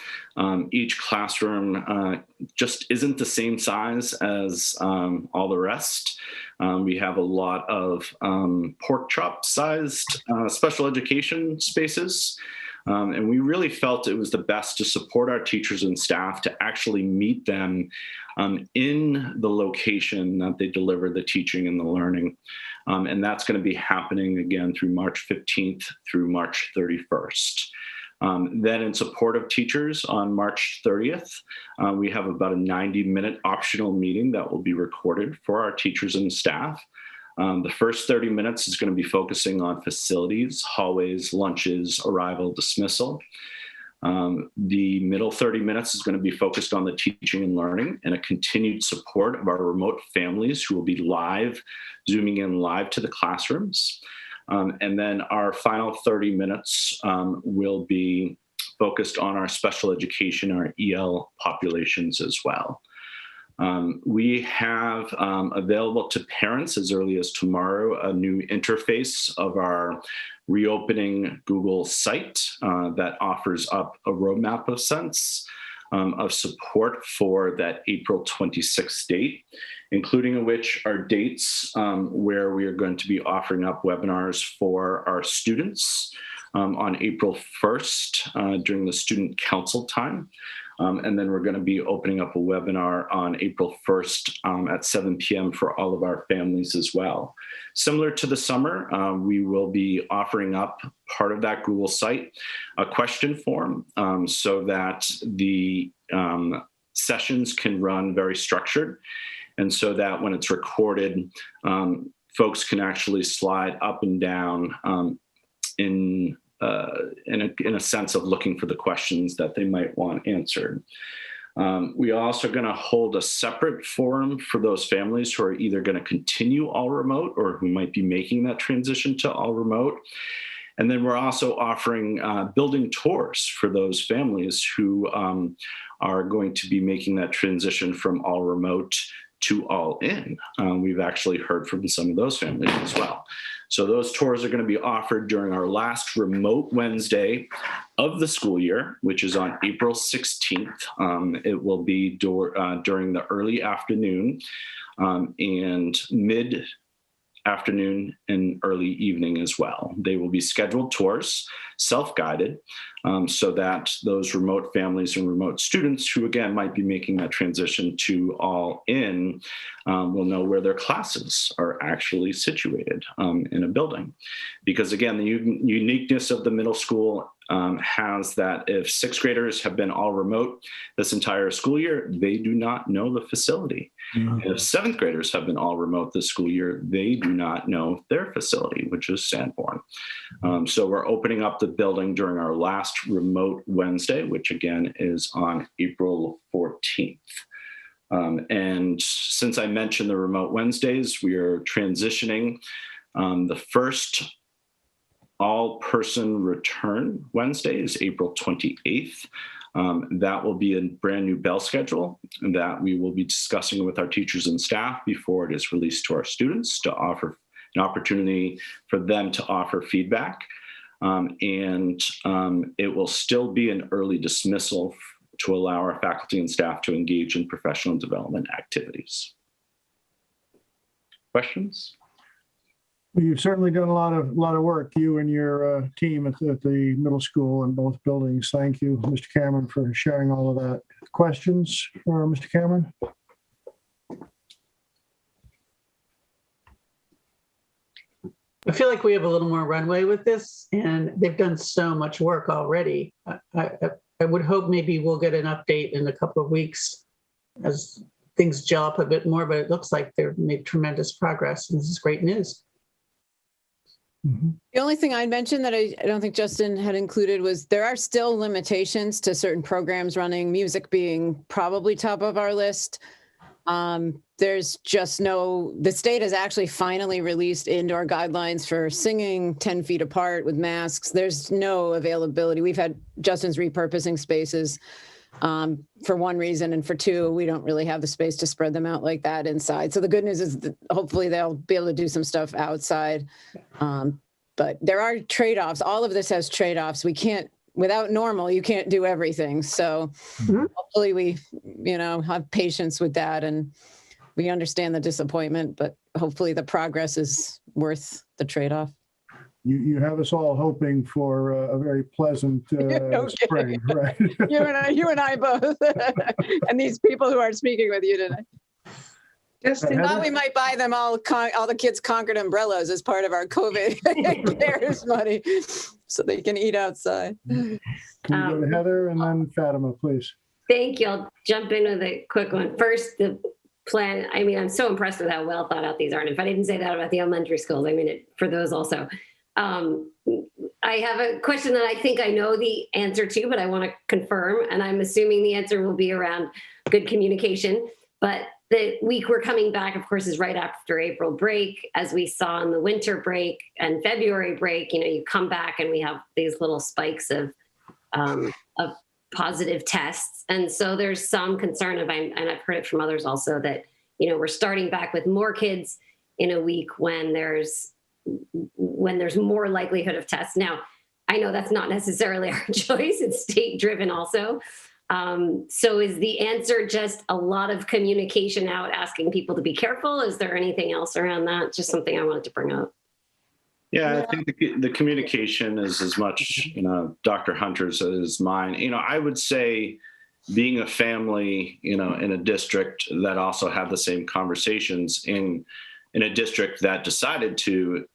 Each classroom just isn't the same size as all the rest. We have a lot of pork chop sized special education spaces. And we really felt it was the best to support our teachers and staff to actually meet them in the location that they deliver the teaching and the learning. And that's going to be happening again through March 15th through March 31st. Then in support of teachers on March 30th, we have about a 90-minute optional meeting that will be recorded for our teachers and staff. The first 30 minutes is going to be focusing on facilities, hallways, lunches, arrival, dismissal. The middle 30 minutes is going to be focused on the teaching and learning and a continued support of our remote families who will be live, zooming in live to the classrooms. And then our final 30 minutes will be focused on our special education, our EL populations as well. We have available to parents as early as tomorrow a new interface of our reopening Google site that offers up a roadmap of sense of support for that April 26th date, including which are dates where we are going to be offering up webinars for our students on April 1st during the student council time. And then we're going to be opening up a webinar on April 1st at 7 p.m. for all of our families as well. Similar to the summer, we will be offering up part of that Google site, a question form, so that the sessions can run very structured. And so that when it's recorded, folks can actually slide up and down in a sense of looking for the questions that they might want answered. We are also going to hold a separate forum for those families who are either going to continue all remote or who might be making that transition to all remote. And then we're also offering building tours for those families who are going to be making that transition from all remote to all in. We've actually heard from some of those families as well. So those tours are going to be offered during our last remote Wednesday of the school year, which is on April 16th. It will be during the early afternoon and mid-afternoon and early evening as well. They will be scheduled tours, self-guided, so that those remote families and remote students who, again, might be making that transition to all in will know where their classes are actually situated in a building. Because, again, the uniqueness of the middle school has that if sixth graders have been all remote this entire school year, they do not know the facility. And if seventh graders have been all remote this school year, they do not know their facility, which is Sanborn. So we're opening up the building during our last remote Wednesday, which again is on April 14th. And since I mentioned the remote Wednesdays, we are transitioning the first all-person return Wednesday is April 28th. That will be a brand new bell schedule that we will be discussing with our teachers and staff before it is released to our students to offer an opportunity for them to offer feedback. And it will still be an early dismissal to allow our faculty and staff to engage in professional development activities. Questions? Well, you've certainly done a lot of work, you and your team at the middle school and both buildings. Thank you, Mr. Cameron, for sharing all of that. Questions for Mr. Cameron? I feel like we have a little more runway with this, and they've done so much work already. I would hope maybe we'll get an update in a couple of weeks as things gel up a bit more, but it looks like they've made tremendous progress, and this is great news. The only thing I'd mention that I don't think Justin had included was there are still limitations to certain programs running, music being probably top of our list. There's just the state has actually finally released indoor guidelines for singing 10 feet apart with masks. There's no availability. We've had Justin's repurposing spaces for one reason, and for two, we don't really have the space to spread them out like that inside. So the good news is that hopefully they'll be able to do some stuff outside. But there are trade-offs. All of this has trade-offs. We can't without normal, you can't do everything. So hopefully we, have patience with that, and we understand the disappointment, but hopefully the progress is worth the trade-off. You have us all hoping for a very pleasant spring, right? you and I both, and these people who are speaking with you today. Thought we might buy them all the kids Concord umbrellas as part of our COVID cares money, so they can eat outside. Can we go to Heather and then Fatima, please? Thank you. I'll jump in with a quick one. First, the plan. I mean, I'm so impressed with how well thought out these are. And if I didn't say that about the elementary schools, I mean it for those also. I have a question that I think I know the answer to, but I want to confirm. And I'm assuming the answer will be around good communication. But the week we're coming back, of course, is right after April break. As we saw in the winter break and February break, you come back and we have these little spikes of positive tests. And so there's some concern and I've heard it from others also that, we're starting back with more kids in a week when there's more likelihood of tests. Now, I know that's not necessarily our choice. It's state driven also. So is the answer just a lot of communication out, asking people to be careful? Is there anything else around that? Just something I wanted to bring up. Yeah, I think the communication is as much, Dr. Hunter's as mine. I would say being a family, in a district that also had the same conversations in a district that decided to,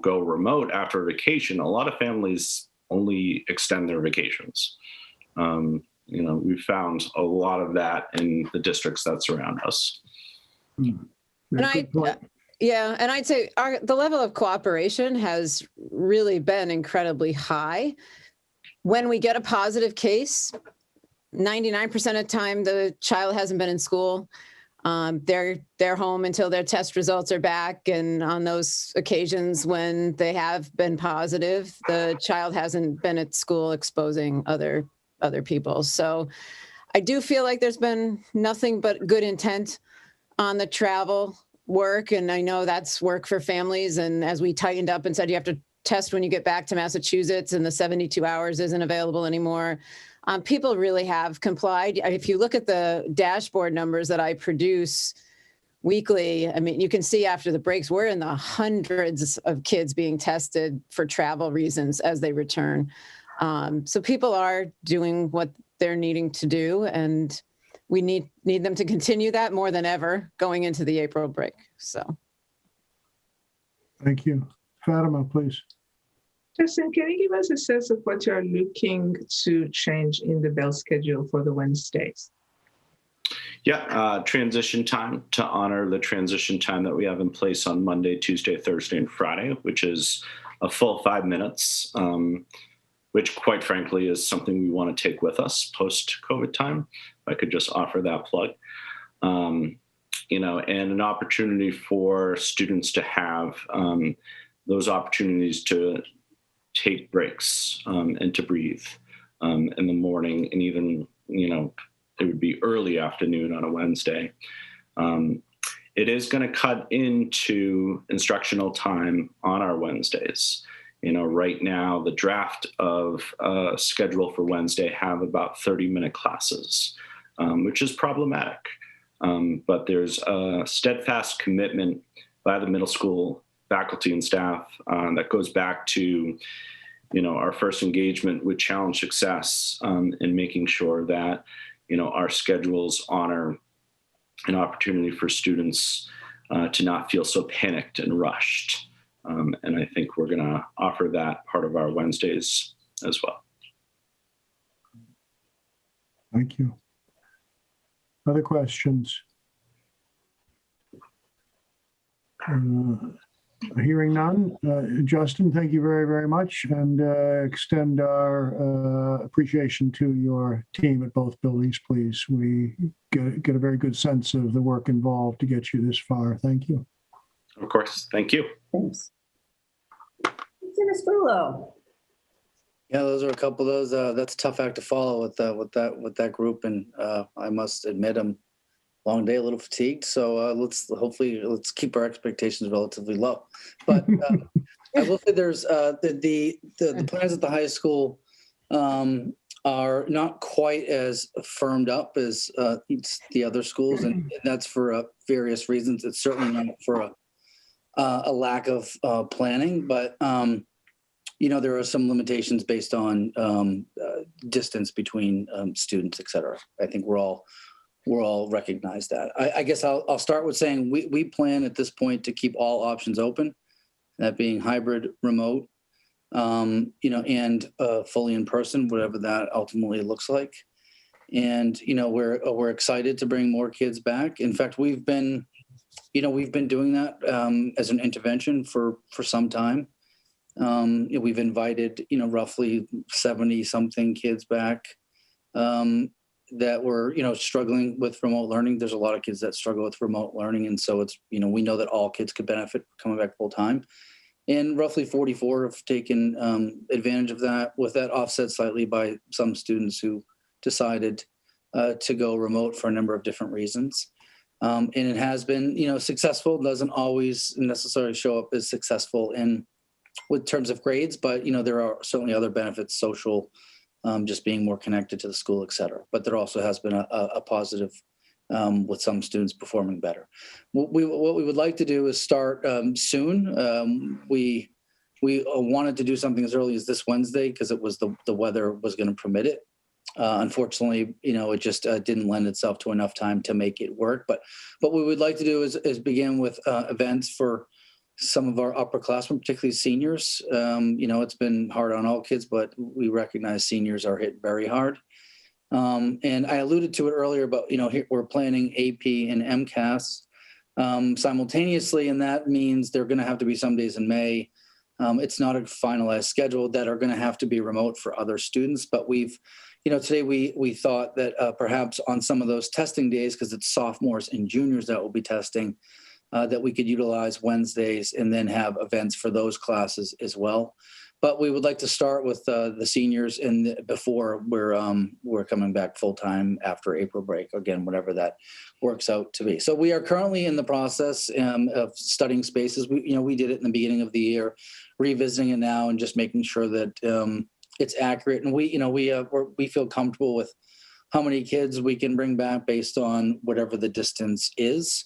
go remote after a vacation, a lot of families only extend their vacations. We found a lot of that in the districts that surround us. And I'd say the level of cooperation has really been incredibly high. When we get a positive case, 99% of the time the child hasn't been in school. They're home until their test results are back. And on those occasions when they have been positive, the child hasn't been at school exposing other people. So I do feel like there's been nothing but good intent on the travel work. And I know that's work for families. And as we tightened up and said, you have to test when you get back to Massachusetts and the 72 hours isn't available anymore. People really have complied. If you look at the dashboard numbers that I produce weekly, I mean, you can see after the breaks, we're in the hundreds of kids being tested for travel reasons as they return. So people are doing what they're needing to do, and we need them to continue that more than ever going into the April break. So. Thank you. Fatima, please. Justin, can you give us a sense of what you're looking to change in the bell schedule for the Wednesdays? Yeah, transition time to honor the transition time that we have in place on Monday, Tuesday, Thursday, and Friday, which is a full 5 minutes, which quite frankly is something we want to take with us post-COVID time. If I could just offer that plug. And an opportunity for students to have those opportunities to take breaks and to breathe in the morning, and even, it would be early afternoon on a Wednesday. It is going to cut into instructional time on our Wednesdays. Right now, the draft of schedule for Wednesday have about 30-minute classes, which is problematic. But there's a steadfast commitment by the middle school faculty and staff that goes back to, our first engagement with Challenge Success and making sure that, our schedules honor an opportunity for students to not feel so panicked and rushed. And I think we're going to offer that part of our Wednesdays as well. Thank you. Other questions? Hearing none. Justin, thank you very, very much, and extend our appreciation to your team at both buildings, please. We get a very good sense of the work involved to get you this far. Thank you. Of course. Thank you. Thanks. Sprulo. Yeah, those are a couple of those. That's a tough act to follow with that group, and I must admit I'm long day, a little fatigued. So let's keep our expectations relatively low. But I will say there's the plans at the high school are not quite as firmed up as the other schools, and that's for various reasons. It's certainly not for a lack of planning, but there are some limitations based on distance between students, et cetera. I think we're all recognize that. I guess I'll start with saying we plan at this point to keep all options open, that being hybrid, remote, and fully in person, whatever that ultimately looks like. And we're excited to bring more kids back. In fact, we've been doing that as an intervention for some time. We've invited roughly 70 something kids back that were struggling with remote learning. There's a lot of kids that struggle with remote learning, and so it's we know that all kids could benefit coming back full time. And roughly 44 have taken advantage of that, with that offset slightly by some students who decided to go remote for a number of different reasons. And it has been, successful. Doesn't always necessarily show up as successful with terms of grades, but there are certainly other benefits, social, just being more connected to the school, et cetera. But there also has been a positive with some students performing better. What we would like to do is start soon. We wanted to do something as early as this Wednesday because it was the weather was going to permit it. Unfortunately, it just didn't lend itself to enough time to make it work. But what we would like to do is begin with events for some of our upperclassmen, particularly seniors. It's been hard on all kids, but we recognize seniors are hit very hard. And I alluded to it earlier, but here we're planning AP and MCAS simultaneously, and that means there are going to have to be some days in May. It's not a finalized schedule that are going to have to be remote for other students, but today we thought that perhaps on some of those testing days, because it's sophomores and juniors that will be testing, that we could utilize Wednesdays and then have events for those classes as well. But we would like to start with the seniors before we're coming back full time after April break, again, whatever that works out to be. So we are currently in the process of studying spaces. We did it in the beginning of the year, revisiting it now and just making sure that it's accurate. And we feel comfortable with how many kids we can bring back based on whatever the distance is.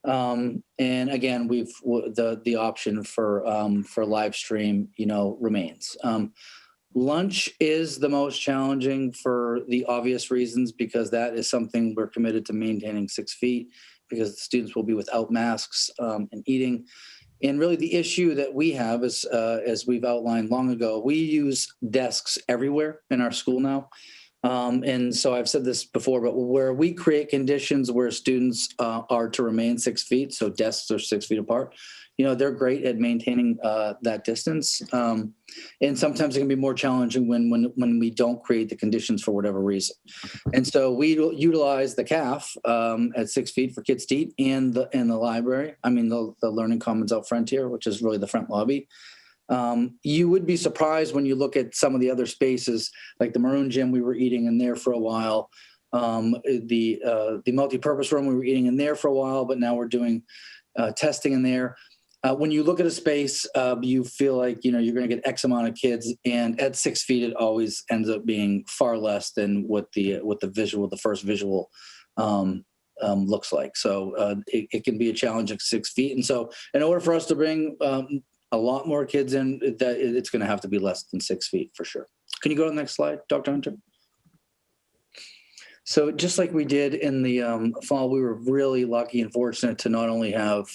And again, the option for live stream, remains. Lunch is the most challenging for the obvious reasons, because that is something we're committed to maintaining 6 feet, because the students will be without masks and eating. And really the issue that we have is, as we've outlined long ago, we use desks everywhere in our school now. And so I've said this before, but where we create conditions where students are to remain 6 feet, so desks are 6 feet apart, they're great at maintaining that distance. And sometimes it can be more challenging when we don't create the conditions for whatever reason. And so we utilize the CAF at 6 feet for kids to eat and the library. I mean, the Learning Commons out front here, which is really the front lobby. You would be surprised when you look at some of the other spaces, like the maroon gym, we were eating in there for a while. The multi-purpose room, we were eating in there for a while, but now we're doing testing in there. When you look at a space, you feel like, you're going to get X amount of kids, and at 6 feet, it always ends up being far less than what the first visual looks like. So it can be a challenge at 6 feet. And so in order for us to bring a lot more kids in, that it's going to have to be less than 6 feet for sure. Can you go to the next slide, Dr. Hunter? So just like we did in the fall, we were really lucky and fortunate to not only have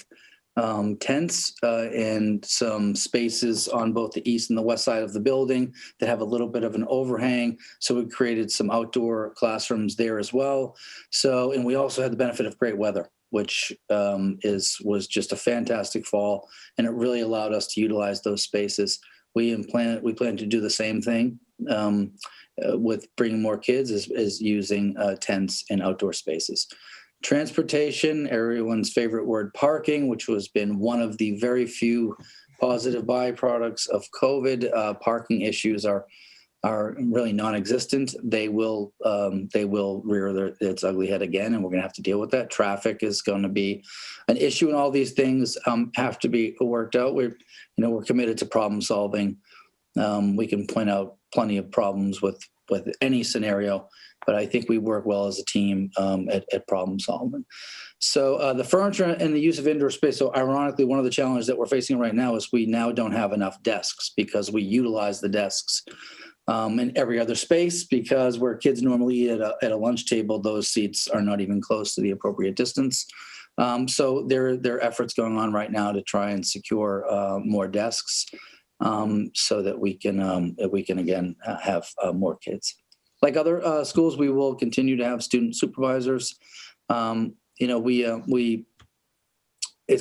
tents and some spaces on both the east and the west side of the building that have a little bit of an overhang. So we created some outdoor classrooms there as well. So, and we also had the benefit of great weather, which was just a fantastic fall, and it really allowed us to utilize those spaces. We plan to do the same thing with bringing more kids as using tents and outdoor spaces. Transportation, everyone's favorite word, parking, which has been one of the very few positive byproducts of COVID. Parking issues are really non-existent. They will rear its ugly head again, and we're going to have to deal with that. Traffic is going to be an issue, and all these things have to be worked out. We're committed to problem solving We can point out plenty of problems with any scenario, but I think we work well as a team at problem solving. So the furniture and the use of indoor space. So ironically, one of the challenges that we're facing right now is we now don't have enough desks because we utilize the desks in every other space, because where kids normally eat at a lunch table, those seats are not even close to the appropriate distance. So there are efforts going on right now to try and secure more desks so that we can again have more kids. Like other schools, we will continue to have student supervisors. It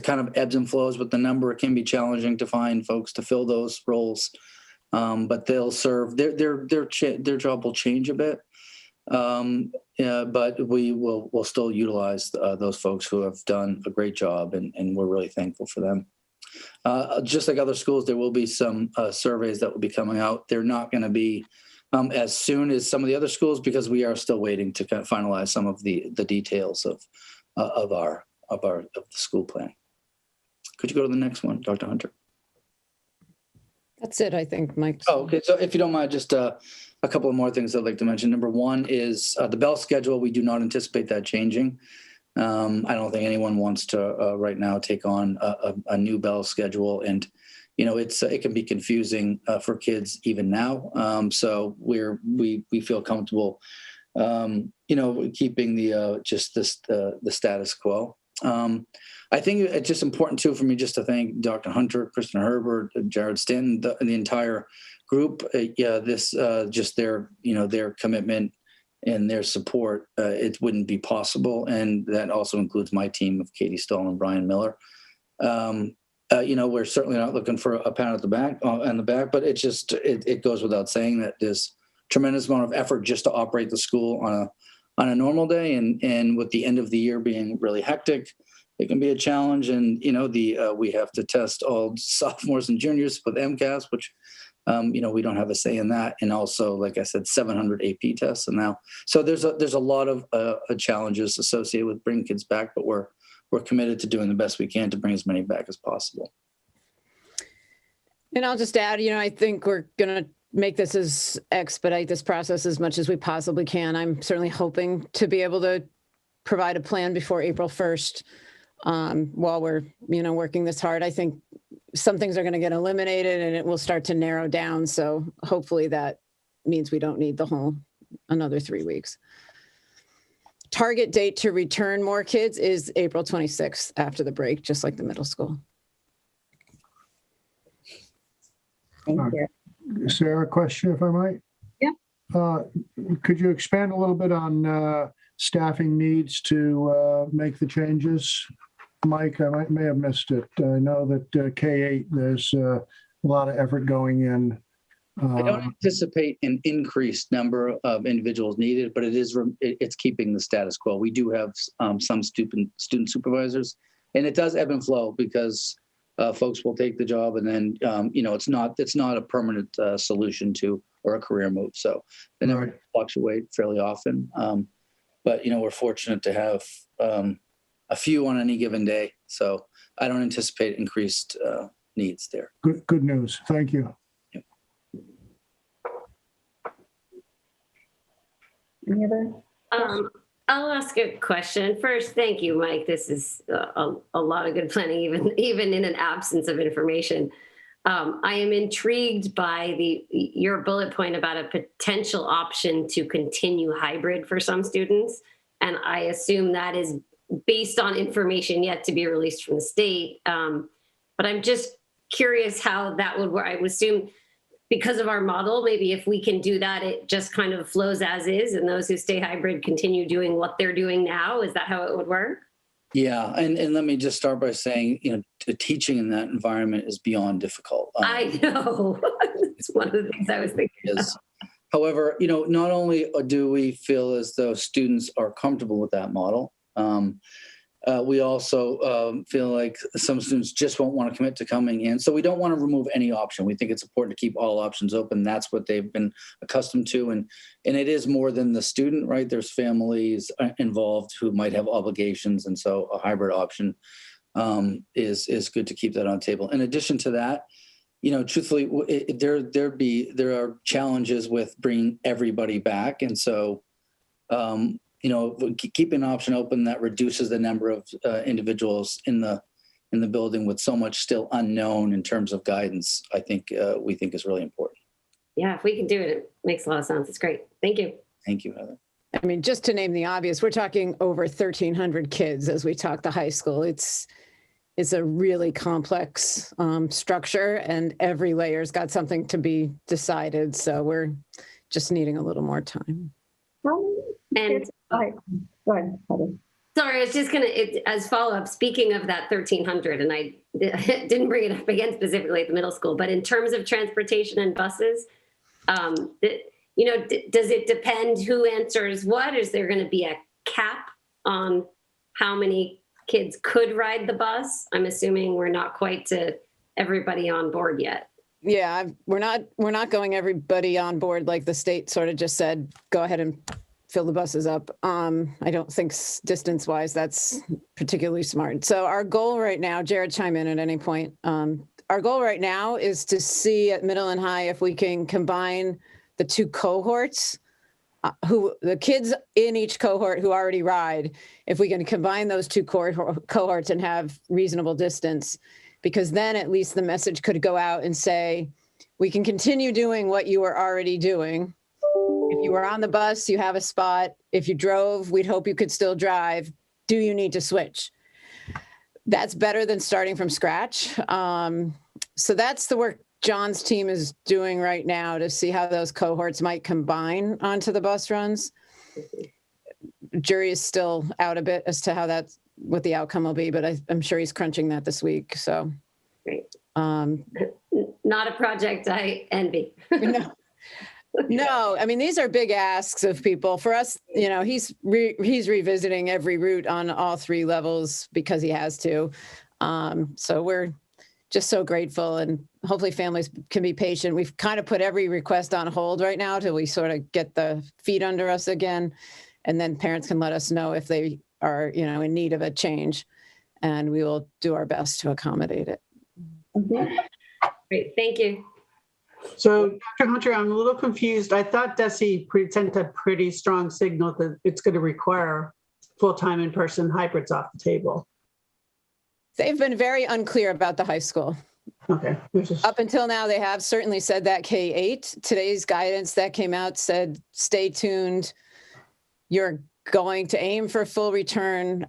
kind of ebbs and flows with the number. It can be challenging to find folks to fill those roles, but they'll serve. Their job will change a bit, but we'll still utilize those folks who have done a great job, and we're really thankful for them. Just like other schools, there will be some surveys that will be coming out. They're not going to be as soon as some of the other schools, because we are still waiting to kind of finalize some of the details of the school plan. Could you go to the next one, Dr. Hunter? That's it, I think, Mike. Oh, okay. So if you don't mind, just a couple of more things I'd like to mention. Number one is the bell schedule. We do not anticipate that changing. I don't think anyone wants to right now take on a new bell schedule, and it can be confusing for kids even now. So we feel comfortable, keeping the status quo. I think it's just important too for me just to thank Dr. Hunter, Kristen Herbert, Jared Stanton, the entire group. Just their commitment and their support, it wouldn't be possible. And that also includes my team of Katie Stoll and Brian Miller. We're certainly not looking for a pat on the back, but it goes without saying that there's tremendous amount of effort just to operate the school on a normal day, and with the end of the year being really hectic, it can be a challenge. And we have to test all sophomores and juniors with MCAS, which we don't have a say in that. And also, like I said, 700 AP tests. And now, so there's a lot of challenges associated with bringing kids back, but we're committed to doing the best we can to bring as many back as possible. And I'll just add, I think we're going to expedite this process as much as we possibly can. I'm certainly hoping to be able to provide a plan before April 1st while we're, working this hard. I think some things are going to get eliminated and it will start to narrow down. So hopefully that means we don't need another 3 weeks. Target date to return more kids is April 26th after the break, just like the middle school. Thank you. Sarah, question, if I might? Yeah. Could you expand a little bit on staffing needs to make the changes? Mike, I may have missed it. I know that K-8, there's a lot of effort going in. I don't anticipate an increased number of individuals needed, but it's keeping the status quo. We do have some student supervisors, and it does ebb and flow because folks will take the job, and then it's not a permanent solution or a career move. So they never fluctuate fairly often. But we're fortunate to have a few on any given day. So I don't anticipate increased needs there. Good news. Thank you. Any other? I'll ask a question first. Thank you, Mike. This is a lot of good planning, even in an absence of information. I am intrigued by your bullet point about a potential option to continue hybrid for some students, and I assume that is based on information yet to be released from the state. But I'm just curious how that would work. I would assume, because of our model, maybe if we can do that, it just kind of flows as is, and those who stay hybrid continue doing what they're doing now. Is that how it would work? Yeah, and let me just start by saying, teaching in that environment is beyond difficult. I know. It's one of the things I was thinking. However, not only do we feel as though students are comfortable with that model, we also feel like some students just won't want to commit to coming in. So we don't want to remove any option. We think it's important to keep all options open. That's what they've been accustomed to. And it is more than the student, right? There's families involved who might have obligations. And so a hybrid option is good to keep that on the table. In addition to that, truthfully, there are challenges with bringing everybody back. And so, keeping an option open that reduces the number of individuals in the building with so much still unknown in terms of guidance, we think is really important. Yeah, if we can do it, it makes a lot of sense. It's great. Thank you. Thank you, Heather. I mean, just to name the obvious, we're talking over 1,300 kids as we talk the high school. It's a really complex structure, and every layer's got something to be decided. So we're just needing a little more time. And go ahead, Heather. Sorry, I was just as follow-up, speaking of that 1,300, and I didn't bring it up again specifically at the middle school, but in terms of transportation and buses, does it depend who answers what? Is there going to be a cap on how many kids could ride the bus? I'm assuming we're not quite to everybody on board yet. Yeah, we're not going everybody on board like the state sort of just said, go ahead and fill the buses up. I don't think distance-wise that's particularly smart. So our goal right now, Jared, chime in at any point. Our goal right now is to see at middle and high if we can combine the two cohorts, the kids in each cohort who already ride, if we can combine those two cohorts and have reasonable distance, because then at least the message could go out and say, we can continue doing what you were already doing. If you were on the bus, you have a spot. If you drove, we'd hope you could still drive. Do you need to switch? That's better than starting from scratch. So that's the work John's team is doing right now to see how those cohorts might combine onto the bus runs. Jury is still out a bit as to what the outcome will be, but I'm sure he's crunching that this week. So, great. Not a project I envy. No, I mean, these are big asks of people. For us, he's revisiting every route on all three levels because he has to. So we're just so grateful, and hopefully families can be patient. We've kind of put every request on hold right now till we sort of get the feet under us again, and then parents can let us know if they are, in need of a change, and we will do our best to accommodate it. Great, thank you. So, Dr. Hunter, I'm a little confused. I thought DESE sent a pretty strong signal that it's going to require full-time in-person hybrids off the table. They've been very unclear about the high school. Okay. Up until now, they have certainly said that K-8. Today's guidance that came out said, stay tuned. You're going to aim for full return.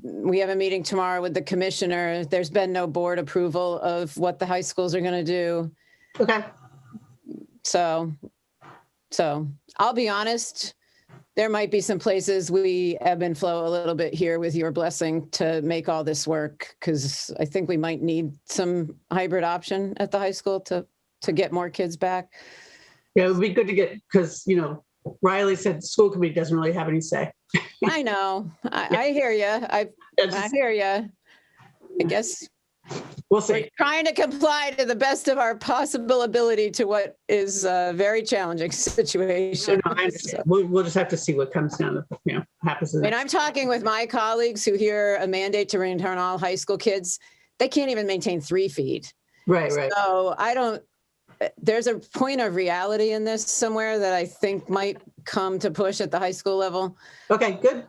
We have a meeting tomorrow with the commissioner. There's been no board approval of what the high schools are going to do. Okay. So I'll be honest, there might be some places we ebb and flow a little bit here with your blessing to make all this work, because I think we might need some hybrid option at the high school to get more kids back. Yeah, it would be good to get, because, Riley said the school committee doesn't really have any say. I know. I hear you. I hear you. I guess we'll see. We're trying to comply to the best of our possible ability to what is a very challenging situation. No, I understand. We'll just have to see what comes down. Happens. And I'm talking with my colleagues who hear a mandate to return all high school kids. They can't even maintain 3 feet. Right. So there's a point of reality in this somewhere that I think might come to push at the high school level. Okay, good.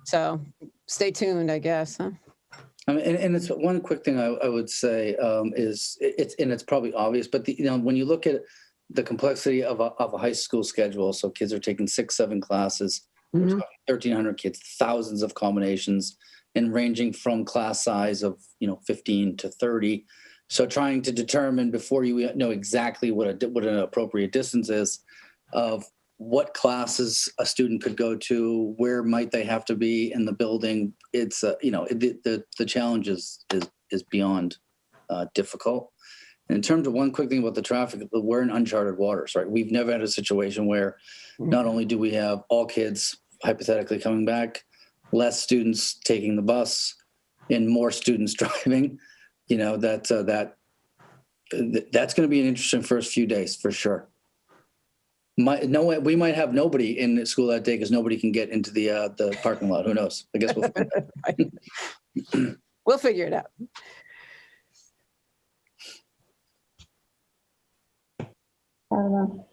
So stay tuned, I guess. Huh? I mean, and it's one quick thing I would say is it's probably obvious, but when you look at the complexity of a high school schedule, so kids are taking 6-7 classes, 1,300 kids, thousands of combinations, and ranging from class size of 15 to 30. So trying to determine before you know exactly what an appropriate distance is of what classes a student could go to, where might they have to be in the building. It's the challenge is beyond difficult. And in terms of one quick thing about the traffic, we're in uncharted waters, right? We've never had a situation where not only do we have all kids hypothetically coming back, less students taking the bus, and more students driving. That's going to be an interesting first few days for sure. We might have nobody in school that day because nobody can get into the parking lot. Who knows? I guess we'll find out. We'll figure it out. I don't know.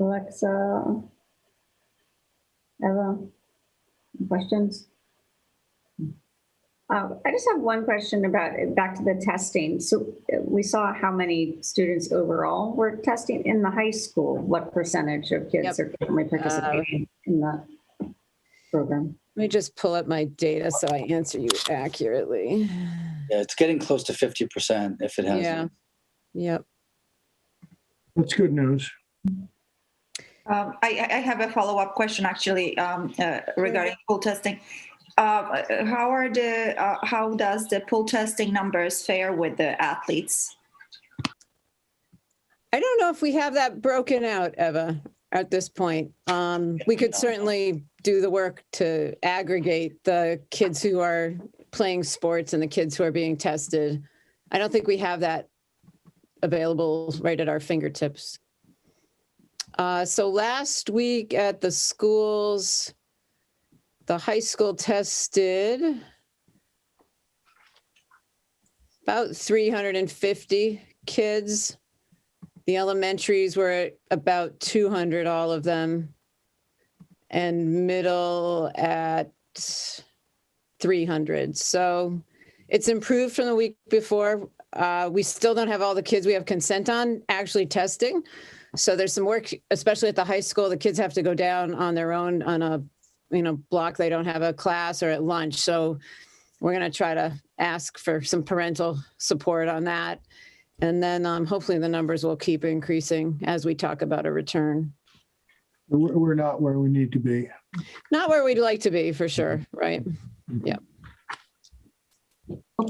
Alexa, Eva, questions? I just have one question about back to the testing. So we saw how many students overall were testing in the high school. What percentage of kids are currently participating in that program? Let me just pull up my data so I answer you accurately. Yeah, it's getting close to 50% if it hasn't. Yeah. Yep. That's good news. I have a follow-up question actually regarding pool testing. How does the pool testing numbers fare with the athletes? I don't know if we have that broken out, Eva, at this point. We could certainly do the work to aggregate the kids who are playing sports and the kids who are being tested. I don't think we have that available right at our fingertips. So last week at the schools, the high school tested about 350 kids. The elementaries were at about 200, all of them, and middle at 300. So it's improved from the week before. We still don't have all the kids we have consent on actually testing. So there's some work, especially at the high school. The kids have to go down on their own on a block. They don't have a class or at lunch. So we're going to try to ask for some parental support on that. And then hopefully the numbers will keep increasing as we talk about a return. We're not where we need to be. Not where we'd like to be, for sure, right? Yeah.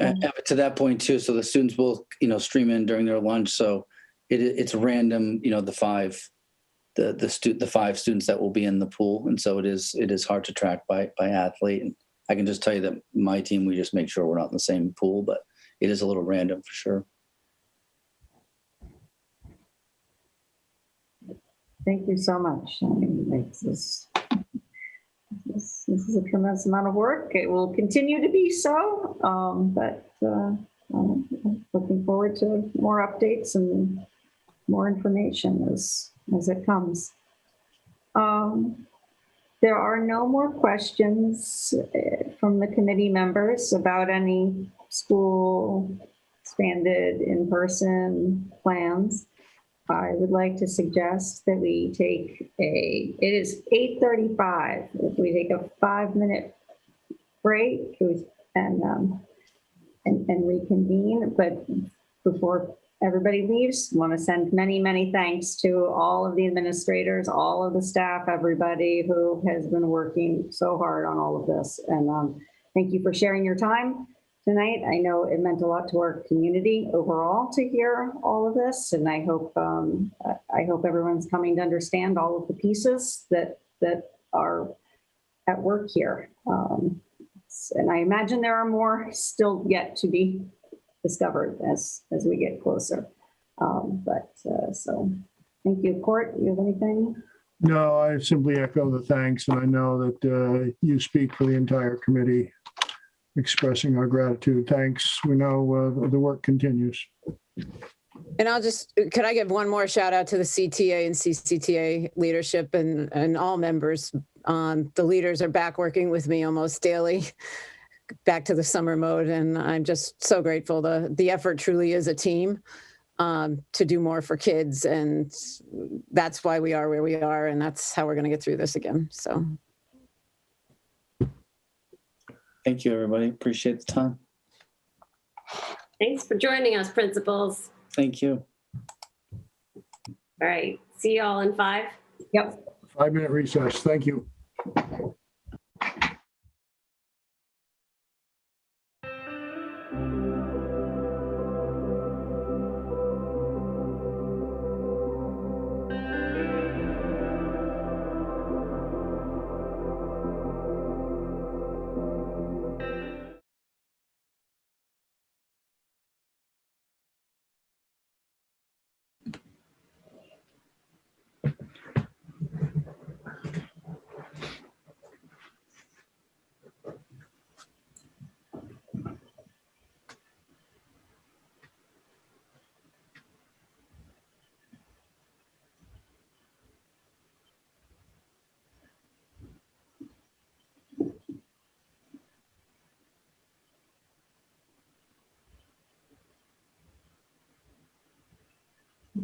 And to that point too, so the students will, stream in during their lunch. So it's random, the five students that will be in the pool. And so it is hard to track by athlete. And I can just tell you that my team, we just make sure we're not in the same pool, but it is a little random for sure. Thank you so much. I mean, this is a tremendous amount of work. It will continue to be so, but I'm looking forward to more updates and more information as it comes. There are no more questions from the committee members about any school expanded in-person plans. I would like to suggest that we take it is 8:35. If we take a 5-minute break and reconvene, but before everybody leaves, I want to send many, many thanks to all of the administrators, all of the staff, everybody who has been working so hard on all of this. And thank you for sharing your time tonight. I know it meant a lot to our community overall to hear all of this, and I hope everyone's coming to understand all of the pieces that are at work here. And I imagine there are more still yet to be discovered as we get closer. So thank you. Court, you have anything? No, I simply echo the thanks, and I know that you speak for the entire committee, expressing our gratitude. Thanks. We know the work continues. And could I give one more shout out to the CTA and CCTA leadership and all members? The leaders are back working with me almost daily, back to the summer mode. And I'm just so grateful. The effort truly is a team to do more for kids. And that's why we are where we are. And that's how we're going to get through this again. So. Thank you, everybody. Appreciate the time. Thanks for joining us, principals. Thank you. All right. See you all in 5. Yep. 5-minute recess. Thank you.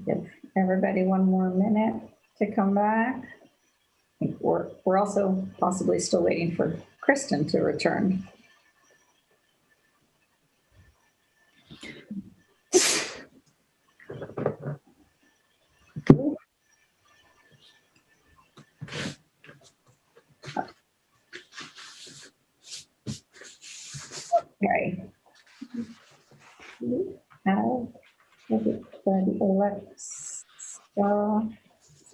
Give everybody one more minute to come back. I think we're also possibly still waiting for Kristen to return. Okay.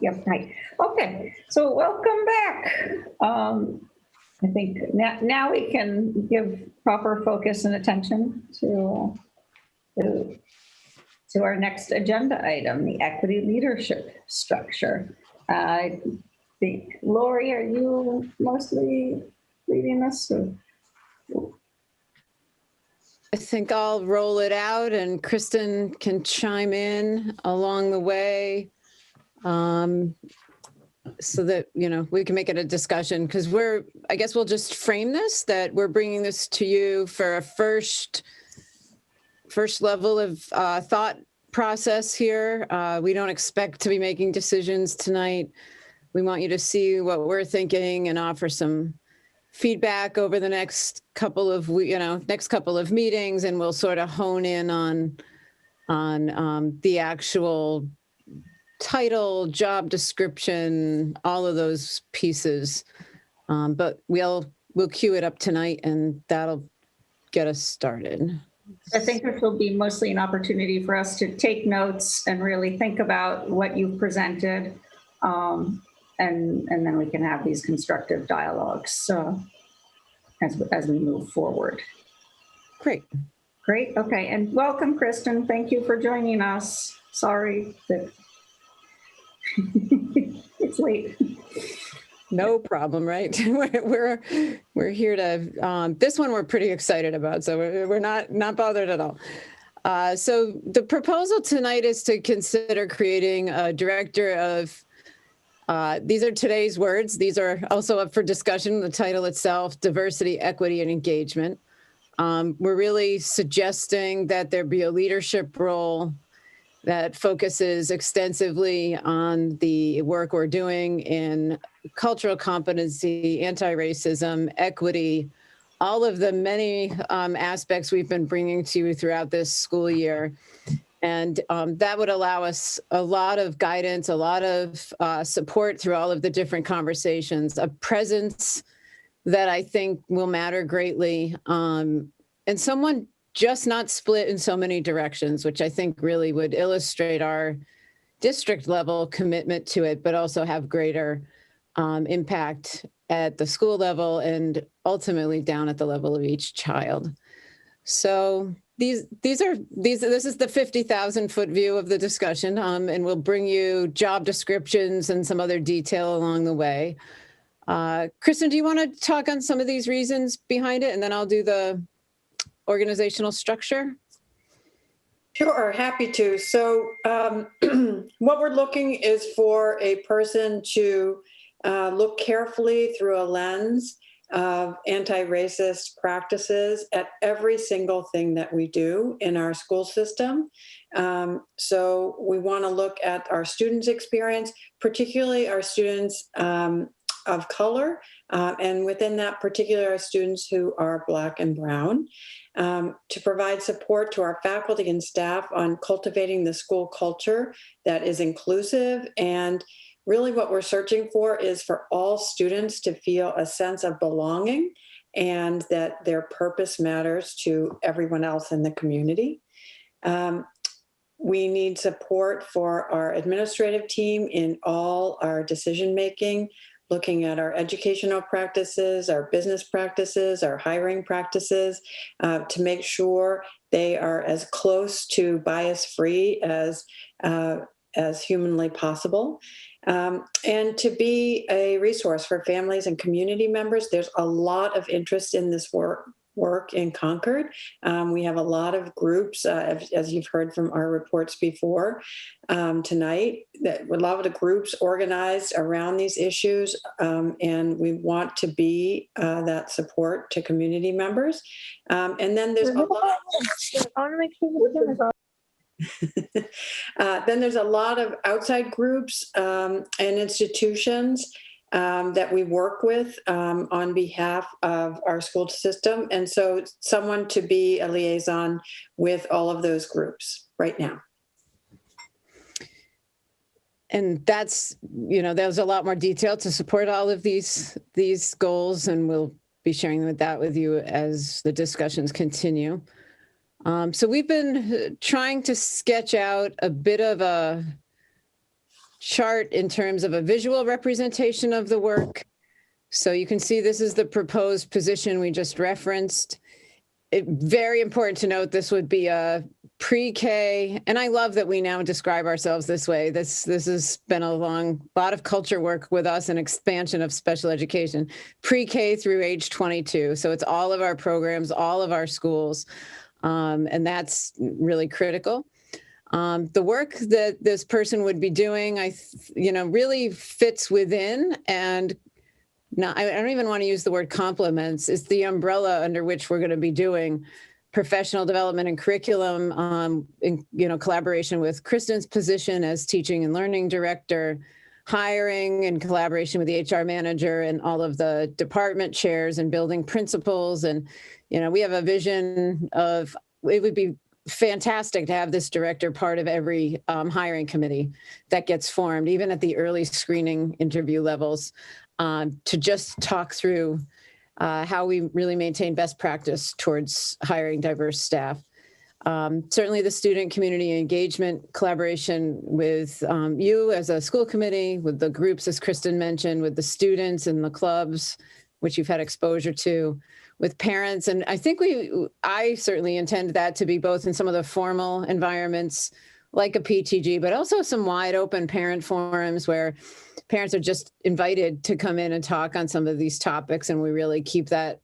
Yep, right. Okay, so welcome back. I think now we can give proper focus and attention to our next agenda item, the equity leadership structure. I think, Lori, are you mostly leading this? Or? I think I'll roll it out and Kristen can chime in along the way. So that, we can make it a discussion, because I guess we'll just frame this, that we're bringing this to you for a first level of thought process here. We don't expect to be making decisions tonight. We want you to see what we're thinking and offer some feedback over the next couple of meetings, and we'll sort of hone in on the actual title, job description, all of those pieces. But we'll queue it up tonight, and that'll get us started. I think this will be mostly an opportunity for us to take notes and really think about what you've presented. And then we can have these constructive dialogues as we move forward. Great. Great. Okay. And welcome, Kristen. Thank you for joining us. Sorry that it's late. No problem, right? We're here to, this one we're pretty excited about, so we're not bothered at all. So the proposal tonight is to consider creating a director of, these are today's words. These are also up for discussion. The title itself, diversity, equity, and engagement. We're really suggesting that there be a leadership role that focuses extensively on the work we're doing in cultural competency, anti-racism, equity, all of the many aspects we've been bringing to you throughout this school year. And that would allow us a lot of guidance, a lot of support through all of the different conversations, a presence that I think will matter greatly, and someone just not split in so many directions, which I think really would illustrate our district level commitment to it, but also have greater impact at the school level and ultimately down at the level of each child. So this is the 50,000-foot view of the discussion, and we'll bring you job descriptions and some other detail along the way. Kristen, do you want to talk on some of these reasons behind it, and then I'll do the organizational structure? Sure, happy to. So what we're looking is for a person to look carefully through a lens of anti-racist practices at every single thing that we do in our school system. So we want to look at our students' experience, particularly our students of color, and within that particular, our students who are Black and Brown, to provide support to our faculty and staff on cultivating the school culture that is inclusive. And really what we're searching for is for all students to feel a sense of belonging and that their purpose matters to everyone else in the community. We need support for our administrative team in all our decision-making, looking at our educational practices, our business practices, our hiring practices, to make sure they are as close to bias-free as humanly possible. And to be a resource for families and community members. There's a lot of interest in this work in Concord. We have a lot of groups, as you've heard from our reports before tonight, that a lot of the groups organized around these issues, and we want to be that support to community members. And then there's a lot. Then there's a lot of outside groups and institutions that we work with on behalf of our school system. And so someone to be a liaison with all of those groups right now. And that's, there's a lot more detail to support all of these goals, and we'll be sharing that with you as the discussions continue. So we've been trying to sketch out a bit of a chart in terms of a visual representation of the work. So you can see this is the proposed position we just referenced. Very important to note, this would be a pre-K, and I love that we now describe ourselves this way. This has been a lot of culture work with us and expansion of special education, pre-K through age 22. So it's all of our programs, all of our schools, and that's really critical. The work that this person would be doing, really fits within, and now I don't even want to use the word complements. It's the umbrella under which we're going to be doing professional development and curriculum, in collaboration with Kristen's position as teaching and learning director, hiring in collaboration with the HR manager and all of the department chairs and building principals. And, we have a vision of, it would be fantastic to have this director part of every hiring committee that gets formed, even at the early screening interview levels, to just talk through how we really maintain best practice towards hiring diverse staff. Certainly the student community engagement collaboration with you as a school committee, with the groups, as Kristen mentioned, with the students and the clubs, which you've had exposure to, with parents. And I think I certainly intend that to be both in some of the formal environments like a PTG, but also some wide open parent forums where parents are just invited to come in and talk on some of these topics. And we really keep that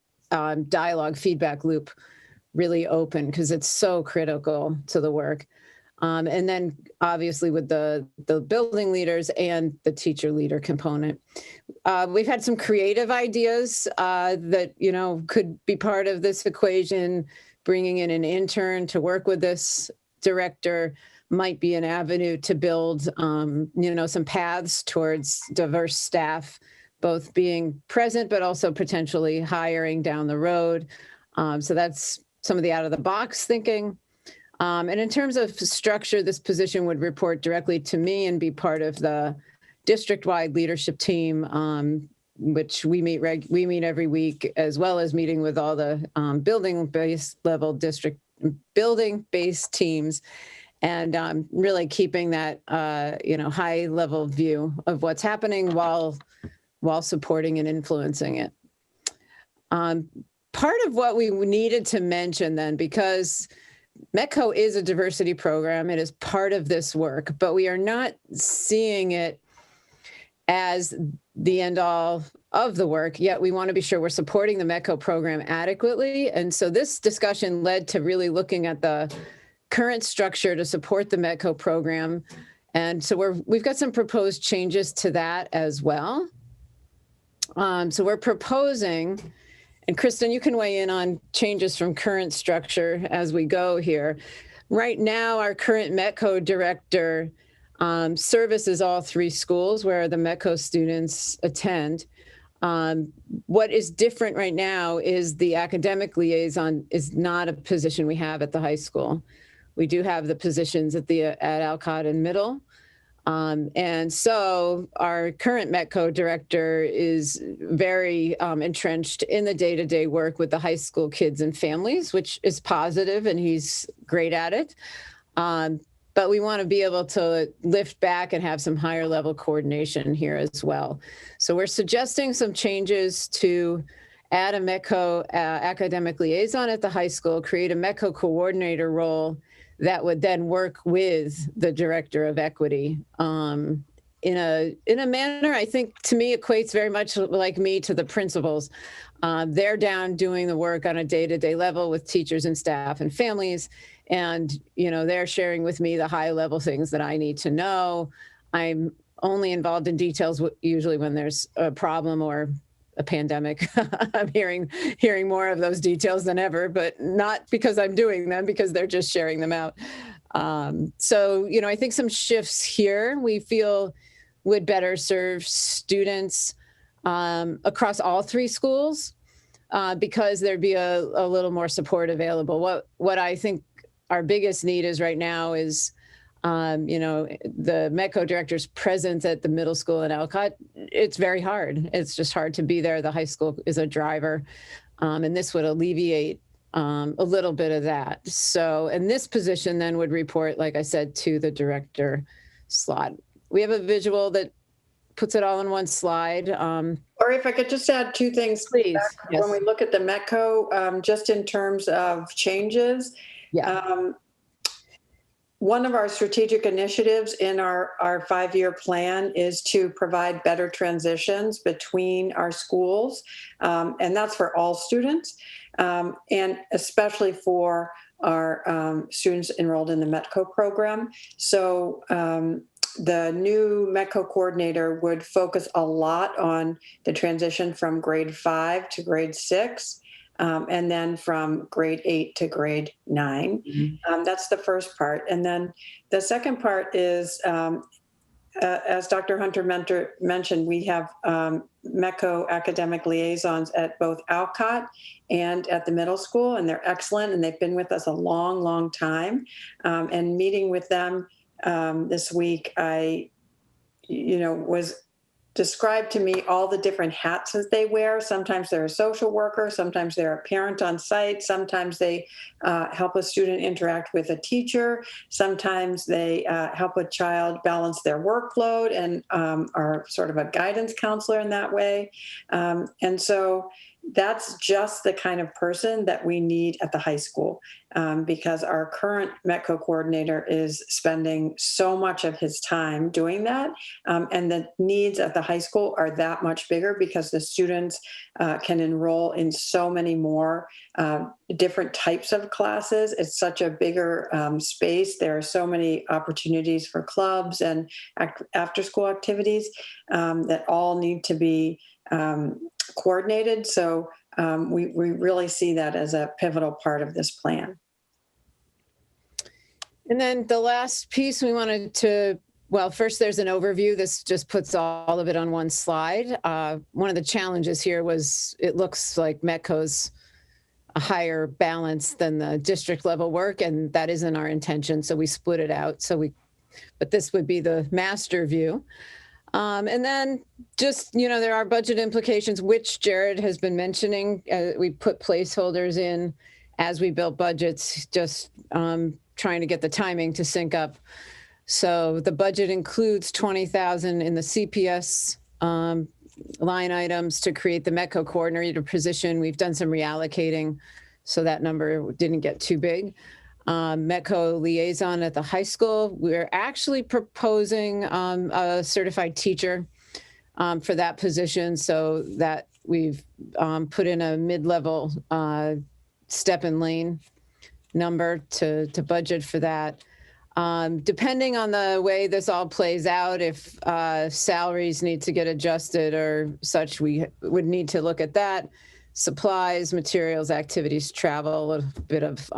dialogue feedback loop really open, because it's so critical to the work. And then obviously with the building leaders and the teacher leader component. We've had some creative ideas that, could be part of this equation. Bringing in an intern to work with this director might be an avenue to build, some paths towards diverse staff, both being present, but also potentially hiring down the road. So that's some of the out of the box thinking. And in terms of structure, this position would report directly to me and be part of the district-wide leadership team, which we meet every week, as well as meeting with all the building-based level district building-based teams, and really keeping that high-level view of what's happening while supporting and influencing it. Part of what we needed to mention then, because METCO is a diversity program, it is part of this work, but we are not seeing it as the end all of the work, yet we want to be sure we're supporting the METCO program adequately. And so this discussion led to really looking at the current structure to support the METCO program. And so we've got some proposed changes to that as well. So we're proposing, and Kristen, you can weigh in on changes from current structure as we go here. Right now, our current METCO director services all three schools where the METCO students attend. What is different right now is the academic liaison is not a position we have at the high school. We do have the positions at Alcott and Middle. And so our current METCO director is very entrenched in the day-to-day work with the high school kids and families, which is positive, and he's great at it. But we want to be able to lift back and have some higher level coordination here as well. So we're suggesting some changes to add a METCO academic liaison at the high school, create a METCO coordinator role that would then work with the director of equity in a manner, I think, to me, equates very much like me to the principals. They're down doing the work on a day-to-day level with teachers and staff and families. And, they're sharing with me the high level things that I need to know. I'm only involved in details usually when there's a problem or a pandemic. I'm hearing more of those details than ever, but not because I'm doing them, because they're just sharing them out. So, you know, I think some shifts here we feel would better serve students across all three schools because there'd be a little more support available. What I think our biggest need is right now is, you know, the METCO director's presence at the middle school in Elcott. It's very hard. It's just hard to be there. The high school is a driver, and this would alleviate a little bit of that. So, and this position then would report, like I said, to the director slot. We have a visual that puts it all in one slide. Or if I could just add two things, please. Yes. When we look at the METCO, just in terms of changes, one of our strategic initiatives in our 5-year plan is to provide better transitions between our schools, and that's for all students, and especially for our students enrolled in the METCO program. So the new METCO coordinator would focus a lot on the transition from grade 5 to grade 6. And then from grade 8 to grade 9. Mm-hmm. That's the first part. And then the second part is, as Dr. Hunter mentioned, we have METCO academic liaisons at both Alcott and at the middle school, and they're excellent, and they've been with us a long, long time. And meeting with them this week, I, was described to me all the different hats that they wear. Sometimes they're a social worker, sometimes they're a parent on site, sometimes they help a student interact with a teacher, sometimes they help a child balance their workload and are sort of a guidance counselor in that way. And so that's just the kind of person that we need at the high school, because our current METCO coordinator is spending so much of his time doing that. And the needs at the high school are that much bigger because the students can enroll in so many more different types of classes. It's such a bigger space. There are so many opportunities for clubs and after-school activities that all need to be coordinated. So we really see that as a pivotal part of this plan. And then the last piece we wanted to, well, first there's an overview. This just puts all of it on one slide. One of the challenges here was it looks like METCO's a higher balance than the district level work, and that isn't our intention. So we split it out. But this would be the master view. And then just, there are budget implications, which Jared has been mentioning. We put placeholders in as we built budgets, just trying to get the timing to sync up. So the budget includes $20,000 in the CPS line items to create the METCO coordinator position. We've done some reallocating, so that number didn't get too big. METCO liaison at the high school. We're actually proposing a certified teacher for that position, so that we've put in a mid-level step and lane number to budget for that. Depending on the way this all plays out, if salaries need to get adjusted or such, we would need to look at that. Supplies, materials, activities, travel, a bit of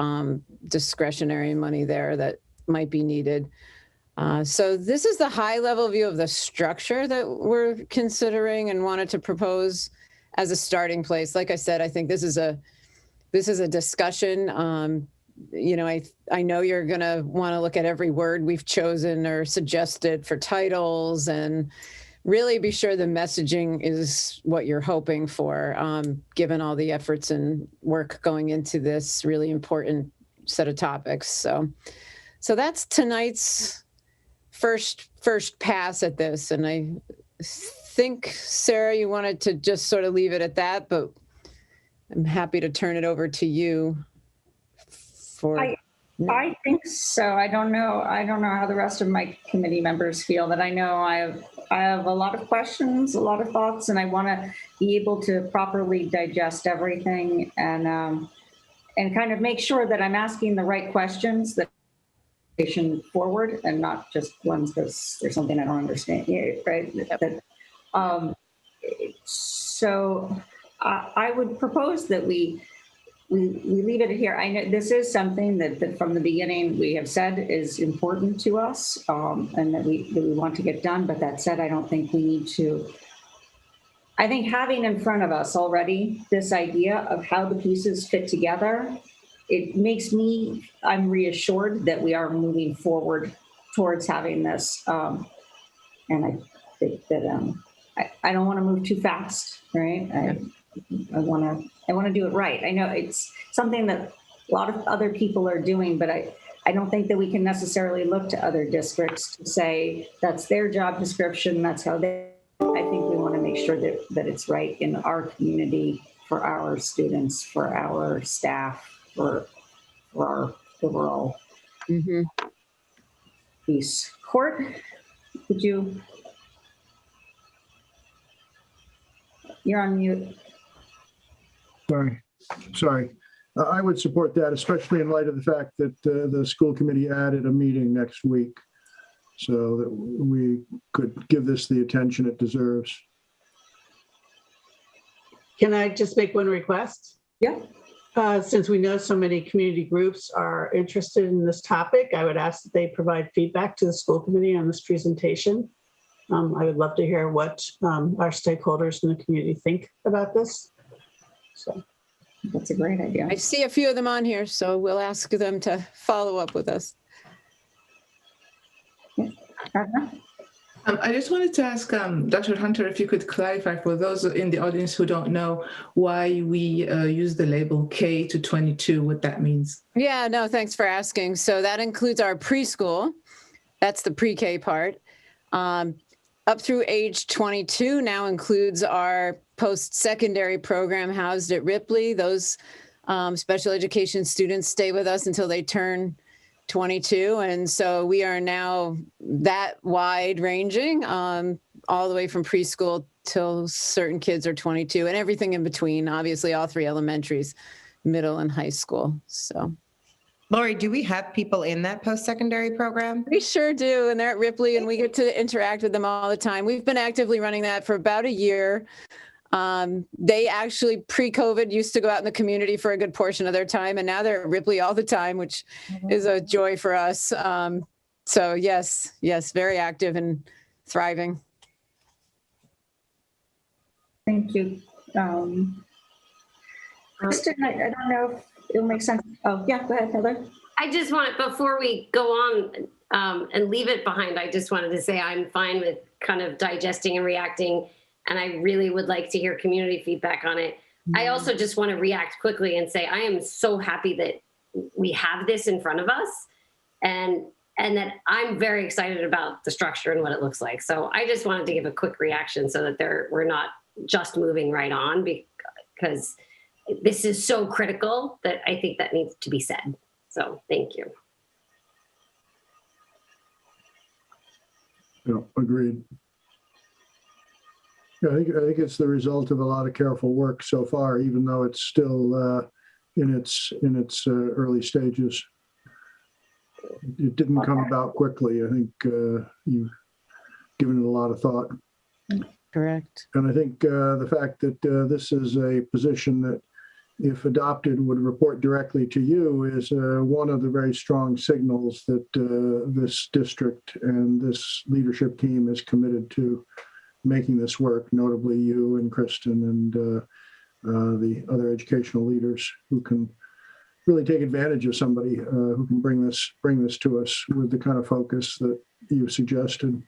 discretionary money there that might be needed. So this is the high level view of the structure that we're considering and wanted to propose as a starting place. Like I said, I think this is a discussion. I know you're going to want to look at every word we've chosen or suggested for titles and really be sure the messaging is what you're hoping for, given all the efforts and work going into this really important set of topics. So that's tonight's first pass at this. And I think, Sarah, you wanted to just sort of leave it at that, but I'm happy to turn it over to you. I think so. I don't know how the rest of my committee members feel, but I know I have a lot of questions, a lot of thoughts, and I want to be able to properly digest everything and kind of make sure that I'm asking the right questions that forward and not just ones because there's something I don't understand. Right? Yep. So I would propose that we we leave it here. I know this is something that from the beginning we have said is important to us, and that we want to get done. But that said, I don't think we need to. I think having in front of us already this idea of how the pieces fit together, it makes me, I'm reassured that we are moving forward towards having this. And I think that I don't want to move too fast, right? I want to do it right. I know it's something that a lot of other people are doing, but I don't think that we can necessarily look to other districts to say that's their job description, that's how they. I think we want to make sure that it's right in our community, for our students, for our staff, for our overall piece. Court, would you? You're on mute. Sorry. I would support that, especially in light of the fact that the school committee added a meeting next week, so that we could give this the attention it deserves. Can I just make one request? Yeah. Since we know so many community groups are interested in this topic, I would ask that they provide feedback to the school committee on this presentation. I would love to hear what our stakeholders in the community think about this. So that's a great idea. I see a few of them on here, so we'll ask them to follow up with us. I just wanted to ask Dr. Hunter if you could clarify for those in the audience who don't know why we use the label K to 22, what that means. Yeah, no, thanks for asking. So that includes our preschool. That's the pre-K part. Up through age 22 now includes our post-secondary program housed at Ripley. Those special education students stay with us until they turn 22. And so we are now that wide ranging, all the way from preschool till certain kids are 22 and everything in between, obviously all three elementaries, middle and high school. So. Lori, do we have people in that post-secondary program? We sure do. And they're at Ripley and we get to interact with them all the time. We've been actively running that for about a year. They actually pre-COVID used to go out in the community for a good portion of their time. And now they're at Ripley all the time, which is a joy for us. So yes, very active and thriving. Thank you. Kristen, I don't know if it'll make sense. Oh, yeah, go ahead, Heather. I just want, before we go on and leave it behind, I just wanted to say I'm fine with kind of digesting and reacting, and I really would like to hear community feedback on it. I also just want to react quickly and say I am so happy that we have this in front of us, and that I'm very excited about the structure and what it looks like. So I just wanted to give a quick reaction so that we're not just moving right on, because this is so critical that I think that needs to be said. So thank you. Yeah, agreed. Yeah, I think it's the result of a lot of careful work so far, even though it's still in its early stages. It didn't come about quickly. I think you've given it a lot of thought. Correct. And I think the fact that this is a position that, if adopted, would report directly to you is one of the very strong signals that this district and this leadership team is committed to making this work, notably you and Kristen and the other educational leaders who can really take advantage of somebody who can bring this to us with the kind of focus that you suggested.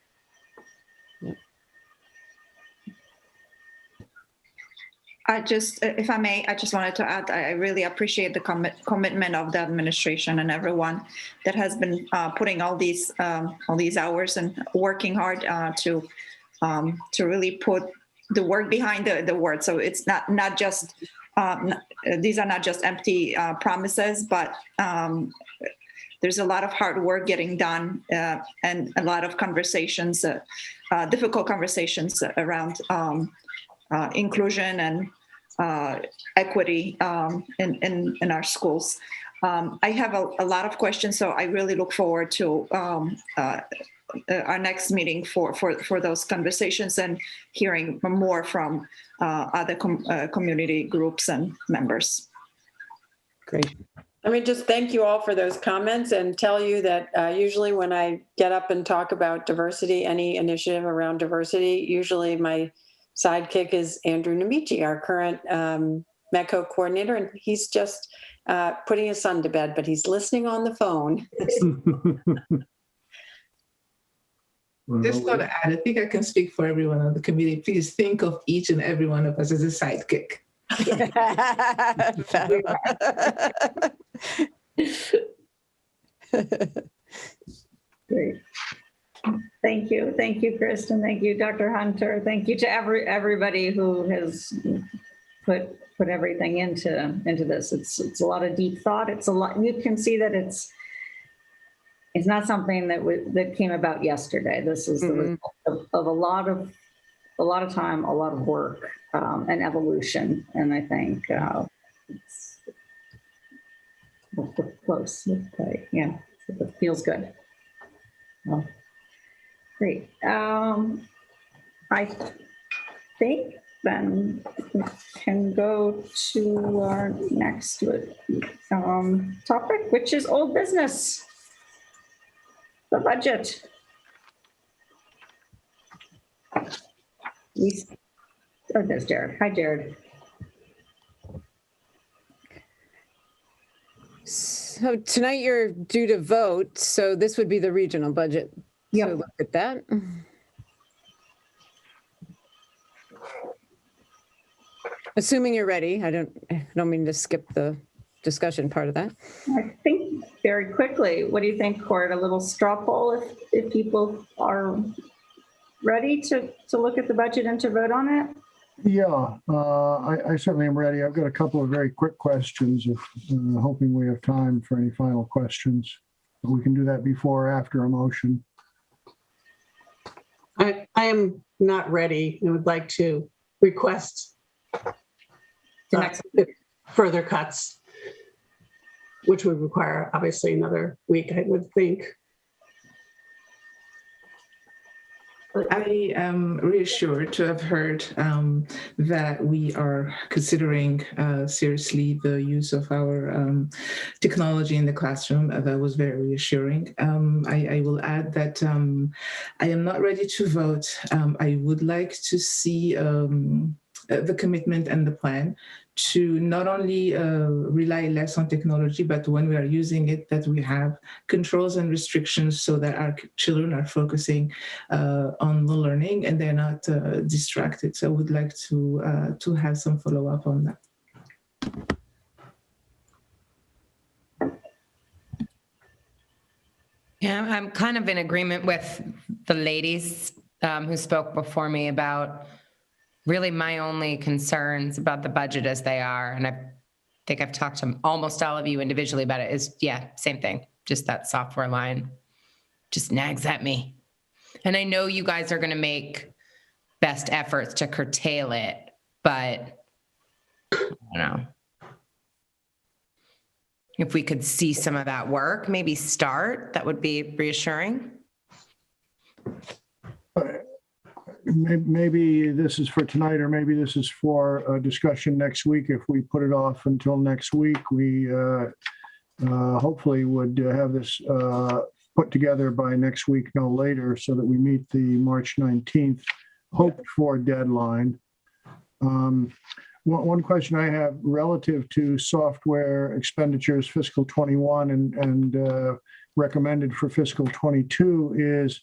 If I may, I just wanted to add, I really appreciate the commitment of the administration and everyone that has been putting all these hours and working hard to really put the work behind the word. So it's not just these are not just empty promises, but there's a lot of hard work getting done and a lot of conversations, difficult conversations around inclusion and equity in our schools. I have a lot of questions, so I really look forward to our next meeting for those conversations and hearing more from other community groups and members. Great. Let me just thank you all for those comments and tell you that usually when I get up and talk about diversity, any initiative around diversity, usually my sidekick is Andrew Namichi, our current MECO coordinator, and he's just putting his son to bed, but he's listening on the phone. Just got to add, I think I can speak for everyone on the committee. Please think of each and every one of us as a sidekick. Great. Thank you. Thank you, Kristen. Thank you, Dr. Hunter. Thank you to everybody who has put everything into this. It's a lot of deep thought. It's a lot. You can see that it's not something that came about yesterday. This is the result of a lot of time, a lot of work, and evolution. And I think we're close. Yeah, it feels good. Well, great. I think then we can go to our next topic, which is old business, the budget. Oh, there's Jared. Hi, Jared. So tonight you're due to vote. So this would be the regional budget. Yep. So look at that. Assuming you're ready. I don't mean to skip the discussion part of that. I think very quickly. What do you think, Cord? A little straw poll if people are ready to look at the budget and to vote on it? Yeah, I certainly am ready. I've got a couple of very quick questions, hoping we have time for any final questions. But we can do that before or after a motion. I am not ready and would like to request further cuts, which would require obviously another week, I would think. I am reassured to have heard that we are considering seriously the use of our technology in the classroom. That was very reassuring. I will add that I am not ready to vote. I would like to see the commitment and the plan to not only rely less on technology, but when we are using it, that we have controls and restrictions so that our children are focusing on the learning and they're not distracted. So I would like to have some follow-up on that. Yeah, I'm kind of in agreement with the ladies who spoke before me about really my only concerns about the budget as they are. And I think I've talked to almost all of you individually about it is, yeah, same thing. Just that software line just nags at me. And I know you guys are going to make best efforts to curtail it, but I don't know. If we could see some of that work, maybe start, that would be reassuring. Maybe this is for tonight, or maybe this is for a discussion next week. If we put it off until next week, we hopefully would have this put together by next week, no later, so that we meet the March 19th hoped for deadline. One question I have relative to software expenditures fiscal 21 and recommended for fiscal 22 is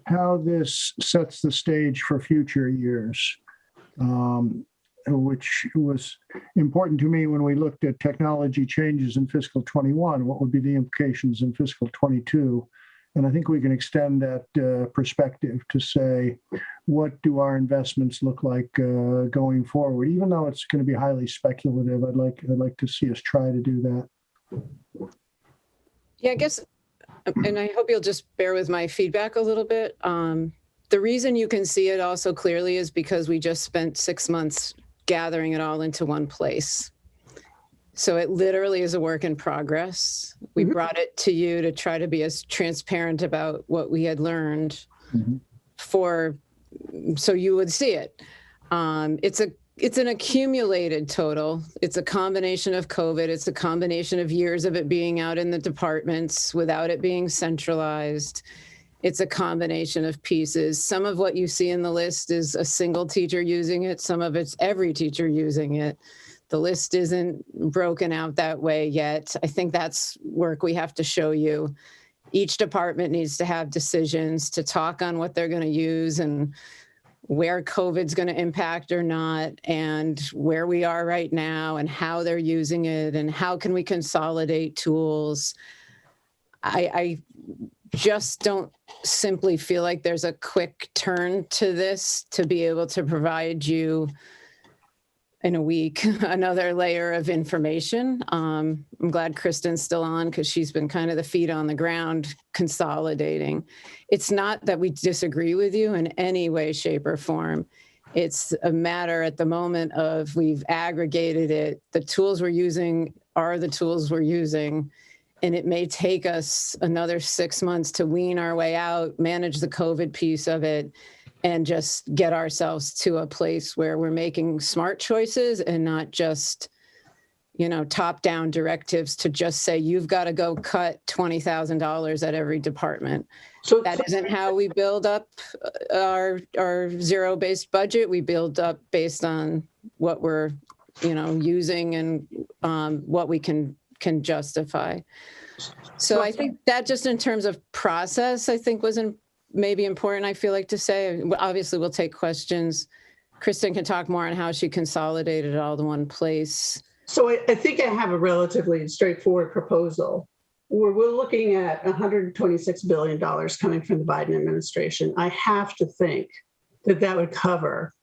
how this sets the stage for future years, which was important to me when we looked at technology changes in fiscal 21. What would be the implications in fiscal 22? And I think we can extend that perspective to say, what do our investments look like going forward? Even though it's going to be highly speculative, I'd like to see us try to do that. Yeah, I guess, and I hope you'll just bear with my feedback a little bit. The reason you can see it also clearly is because we just spent 6 months gathering it all into one place. So it literally is a work in progress. We brought it to you to try to be as transparent about what we had learned so you would see it. it's an accumulated total. It's a combination of COVID. It's a combination of years of it being out in the departments without it being centralized. It's a combination of pieces. Some of what you see in the list is a single teacher using it. Some of it's every teacher using it. The list isn't broken out that way yet. I think that's work we have to show you. Each department needs to have decisions to talk on what they're going to use and where COVID's going to impact or not, and where we are right now and how they're using it and how can we consolidate tools. I just don't simply feel like there's a quick turn to this to be able to provide you in a week another layer of information. I'm glad Kristen's still on because she's been kind of the feet on the ground consolidating. It's not that we disagree with you in any way, shape, or form. It's a matter at the moment of we've aggregated it. The tools we're using are the tools we're using. And it may take us another 6 months to wean our way out, manage the COVID piece of it, and just get ourselves to a place where we're making smart choices and not just, top-down directives to just say, you've got to go cut $20,000 at every department. So that isn't how we build up our zero-based budget. We build up based on what we're, using and what we can justify. So I think that just in terms of process, I think was maybe important, I feel like to say. Obviously, we'll take questions. Kristen can talk more on how she consolidated it all to one place. So I think I have a relatively straightforward proposal. We're looking at $126 billion coming from the Biden administration. I have to think that would cover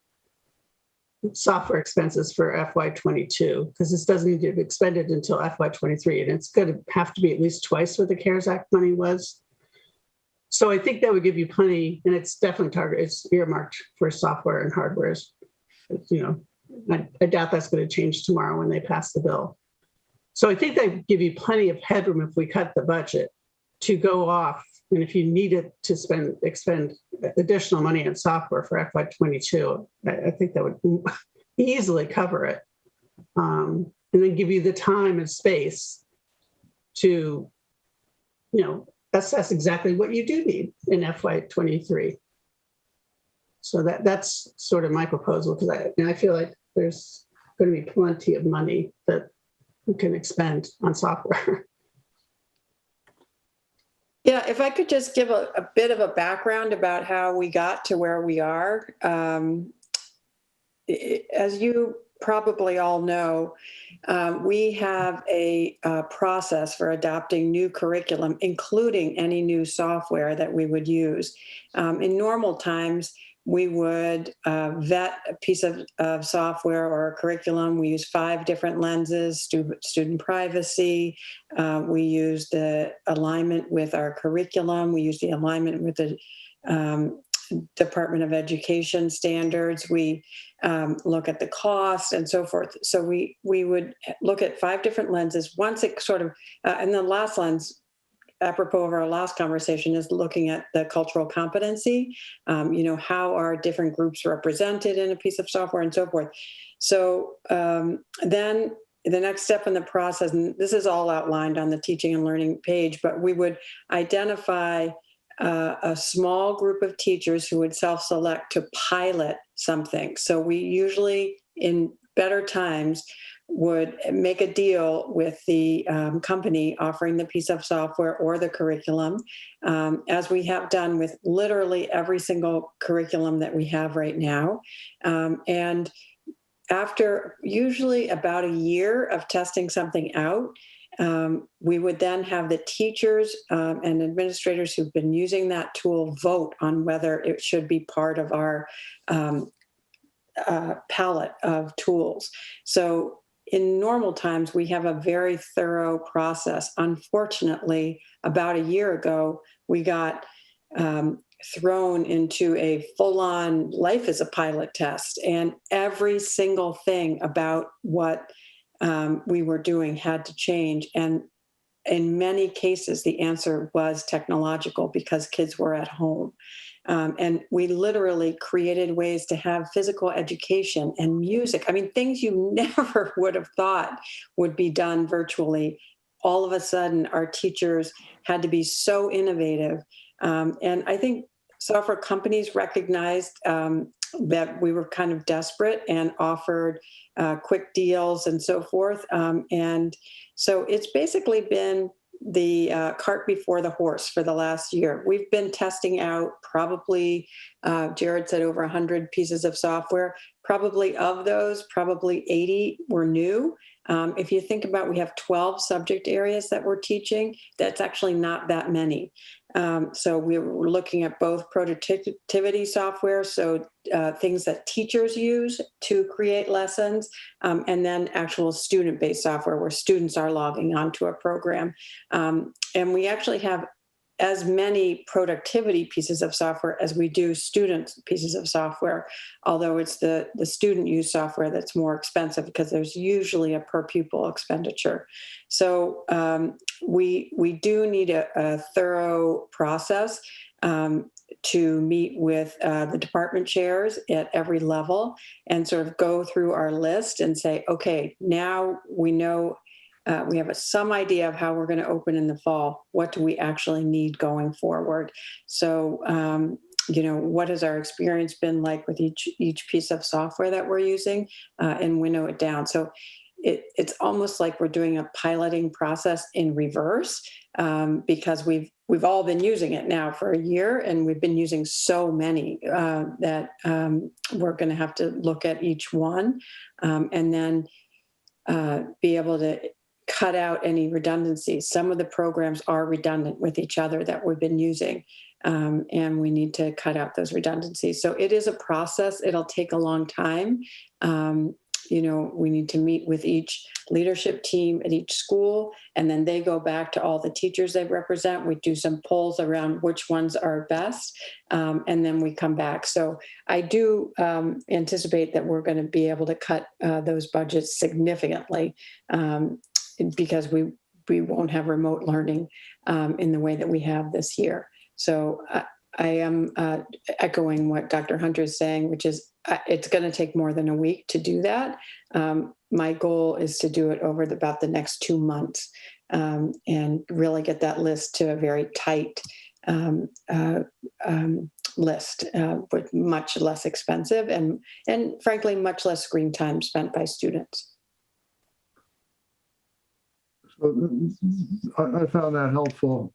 software expenses for FY22, because this doesn't need to be expended until FY23, and it's going to have to be at least twice what the CARES Act money was. So I think that would give you plenty, and it's definitely it's earmarked for software and hardware. I doubt that's going to change tomorrow when they pass the bill. So I think they would give you plenty of headroom if we cut the budget to go off. And if you needed to expend additional money on software for FY22, I think that would easily cover it. And then give you the time and space to, assess exactly what you do need in FY23. So that's sort of my proposal, because I feel like there's going to be plenty of money that we can expend on software. Yeah, if I could just give a bit of a background about how we got to where we are. As you probably all know, we have a process for adopting new curriculum, including any new software that we would use. In normal times, we would vet a piece of software or a curriculum. We use 5 different lenses: student privacy. We use the alignment with our curriculum. We use the alignment with the Department of Education standards. We look at the cost and so forth. So we would look at 5 different lenses. Once it sort of, and the last lens, apropos of our last conversation, is looking at the cultural competency, how are different groups represented in a piece of software and so forth. So then the next step in the process, and this is all outlined on the teaching and learning page, but we would identify a small group of teachers who would self-select to pilot something. So we usually, in better times, would make a deal with the company offering the piece of software or the curriculum, as we have done with literally every single curriculum that we have right now. And after usually about a year of testing something out, we would then have the teachers and administrators who've been using that tool vote on whether it should be part of our palette of tools. So in normal times, we have a very thorough process. Unfortunately, about a year ago, we got thrown into a full-on life as a pilot test, and every single thing about what we were doing had to change. And in many cases, the answer was technological, because kids were at home. And we literally created ways to have physical education and music. I mean, things you never would have thought would be done virtually. All of a sudden, our teachers had to be so innovative. And I think software companies recognized that we were kind of desperate and offered quick deals and so forth. And so it's basically been the cart before the horse for the last year. We've been testing out probably, Jared said, over 100 pieces of software. Probably of those, probably 80 were new. If you think about, we have 12 subject areas that we're teaching. That's actually not that many. So we were looking at both productivity software, so things that teachers use to create lessons, and then actual student-based software where students are logging onto a program. And we actually have as many productivity pieces of software as we do student pieces of software, although it's the student use software that's more expensive because there's usually a per pupil expenditure. So we do need a thorough process to meet with the department chairs at every level and sort of go through our list and say, okay, now we know we have some idea of how we're going to open in the fall. What do we actually need going forward? So, what has our experience been like with each piece of software that we're using, and winnow it down. So it's almost like we're doing a piloting process in reverse, because we've all been using it now for a year, and we've been using so many that we're going to have to look at each one, and then be able to cut out any redundancies. Some of the programs are redundant with each other that we've been using, and we need to cut out those redundancies. So it is a process. It'll take a long time. We need to meet with each leadership team at each school, and then they go back to all the teachers they represent. We do some polls around which ones are best, and then we come back. So I do anticipate that we're going to be able to cut those budgets significantly, because we won't have remote learning in the way that we have this year. So I am echoing what Dr. Hunter is saying, which is it's going to take more than a week to do that. My goal is to do it over about the next 2 months, and really get that list to a very tight list, but much less expensive and frankly, much less screen time spent by students. So I found that helpful.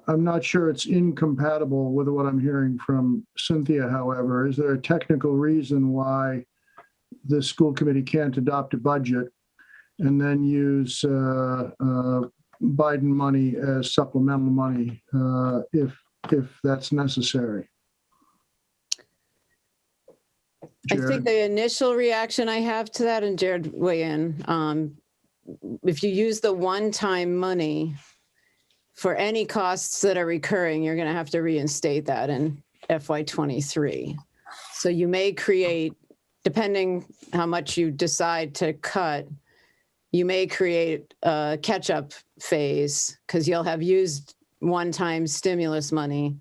I'm not sure it's incompatible with what I'm hearing from Cynthia, however. Is there a technical reason why the school committee can't adopt a budget and then use Biden money as supplemental money if that's necessary? Jared? I think the initial reaction I have to that, and Jared weigh in, if you use the one-time money for any costs that are recurring, you're going to have to reinstate that in FY23. So you may create, depending how much you decide to cut, you may create a catch-up phase because you'll have used one-time stimulus money,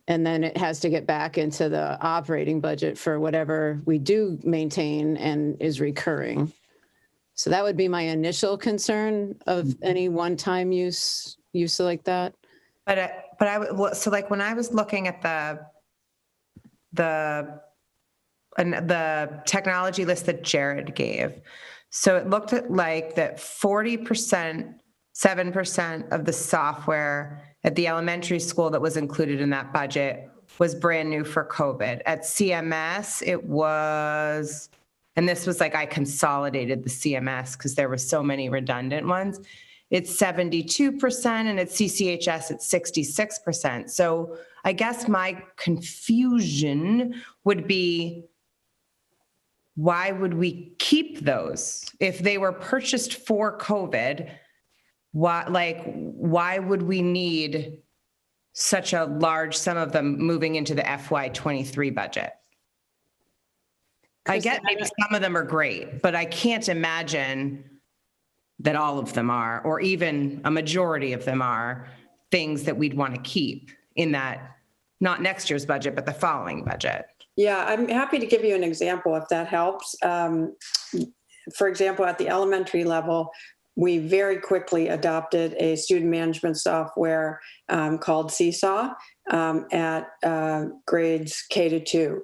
and then it has to get back into the operating budget for whatever we do maintain and is recurring. So that would be my initial concern of any one-time use like that. So like when I was looking at the technology list that Jared gave, so it looked at like that 40%, 7% of the software at the elementary school that was included in that budget was brand new for COVID. At CMS, it was, and this was like I consolidated the CMS because there were so many redundant ones. It's 72%, and at CCHS, it's 66%. So I guess my confusion would be, why would we keep those? If they were purchased for COVID, why would we need such a large sum of them moving into the FY23 budget? I get maybe some of them are great, but I can't imagine that all of them are, or even a majority of them are. things that we'd want to keep in that, not next year's budget, but the following budget. Yeah, I'm happy to give you an example if that helps. For example, at the elementary level, we very quickly adopted a student management software called Seesaw at grades K-2.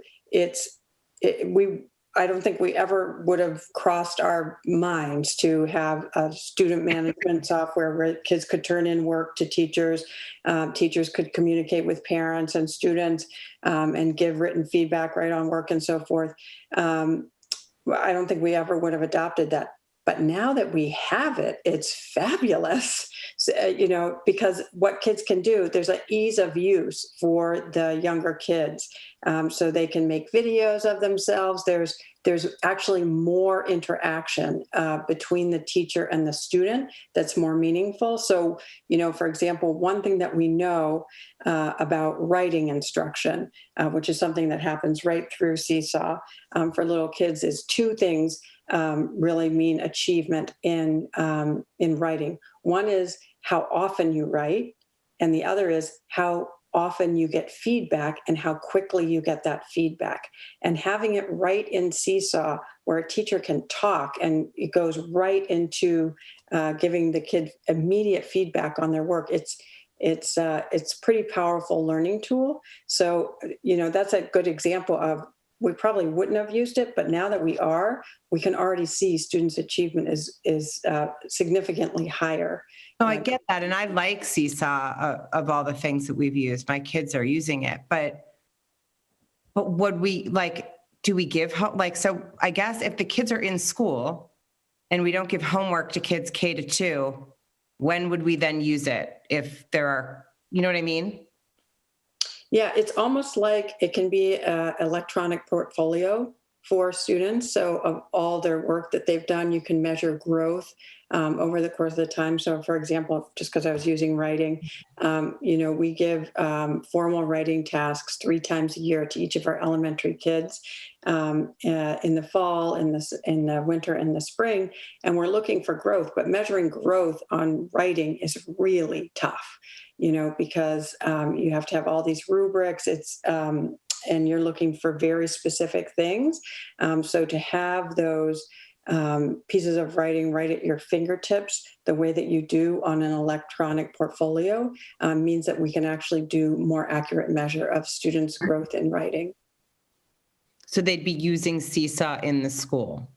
I don't think we ever would have crossed our minds to have a student management software where kids could turn in work to teachers, teachers could communicate with parents and students and give written feedback right on work and so forth. I don't think we ever would have adopted that. But now that we have it, it's fabulous, because what kids can do, there's an ease of use for the younger kids. So they can make videos of themselves. There's actually more interaction between the teacher and the student that's more meaningful. So, for example, one thing that we know about writing instruction, which is something that happens right through Seesaw for little kids, is two things really mean achievement in writing. One is how often you write, and the other is how often you get feedback and how quickly you get that feedback. And having it right in Seesaw where a teacher can talk and it goes right into giving the kid immediate feedback on their work, it's a pretty powerful learning tool. So, that's a good example of, we probably wouldn't have used it, but now that we can already see students' achievement is significantally higher. No, I get that. And I like Seesaw of all the things that we've used. My kids are using it, but would we do we give so I guess if the kids are in school and we don't give homework to kids K-2, when would we then use it? If there are, you know what I mean? Yeah, it's almost like it can be an electronic portfolio for students. So of all their work that they've done, you can measure growth over the course of the time. So for example, just because I was using writing, we give formal writing tasks 3 times a year to each of our elementary kids in the fall, in the winter, and the spring. And we're looking for growth, but measuring growth on writing is really tough. Because you have to have all these rubrics. And you're looking for very specific things. So to have those pieces of writing right at your fingertips, the way that you do on an electronic portfolio, means that we can actually do more accurate measure of students' growth in writing. So they'd be using Seesaw in the school.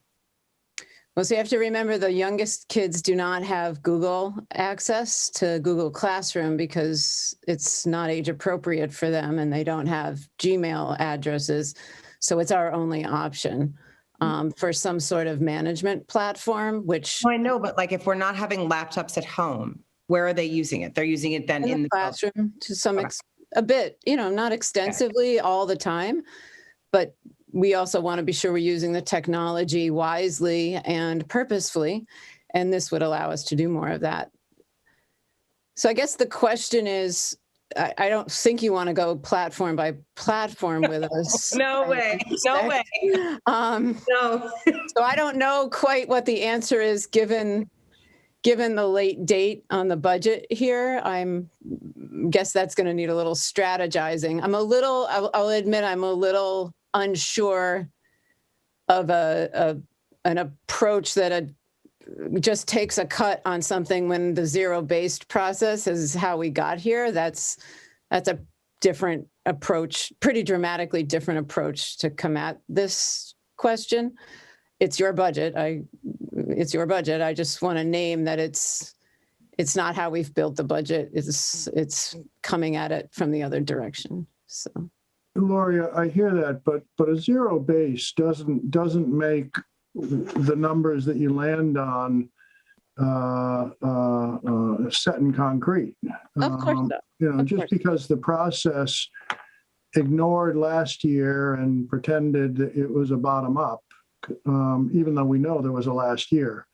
Well, so you have to remember the youngest kids do not have Google access to Google Classroom because it's not age appropriate for them and they don't have Gmail addresses. So it's our only option for some sort of management platform, which... I know, but if we're not having laptops at home, where are they using it? They're using it then in the classroom to some a bit, not extensively all the time, but we also want to be sure we're using the technology wisely and purposefully, and this would allow us to do more of that. So I guess the question is, I don't think you want to go platform by platform with us. No way. No way. No. So I don't know quite what the answer is given the late date on the budget here. Guess that's going to need a little strategizing. I'll admit I'm a little unsure of an approach that just takes a cut on something when the zero-based process is how we got here. That's a different approach, pretty dramatically different approach to come at this question. It's your budget. It's your budget. I just want to name that it's not how we've built the budget. It's coming at it from the other direction. So. Lori, I hear that, but a zero base doesn't make the numbers that you land on set in concrete. Of course not. Just because the process ignored last year and pretended it was a bottom up, even though we know there was a last year,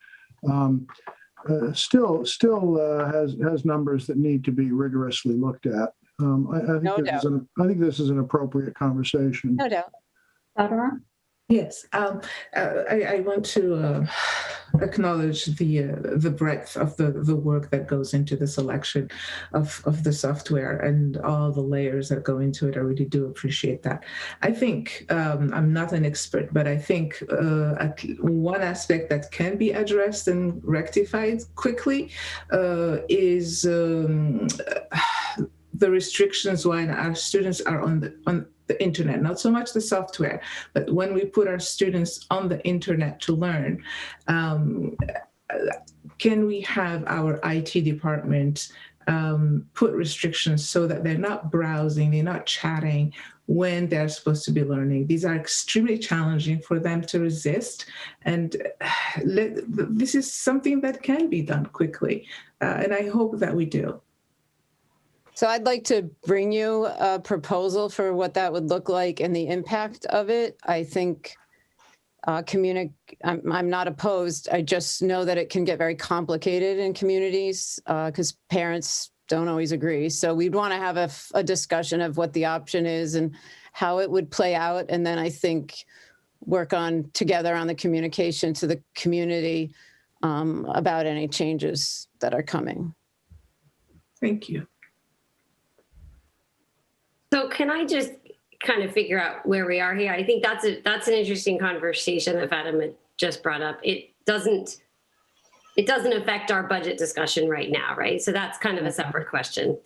still has numbers that need to be rigorously looked at. I think this is an appropriate conversation. No doubt. Fatima? Yes, I want to acknowledge the breadth of the work that goes into the selection of the software and all the layers that go into it. I really do appreciate that. I think I'm not an expert, but I think one aspect that can be addressed and rectified quickly is the restrictions when our students are on the internet, not so much the software, but when we put our students on the internet to learn, can we have our IT department put restrictions so that they're not browsing, they're not chatting when they're supposed to be learning? These are extremely challenging for them to resist. And this is something that can be done quickly. And I hope that we do. So I'd like to bring you a proposal for what that would look like and the impact of it. I think I'm not opposed. I just know that it can get very complicated in communities because parents don't always agree. So we'd want to have a discussion of what the option is and how it would play out. And then I think work on together on the communication to the community about any changes that are coming. Thank you. So can I just kind of figure out where we are here? I think that's an interesting conversation that Fatima just brought up. It doesn't affect our budget discussion right now, right? So that's kind of a separate question.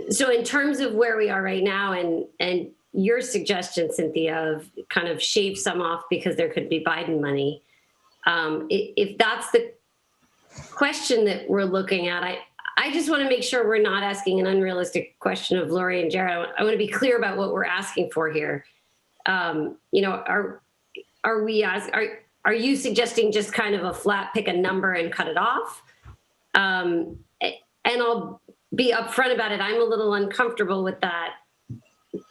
So in terms of where we are right now and your suggestion, Cynthia, of kind of shave some off because there could be Biden money, if that's the question that we're looking at, I just want to make sure we're not asking an unrealistic question of Lori and Jared. I want to be clear about what we're asking for here. Are you suggesting just kind of a flat pick a number and cut it off? And I'll be upfront about it. I'm a little uncomfortable with that,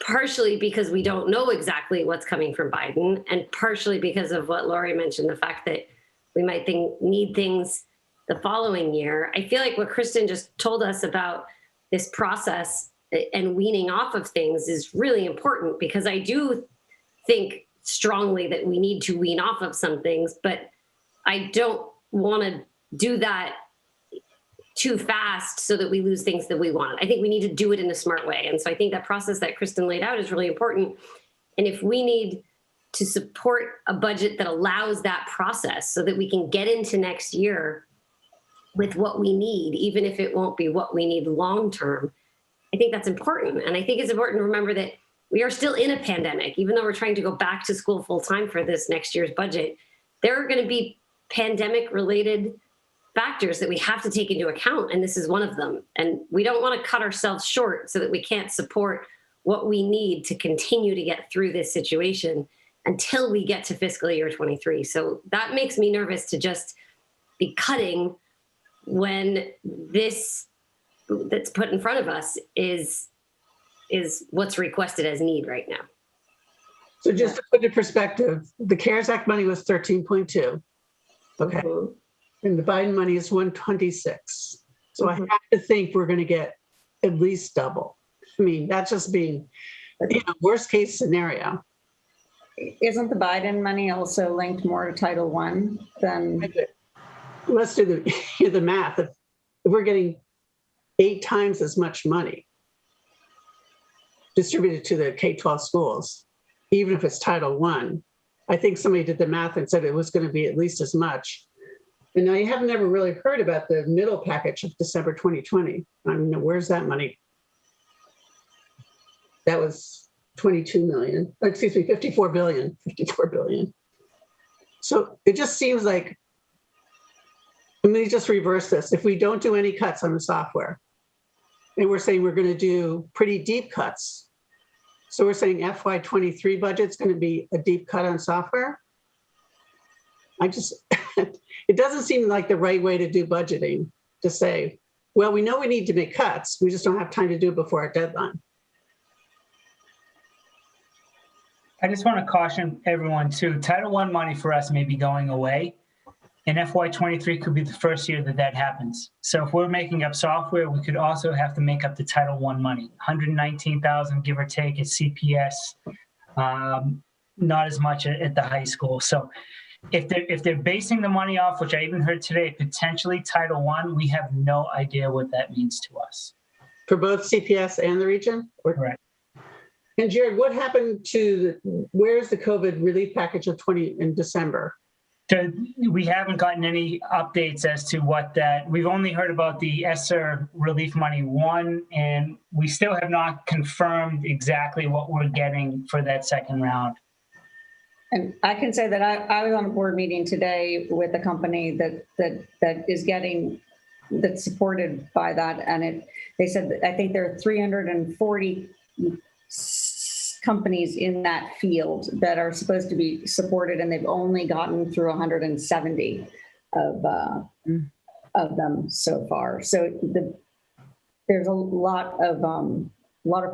partially because we don't know exactly what's coming from Biden, and partially because of what Lori mentioned, the fact that we might need things the following year. I feel like what Kristen just told us about this process and weaning off of things is really important, because I do think strongly that we need to wean off of some things, but I don't want to do that too fast so that we lose things that we want. I think we need to do it in a smart way. And so I think that process that Kristen laid out is really important. And if we need to support a budget that allows that process so that we can get into next year with what we need, even if it won't be what we need long-term, I think that's important. And I think it's important to remember that we are still in a pandemic. Even though we're trying to go back to school full-time for this next year's budget, there are going to be pandemic-related factors that we have to take into account, and this is one of them. And we don't want to cut ourselves short so that we can't support what we need to continue to get through this situation until we get to fiscal year 23. So that makes me nervous to just be cutting when this that's put in front of us is what's requested as need right now. So just to put it in perspective, the CARES Act money was 13.2. Okay. Mm-hmm. And the Biden money is 126. So I have to think we're going to get at least double. I mean, that's just being, worst case scenario. Isn't the Biden money also linked more to Title I than? Let's do the math. If we're getting 8 times as much money distributed to the K-12 schools, even if it's Title I think somebody did the math and said it was going to be at least as much. And now you have never really heard about the middle package of December 2020. I mean, where's that money? That was 54 billion. So it just seems like, let me just reverse this. If we don't do any cuts on the software, and we're saying we're going to do pretty deep cuts. So we're saying FY23 budget's going to be a deep cut on software. It doesn't seem like the right way to do budgeting, to say, well, we know we need to make cuts. We just don't have time to do it before our deadline. I just want to caution everyone too, Title I money for us may be going away, and FY23 could be the first year that happens. So if we're making up software, we could also have to make up the Title I money, 119,000 give or take at CPS. not as much at the high school. So if they're basing the money off, which I even heard today, potentially Title I, we have no idea what that means to us. For both CPS and the region? Correct. And Jared, what happened to where's the COVID relief package of 20 in December? So we haven't gotten any updates as to what that, we've only heard about the ESSER relief money 1, and we still have not confirmed exactly what we're getting for that second round. And I can say that I was on a board meeting today with a company that is getting, that's supported by that. And they said that I think there are 340 companies in that field that are supposed to be supported, and they've only gotten through 170 of them so far. So there's a lot of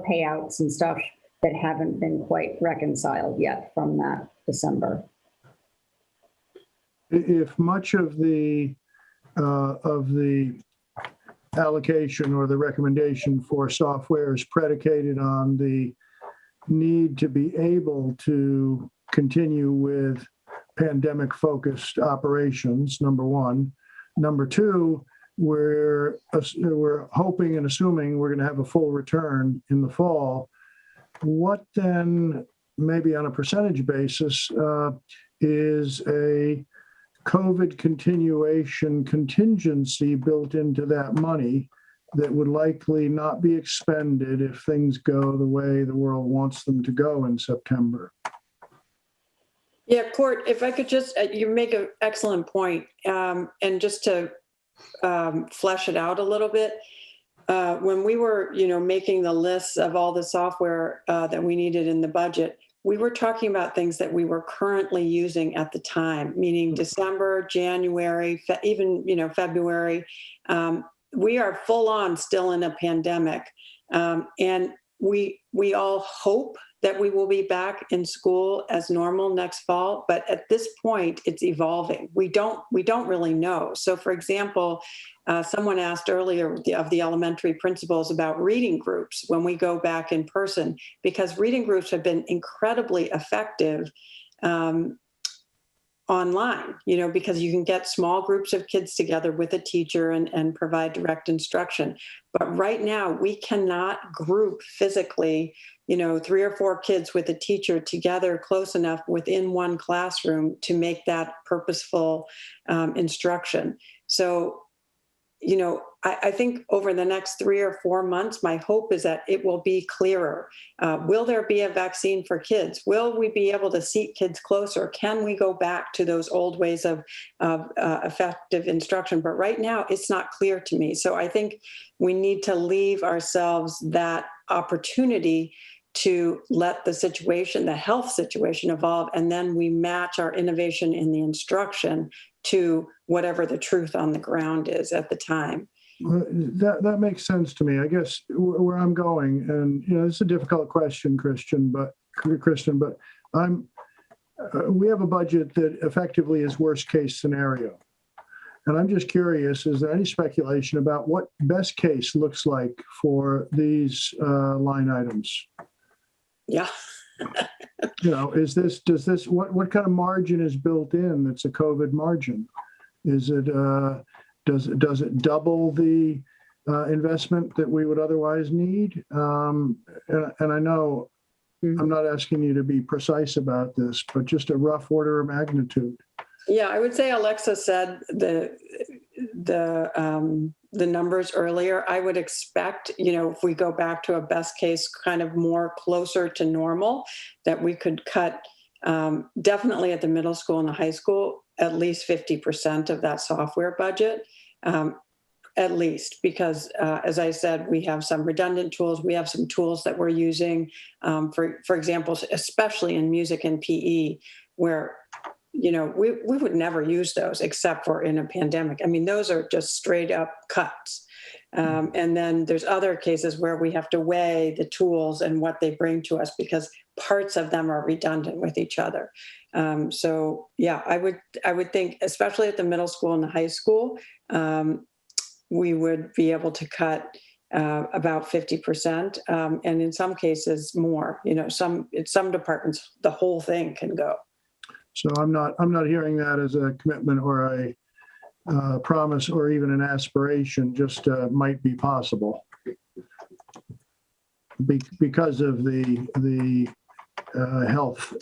payouts and stuff that haven't been quite reconciled yet from that December. If much of the allocation or the recommendation for software is predicated on the need to be able to continue with pandemic-focused operations, number one. Number two, we're hoping and assuming we're going to have a full return in the fall. What then, maybe on a percentage basis, is a COVID continuation contingency built into that money that would likely not be expended if things go the way the world wants them to go in September? Yeah, Court, if I could just, you make an excellent point. And just to flesh it out a little bit, when we were, making the lists of all the software that we needed in the budget, we were talking about things that we were currently using at the time, meaning December, January, even, February. We are full on still in a pandemic. And we all hope that we will be back in school as normal next fall. But at this point, it's evolving. We don't really know. So for example, someone asked earlier of the elementary principals about reading groups when we go back in person, because reading groups have been incredibly effective online, because you can get small groups of kids together with a teacher and provide direct instruction. But right now we cannot group physically, 3 or 4 kids with a teacher together close enough within one classroom to make that purposeful instruction. So, I think over the next 3 or 4 months, my hope is that it will be clearer. Will there be a vaccine for kids? Will we be able to seat kids closer? Can we go back to those old ways of effective instruction? But right now, it's not clear to me. So I think we need to leave ourselves that opportunity to let the health situation evolve, and then we match our innovation in the instruction to whatever the truth on the ground is at the time. That makes sense to me. I guess where I'm going, and it's a difficult question, Kristen, but we have a budget that effectively is worst case scenario. And I'm just curious, is there any speculation about what best case looks like for these line items? Yeah. What kind of margin is built in that's a COVID margin? Is it, does it double the investment that we would otherwise need? And I know I'm not asking you to be precise about this, but just a rough order of magnitude. Yeah, I would say Alexa said the numbers earlier. I would expect, if we go back to a best case kind of more closer to normal, that we could cut definitely at the middle school and the high school, at least 50% of that software budget, at least, because as I said, we have some redundant tools. We have some tools that we're using, for example, especially in music and PE, where we would never use those except for in a pandemic. I mean, those are just straight up cuts. And then there's other cases where we have to weigh the tools and what they bring to us because parts of them are redundant with each other. So yeah, I would think, especially at the middle school and the high school, we would be able to cut about 50%, and in some cases more. You know, in some departments, the whole thing can go. So I'm not hearing that as a commitment or a promise or even an aspiration, just might be possible because of the health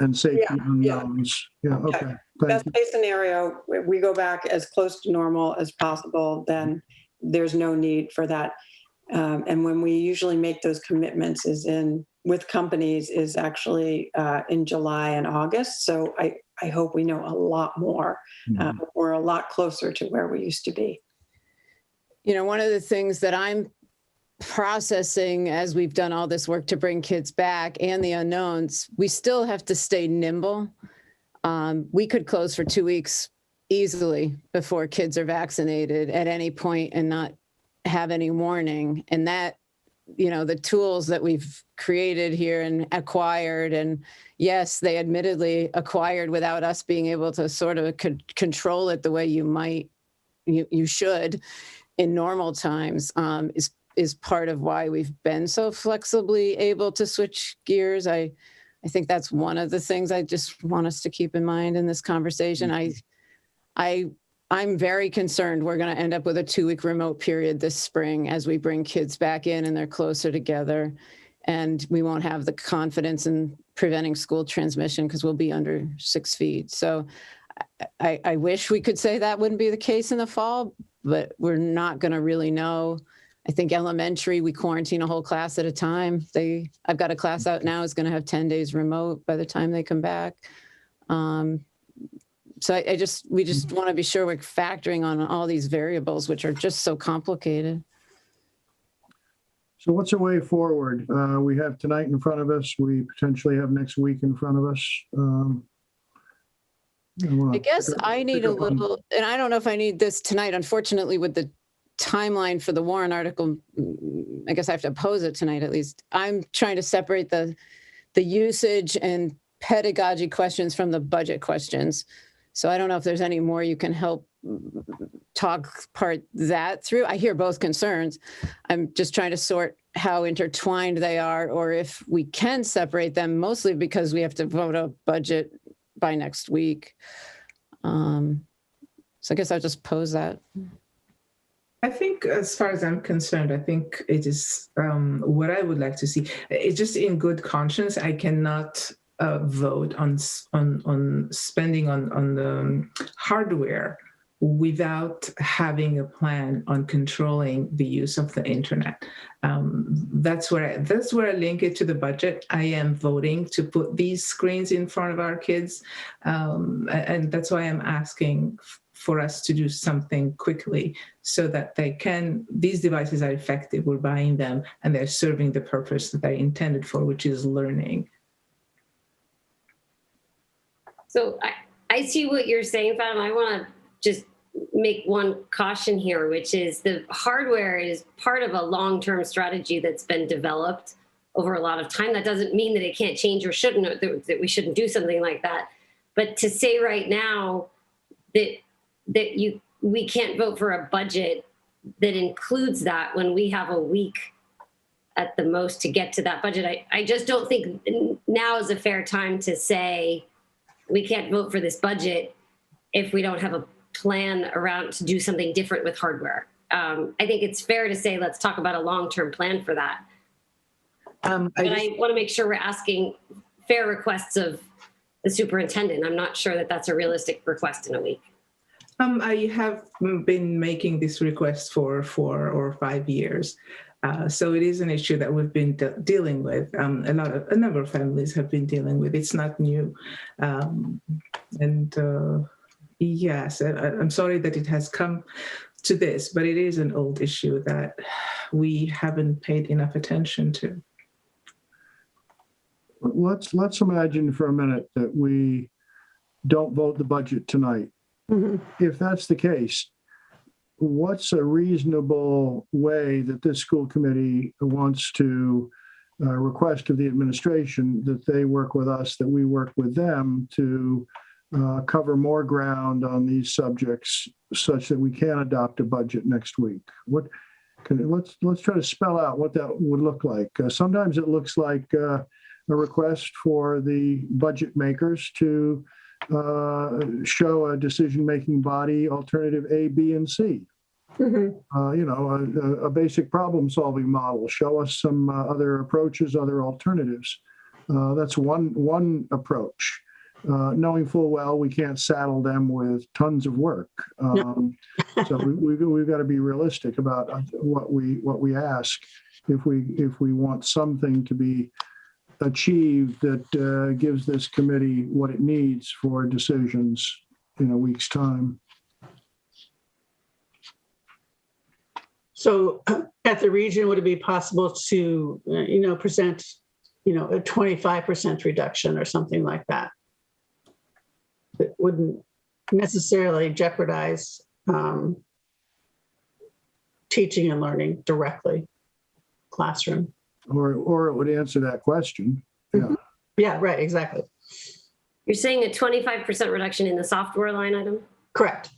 and safety unknowns. Yeah, okay. Best case scenario, we go back as close to normal as possible, then there's no need for that. And when we usually make those commitments with companies is actually in July and August. So I hope we know a lot more. We're a lot closer to where we used to be. You know, one of the things that I'm processing as we've done all this work to bring kids back and the unknowns, we still have to stay nimble. We could close for 2 weeks easily before kids are vaccinated at any point and not have any warning. And that, you know, the tools that we've created here and acquired, and yes, they admittedly acquired without us being able to sort of control it the way you should in normal times, is part of why we've been so flexibly able to switch gears. I think that's one of the things I just want us to keep in mind in this conversation. I'm very concerned we're going to end up with a 2-week remote period this spring as we bring kids back in and they're closer together, and we won't have the confidence in preventing school transmission because we'll be under 6 feet. So I wish we could say that wouldn't be the case in the fall, but we're not going to really know. I think elementary, we quarantine a whole class at a time. I've got a class out now is going to have 10 days remote by the time they come back. So we just want to be sure we're factoring on all these variables, which are just so complicated. So what's the way forward? We have tonight in front of us. We potentially have next week in front of us. I guess I need a little, and I don't know if I need this tonight, unfortunately, with the timeline for the Warren article. I guess I have to oppose it tonight, at least. I'm trying to separate the usage and pedagogy questions from the budget questions. So I don't know if there's any more you can help part that through. I hear both concerns. I'm just trying to sort how intertwined they are, or if we can separate them, mostly because we have to vote a budget by next week. So I guess I'll just pose that. I think, as far as I'm concerned, I think it is what I would like to see. It's just in good conscience, I cannot vote on spending on the hardware without having a plan on controlling the use of the internet. That's where I link it to the budget. I am voting to put these screens in front of our kids, and that's why I'm asking for us to do something quickly so that these devices are effective. We're buying them and they're serving the purpose that they're intended for, which is learning. So I see what you're saying, Fatima. I want to just make one caution here, which is the hardware is part of a long-term strategy that's been developed over a lot of time. That doesn't mean that it can't change or shouldn't, or that we shouldn't do something like that. But to say right now that we can't vote for a budget that includes that when we have a week at the most to get to that budget, I just don't think now is a fair time to say we can't vote for this budget if we don't have a plan around to do something different with hardware. I think it's fair to say, let's talk about a long-term plan for that. I want to make sure we're asking fair requests of the superintendent. I'm not sure that that's a realistic request in a week. I have been making this request for 4 or 5 years. So it is an issue that we've been dealing with. A number of families have been dealing with. It's not new. Yes, I'm sorry that it has come to this, but it is an old issue that we haven't paid enough attention to. Let's imagine for a minute that we don't vote the budget tonight. Mm-hmm. If that's the case, what's a reasonable way that this school committee wants to request of the administration that they work with us, that we work with them to cover more ground on these subjects such that we can adopt a budget next week? Let's try to spell out what that would look like. Sometimes it looks like a request for the budget makers to show a decision-making body alternative A, B, and C. A basic problem-solving model. Show us some other approaches, other alternatives. That's one approach. Knowing full well we can't saddle them with tons of work, so we've got to be realistic about what we ask if we want something to be achieved that gives this committee what it needs for decisions in a week's time. So at the region, would it be possible to, present, a 25% reduction or something like that? It wouldn't necessarily jeopardize teaching and learning directly, classroom. Or it would answer that question. Yeah. Yeah, right, exactly. You're saying a 25% reduction in the software line item? Correct.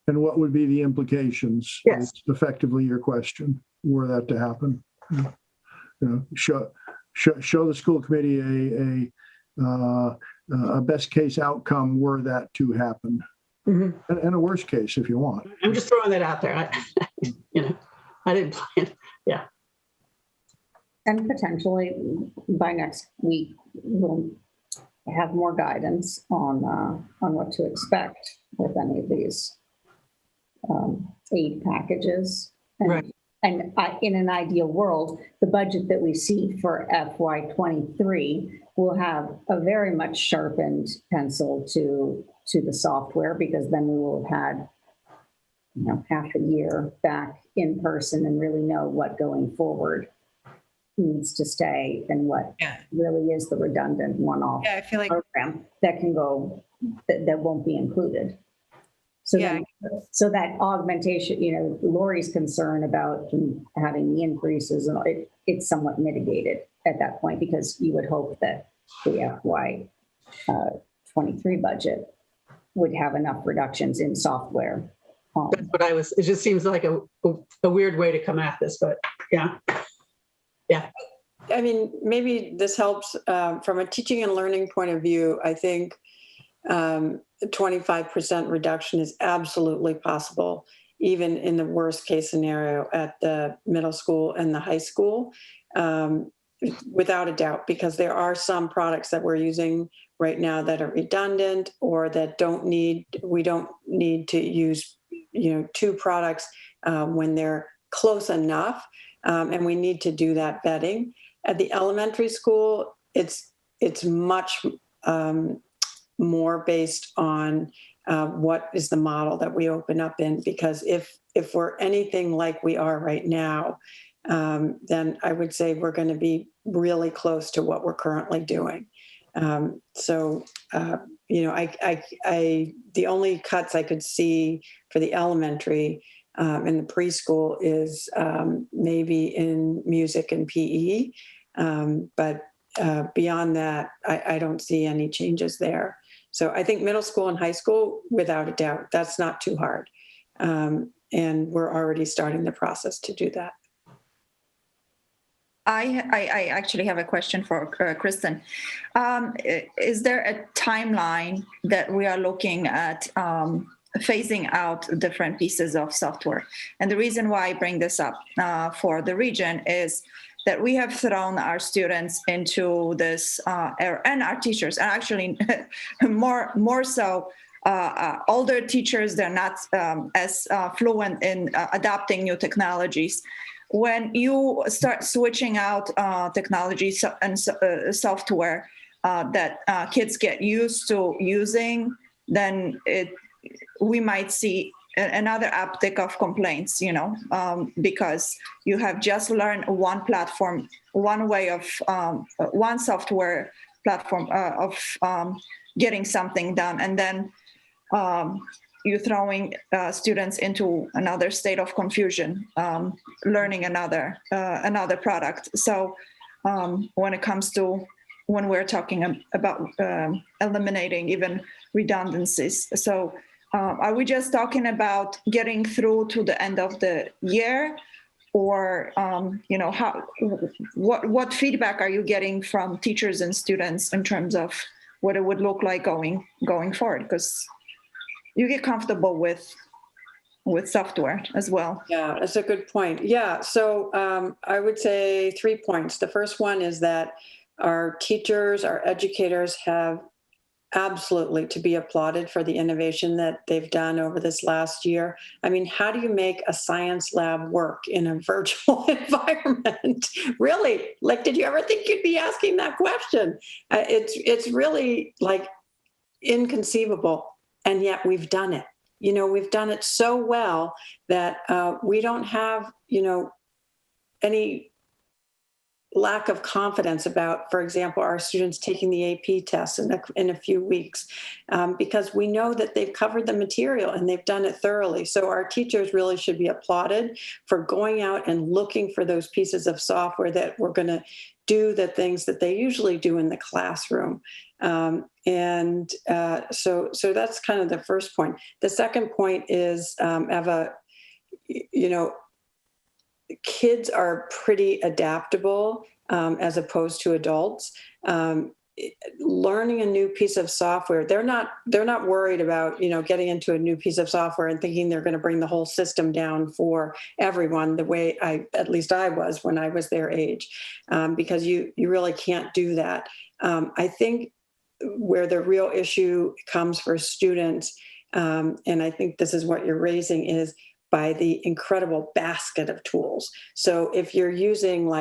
And what would be the implications? Yes. It's effectively your question, were that to happen. Show the school committee a best case outcome were that to happen. And a worst case if you want. I'm just throwing that out there. I didn't plan. Yeah. And potentially by next week, we'll have more guidance on what to expect with any of these aid packages. And in an ideal world, the budget that we see for FY23 will have a very much sharpened pencil to the software, because then we will have had half a year back in person and really know what going forward needs to stay and what really is the redundant one-off program that can go, that won't be included. So, so that augmentation, Lori's concern about having the increases, and it's somewhat mitigated at that point, because you would hope that the FY23 budget would have enough reductions in software. That's what it just seems like a weird way to come at this, but yeah. I mean, maybe this helps from a teaching and learning point of view. I think 25% reduction is absolutely possible, even in the worst case scenario at the middle school and the high school, without a doubt, because there are some products that we're using right now that are redundant, or that we don't need to use, two products when they're close enough, and we need to do that vetting. At the elementary school, it's much more based on what is the model that we open up in, because if we're anything like we are right now, then I would say we're going to be really close to what we're currently doing. The only cuts I could see for the elementary and the preschool is maybe in music and PE, but beyond that, I don't see any changes there. So I think middle school and high school, without a doubt, that's not too hard. And we're already starting the process to do that. I actually have a question for Kristen. Is there a timeline that we are looking at phasing out different pieces of software? And the reason why I bring this up for the region is that we have thrown our students into this, and our teachers, and actually more so older teachers, they're not as fluent in adopting new technologies. When you start switching out technology and software that kids get used to using, then we might see another uptick of complaints, because you have just learned one platform, one way of one software platform of getting something done, and then you're throwing students into another state of confusion, learning another product. So when we're talking about eliminating even redundancies, so Are we just talking about getting through to the end of the year? Or, what feedback are you getting from teachers and students in terms of what it would look like going forward? Because you get comfortable with software as well. Yeah, that's a good point. Yeah, so I would say 3 points. The first one is that our teachers, our educators have absolutely to be applauded for the innovation that they've done over this last year. I mean, how do you make a science lab work in a virtual environment? Really? Like, did you ever think you'd be asking that question? It's really like inconceivable, and yet we've done it. We've done it so well that we don't have, any lack of confidence about, for example, our students taking the AP test in a few weeks, because we know that they've covered the material and they've done it thoroughly. So our teachers really should be applauded for going out and looking for those pieces of software that we're going to do the things that they usually do in the classroom. So that's kind of the first point. The second point is, Eva, kids are pretty adaptable as opposed to adults. Learning a new piece of software, they're not worried about getting into a new piece of software and thinking they're going to bring the whole system down for everyone, the way at least I was when I was their age, because you really can't do that. I think where the real issue comes for students, and I think this is what you're raising, is by the incredible basket of tools. So if you're using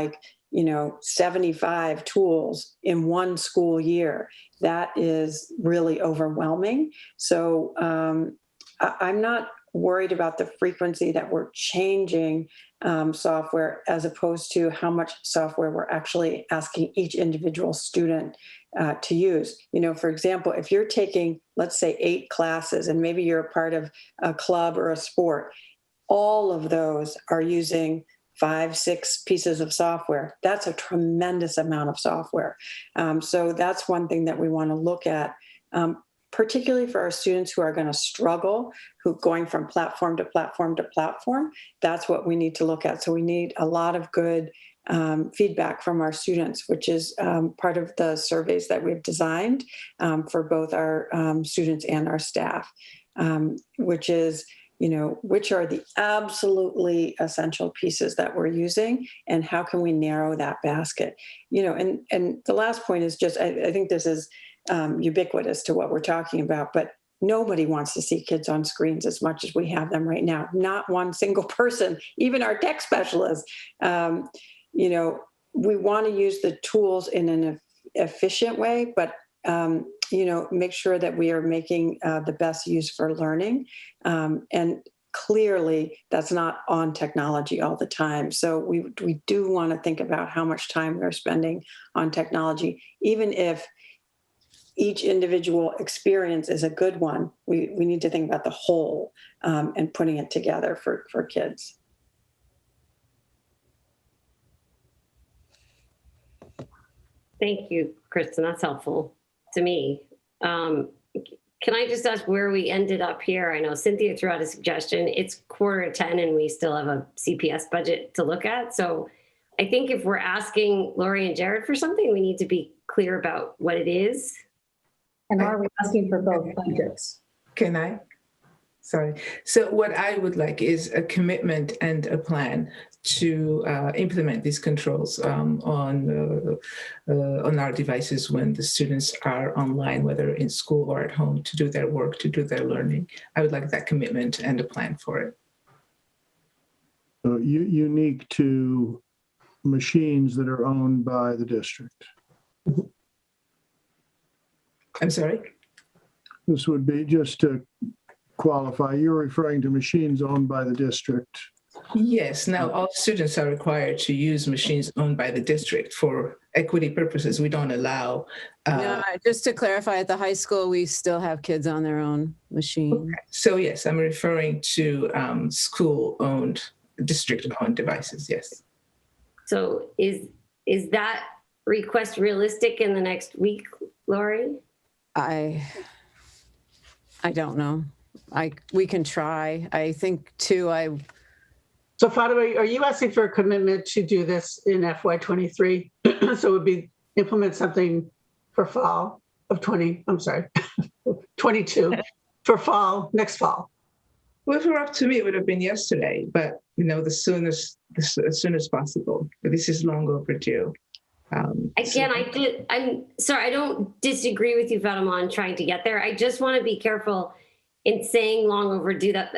75 tools in one school year, that is really overwhelming. So I'm not worried about the frequency that we're changing software as opposed to how much software we're actually asking each individual student to use. For example, if you're taking, let's say, 8 classes and maybe you're a part of a club or a sport, all of those are using 5-6 pieces of software. That's a tremendous amount of software. So that's one thing that we want to look at, particularly for our students who are going to struggle, who going from platform to platform to platform. That's what we need to look at. So we need a lot of good feedback from our students, which is part of the surveys that we've designed for both our students and our staff, which is, which are the absolutely essential pieces that we're using and how can we narrow that basket? And the last point is just, I think this is ubiquitous to what we're talking about, but nobody wants to see kids on screens as much as we have them right now. Not one single person, even our tech specialists. We want to use the tools in an efficient way, but make sure that we are making the best use for learning. And clearly that's not on technology all the time. So we do want to think about how much time we're spending on technology. Even if each individual experience is a good one, we need to think about the whole and putting it together for kids. Thank you, Kristen. That's helpful to me. Can I just ask where we ended up here? I know Cynthia threw out a suggestion. It's 9:45 and we still have a CPS budget to look at. So I think if we're asking Lori and Jared for something, we need to be clear about what it is. And are we asking for both budgets? Can I? Sorry. So what I would like is a commitment and a plan to implement these controls on our devices when the students are online, whether in school or at home, to do their work, to do their learning. I would like that commitment and a plan for it. So unique to machines that are owned by the district. I'm sorry? This would be, just to qualify, you're referring to machines owned by the district. Yes. Now, all students are required to use machines owned by the district for equity purposes. We don't allow. No, just to clarify, at the high school, we still have kids on their own machine. Okay. So yes, I'm referring to school-owned, district-owned devices. Yes. So is that request realistic in the next week, Lori? I don't know. we can try. I think too, So Fatima, are you asking for a commitment to do this in FY23? So it would be implement something for fall of 22 for fall, next fall. Well, if it were up to me, it would have been yesterday, but as soon as possible. But this is long overdue. Again, I'm sorry, I don't disagree with you, Fatima, on trying to get there. I just want to be careful in saying long overdue that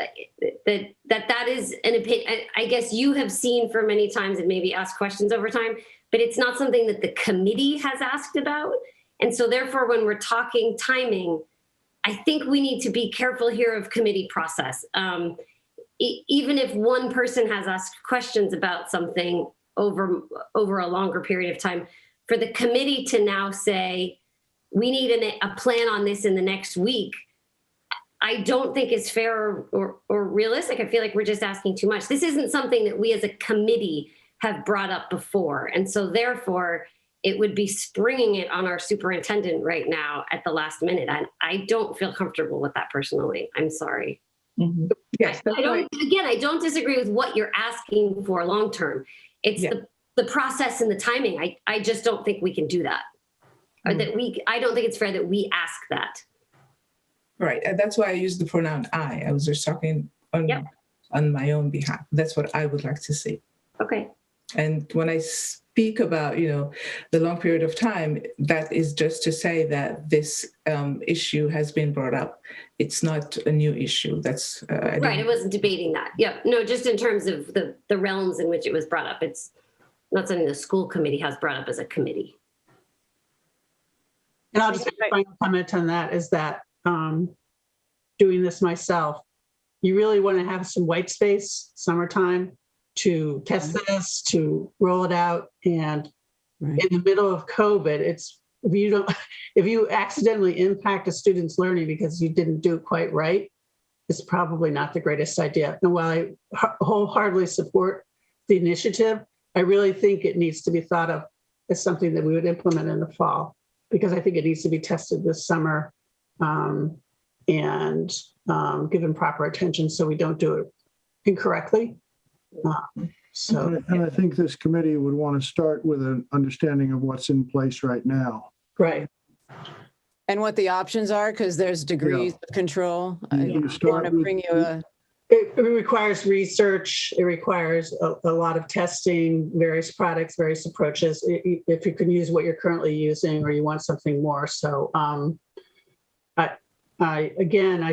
is an opinion. I guess you have seen for many times and maybe asked questions over time, but it's not something that the committee has asked about. And so therefore, when we're talking timing, I think we need to be careful here of committee process. Even if one person has asked questions about something over a longer period of time, for the committee to now say, we need a plan on this in the next week, I don't think is fair or realistic. I feel like we're just asking too much. This isn't something that we as a committee have brought up before. And so therefore, it would be springing it on our superintendent right now at the last minute. I don't feel comfortable with that personally. I'm sorry. Mm-hmm. Yes, I don't disagree with what you're asking for long term. It's the process and the timing. I just don't think we can do that. Or that I don't think it's fair that we ask that. Right. And that's why I use the pronoun I. I was just talking on my own behalf. That's what I would like to see. Okay. And when I speak about, the long period of time, that is just to say that this issue has been brought up. It's not a new issue. That's right. I wasn't debating that. Yeah. No, just in terms of the realms in which it was brought up. It's not something the school committee has brought up as a committee. And I'll just make a final comment on that is that doing this myself, you really want to have some white space, summertime, to test this, to roll it out. And in the middle of COVID, if you accidentally impact a student's learning because you didn't do it quite right, it's probably not the greatest idea. And while I wholeheartedly support the initiative, I really think it needs to be thought of as something that we would implement in the fall, because I think it needs to be tested this summer and given proper attention so we don't do it incorrectly. And I think this committee would want to start with an understanding of what's in place right now. Right. And what the options are, because there's degrees of control. I want to bring you It requires research. It requires a lot of testing, various products, various approaches. If you can use what you're currently using or you want something more. So I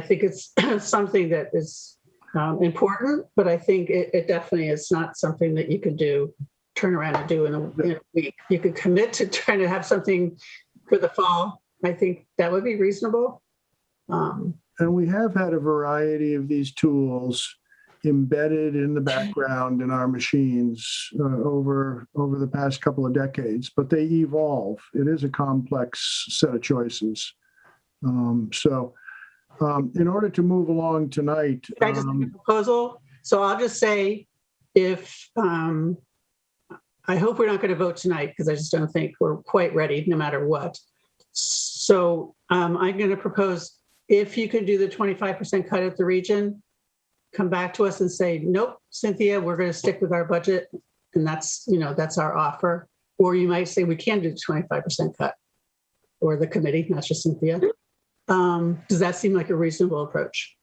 think it's something that is important, but I think it definitely is not something that you could turn around and do in a week. You could commit to trying to have something for the fall. I think that would be reasonable. And we have had a variety of these tools embedded in the background in our machines over the past couple of decades, but they evolve. It is a complex set of choices. In order to move along tonight, can I just make a proposal? So I'll just say, if I hope we're not going to vote tonight because I just don't think we're quite ready, no matter what. So I'm going to propose, if you can do the 25% cut at the region, come back to us and say, nope, Cynthia, we're going to stick with our budget, and that's our offer. Or you might say we can do the 25% cut, or the committee, not just Cynthia. Does that seem like a reasonable approach?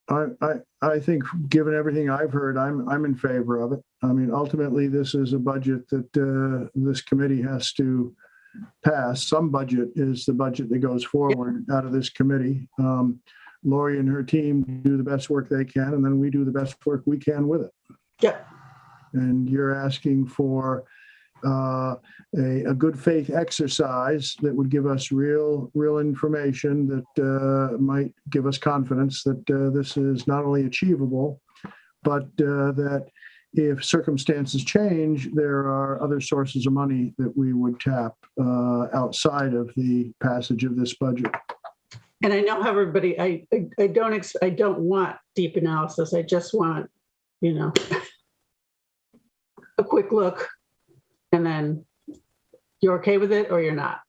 I think, given everything I've heard, I'm in favor of it. I mean, ultimately, this is a budget that this committee has to pass. Some budget is the budget that goes forward out of this committee. Lori and her team do the best work they can, and then we do the best work we can with it. Yeah. And you're asking for a good faith exercise that would give us real information that might give us confidence that this is not only achievable, but that if circumstances change, there are other sources of money that we would tap outside of the passage of this budget. And I know everybody, I don't want deep analysis. I just want, a quick look, and then you're okay with it or you're not.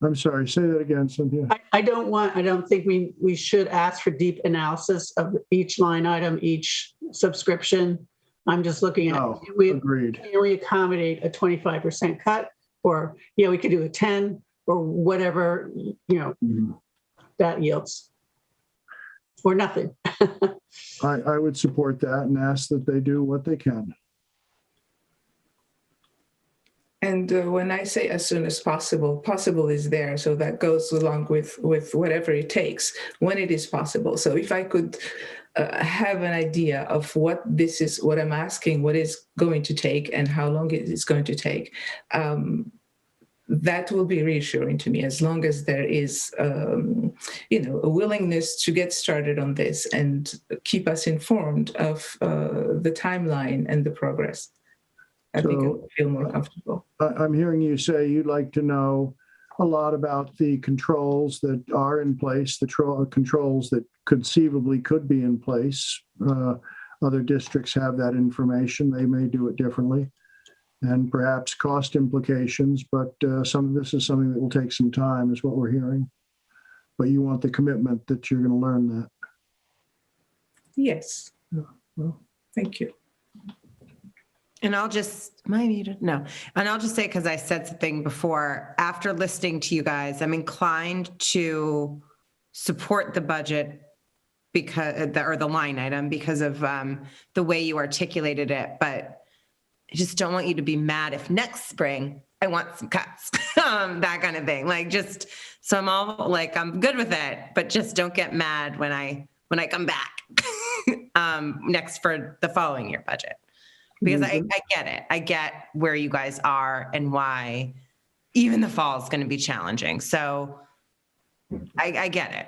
I'm sorry, say that again, Cynthia. I don't think we should ask for deep analysis of each line item, each subscription. I'm just looking at, No, agreed. Can we accommodate a 25% cut? Or, we could do a 10 or whatever, that yields. Or nothing. I would support that and ask that they do what they can. And when I say as soon as possible, possible is there. So that goes along with whatever it takes when it is possible. So if I could have an idea of what I'm asking, what is going to take and how long it is going to take, that will be reassuring to me, as long as there is, a willingness to get started on this and keep us informed of the timeline and the progress. I think I would feel more comfortable. I'm hearing you say you'd like to know a lot about the controls that are in place, the controls that conceivably could be in place. Other districts have that information. They may do it differently, and perhaps cost implications, but this is something that will take some time, is what we're hearing. But you want the commitment that you're going to learn that. Yes. Well, thank you. And I'll just, am I muted? No. And I'll just say, because I said something before, after listening to you guys, I'm inclined to support the budget or the line item because of the way you articulated it. But I just don't want you to be mad if next spring I want some cuts, that kind of thing. So I'm all like, I'm good with it, but just don't get mad when I come back next for the following year budget. Because I get it. I get where you guys are and why even the fall is going to be challenging. So I get it.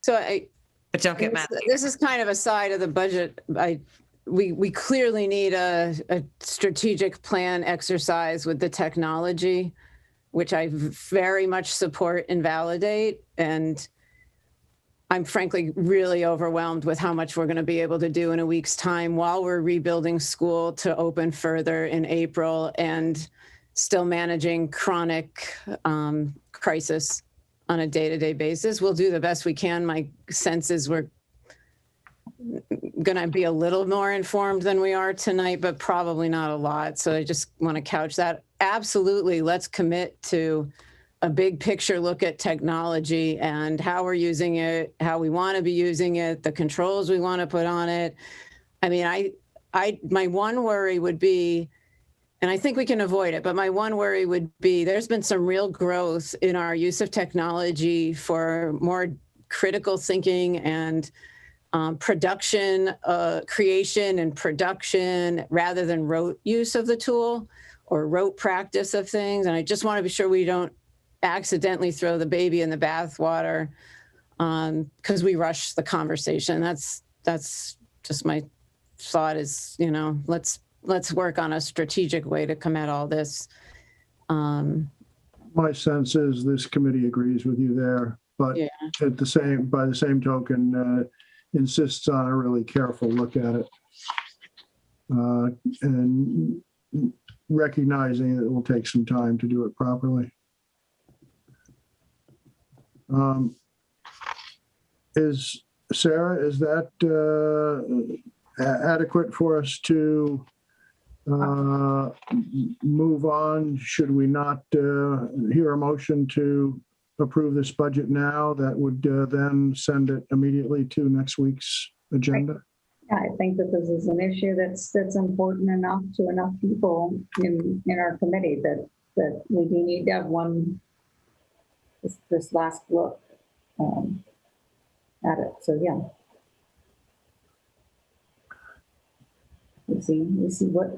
But don't get mad. This is kind of a side of the budget. We clearly need a strategic plan exercise with the technology, which I very much support and validate. And I'm frankly really overwhelmed with how much we're going to be able to do in a week's time while we're rebuilding school to open further in April and still managing chronic crisis on a day-to-day basis. We'll do the best we can. My sense is we're going to be a little more informed than we are tonight, but probably not a lot. So I just want to couch that. Absolutely, let's commit to a big picture look at technology and how we're using it, how we want to be using it, the controls we want to put on it. I mean, my one worry would be, and I think we can avoid it, but my one worry would be there's been some real growth in our use of technology for more critical thinking and production, creation and production rather than rote use of the tool or rote practice of things. And I just want to be sure we don't accidentally throw the baby in the bathwater because we rush the conversation. That's just my thought is, let's work on a strategic way to come at all this. My sense is this committee agrees with you there, but by the same token, insists on a really careful look at it and recognizing that it will take some time to do it properly. Sarah, is that adequate for us to move on? Should we not hear a motion to approve this budget now? That would then send it immediately to next week's agenda. Yeah, I think that this is an issue that's important enough to enough people in our committee that we do need to have this last look at it. So yeah, we see what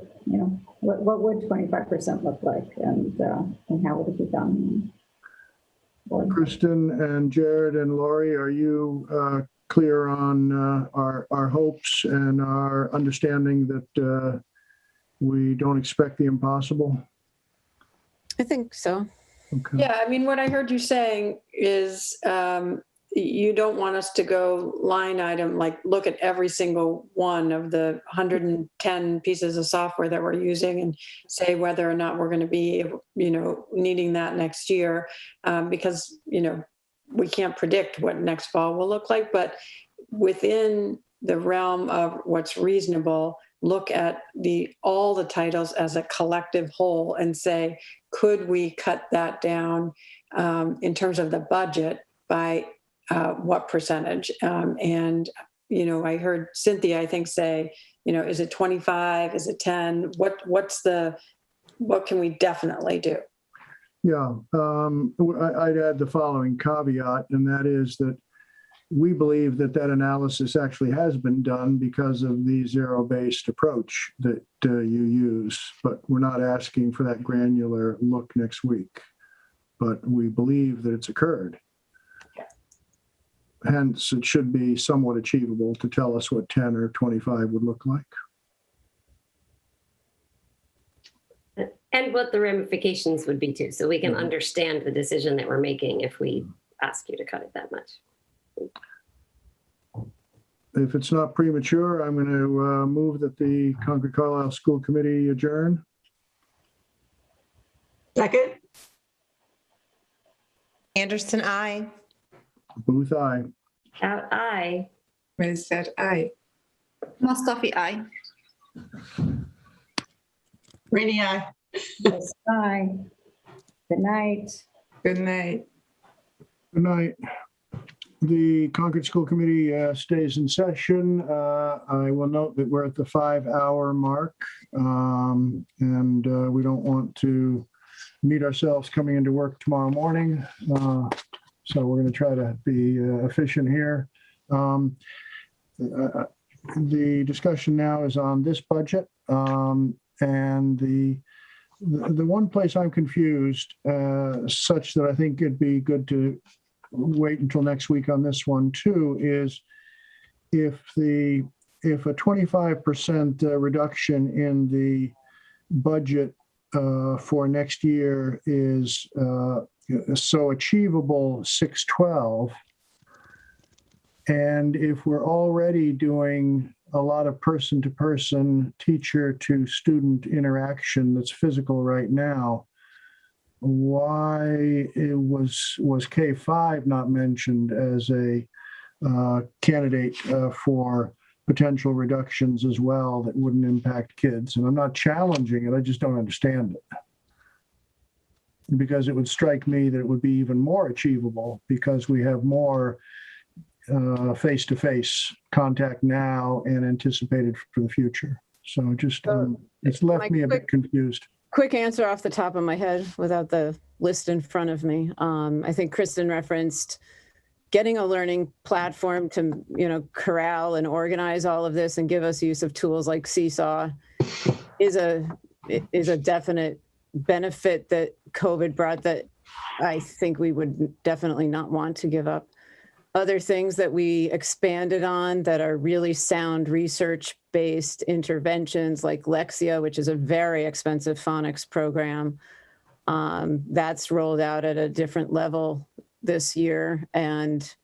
would 25% look like, and how would it be done. Kristen and Jared and Lori, are you clear on our hopes and our understanding that we don't expect the impossible? I think so. Okay. Yeah, I mean, what I heard you saying is you don't want us to go line item, like look at every single one of the 110 pieces of software that we're using and say whether or not we're going to be, needing that next year, because, we can't predict what next fall will look like, but within the realm of what's reasonable, look at all the titles as a collective whole and say, could we cut that down in terms of the budget by what percentage? And I heard Cynthia, I think, say, is it 25? Is it 10? What can we definitely do? Yeah, I'd add the following caveat, and that is that we believe that analysis actually has been done because of the zero-based approach that you use, but we're not asking for that granular look next week. But we believe that it's occurred. Hence, it should be somewhat achievable to tell us what 10 or 25 would look like. And what the ramifications would be too, so we can understand the decision that we're making if we ask you to cut it that much. If it's not premature, I'm going to move that the Concord Carlisle School Committee adjourn. Second. Anderson, aye. Booth, aye. Out, aye. Winstead, aye. Mustafi, aye. Rainey, aye. Aye. Good night. Good night. Good night. The Concord School Committee stays in session. I will note that we're at the 5-hour mark, and we don't want to meet ourselves coming into work tomorrow morning. So we're going to try to be efficient here. The discussion now is on this budget, and the one place I'm confused, such that I think it'd be good to wait until next week on this one too, is if a 25% reduction in the budget for next year is so achievable 6/12, and if we're already doing a lot of person-to-person, teacher-to-student interaction that's physical right now, why was K-5 not mentioned as a candidate for potential reductions as well that wouldn't impact kids? And I'm not challenging it, I just don't understand it. Because it would strike me that it would be even more achievable because we have more face-to-face contact now and anticipated for the future. So just it's left me a bit confused. Quick answer off the top of my head without the list in front of me. I think Kristen referenced getting a learning platform to, corral and organize all of this and give us use of tools like Seesaw is a definite benefit that COVID brought that I think we would definitely not want to give up. Other things that we expanded on that are really sound research-based interventions like Lexia, which is a very expensive phonics program. That's rolled out at a different level this year. And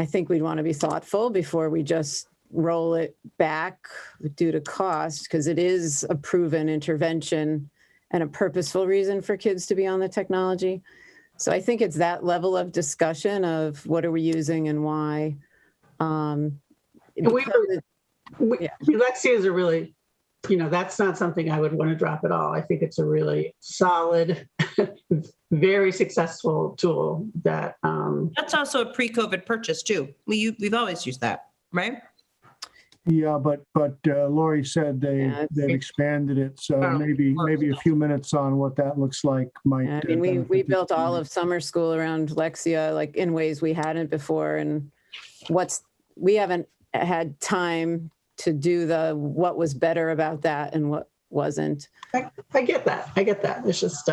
I think we'd want to be thoughtful before we just roll it back due to cost, because it is a proven intervention and a purposeful reason for kids to be on the technology. So I think it's that level of discussion of what are we using and why. Lexia is a really, that's not something I would want to drop at all. I think it's a really solid, very successful tool that. That's also a pre-COVID purchase too. We've always used that, right? Yeah, but Lori said they've expanded it, so maybe a few minutes on what that looks like might. I mean, we built all of summer school around Lexia, like in ways we hadn't before, and we haven't had time to do what was better about that and what wasn't. I get that. It's just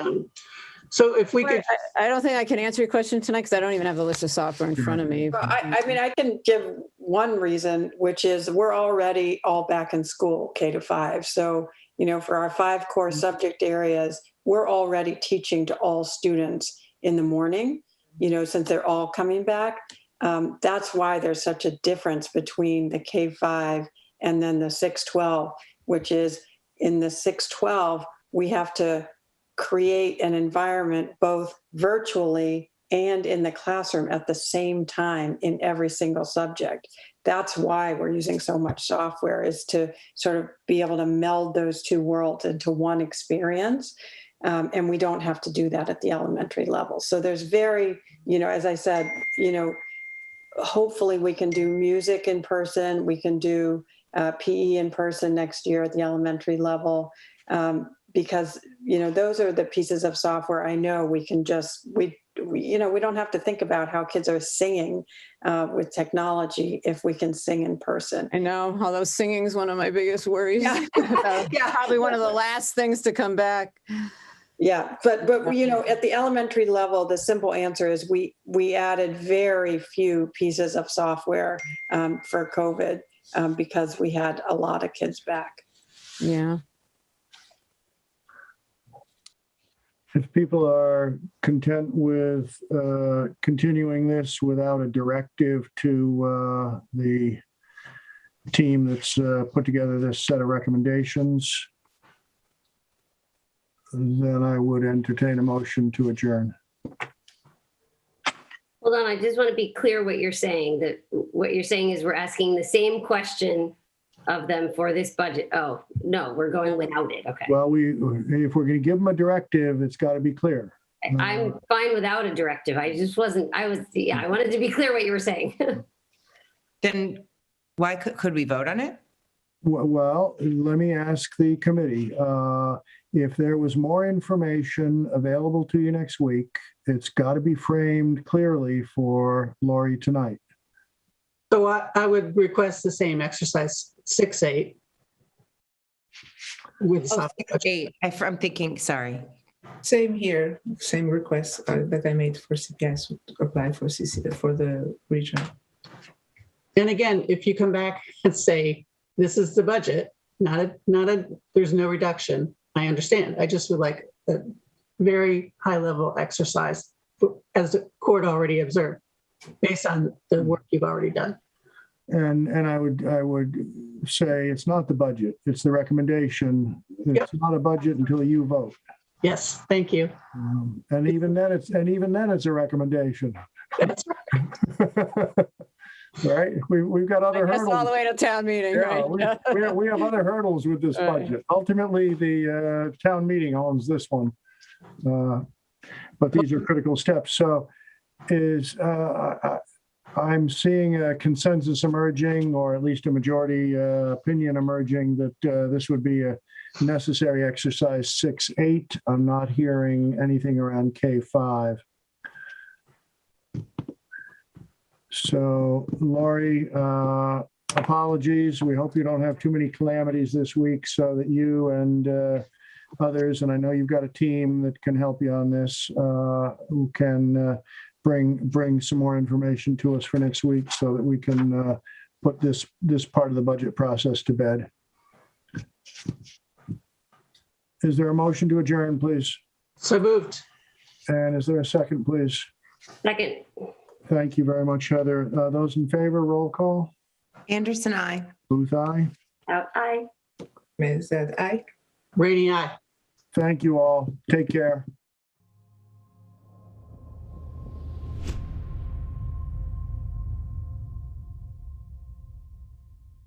so if we could. I don't think I can answer your question tonight because I don't even have the list of software in front of me. Well, I mean, I can give one reason, which is we're already all back in school, K-5. So, for our 5 core subject areas, we're already teaching to all students in the morning, since they're all coming back. That's why there's such a difference between the K-5 and then the 6-12, which is in the 6-12, we have to create an environment both virtually and in the classroom at the same time in every single subject. That's why we're using so much software, is to sort of be able to meld those two worlds into one experience. And we don't have to do that at the elementary level. So there's very, as I said, hopefully we can do music in person. We can do PE in person next year at the elementary level. Because, those are the pieces of software I know we can just, we don't have to think about how kids are singing with technology if we can sing in person. I know, although singing is one of my biggest worries. Yeah. Probably one of the last things to come back. Yeah, but at the elementary level, the simple answer is we added very few pieces of software for COVID because we had a lot of kids back. Yeah. If people are content with continuing this without a directive to the team that's put together this set of recommendations, then I would entertain a motion to adjourn. Hold on, I just want to be clear what you're saying. That what you're saying is we're asking the same question of them for this budget. Oh, no, we're going without it. Okay. Well, if we're going to give them a directive, it's got to be clear. I'm fine without a directive. I wanted to be clear what you were saying. Then why could we vote on it? Well, let me ask the committee. If there was more information available to you next week, it's got to be framed clearly for Lori tonight. So I would request the same exercise 6-8. With 6-8. I'm thinking, sorry. Same here, same request that I made for CPS to apply for for the region. And again, if you come back and say, this is the budget, there's no reduction, I understand. I just would like a very high level exercise as the court already observed, based on the work you've already done. And I would say it's not the budget, it's the recommendation. It's not a budget until you vote. Yes, thank you. And even then it's a recommendation. That's right. Right? We've got other hurdles. All the way to town meeting, yeah, right? we have other hurdles with this budget. Ultimately, the town meeting owns this one. But these are critical steps. So I'm seeing a consensus emerging, or at least a majority opinion emerging, that this would be a necessary exercise 6-8. I'm not hearing anything around K-5. So, Lori, apologies. We hope you don't have too many calamities this week, so that you and others, and I know you've got a team that can help you on this, who can bring some more information to us for next week, so that we can put this part of the budget process to bed. Is there a motion to adjourn, please? So moved. And is there a second, please? Second. Thank you very much, Heather. Those in favor, roll call. Anderson, aye. Booth, aye. Aye. Ms. Aye. Rainey, aye. Thank you all. Take care.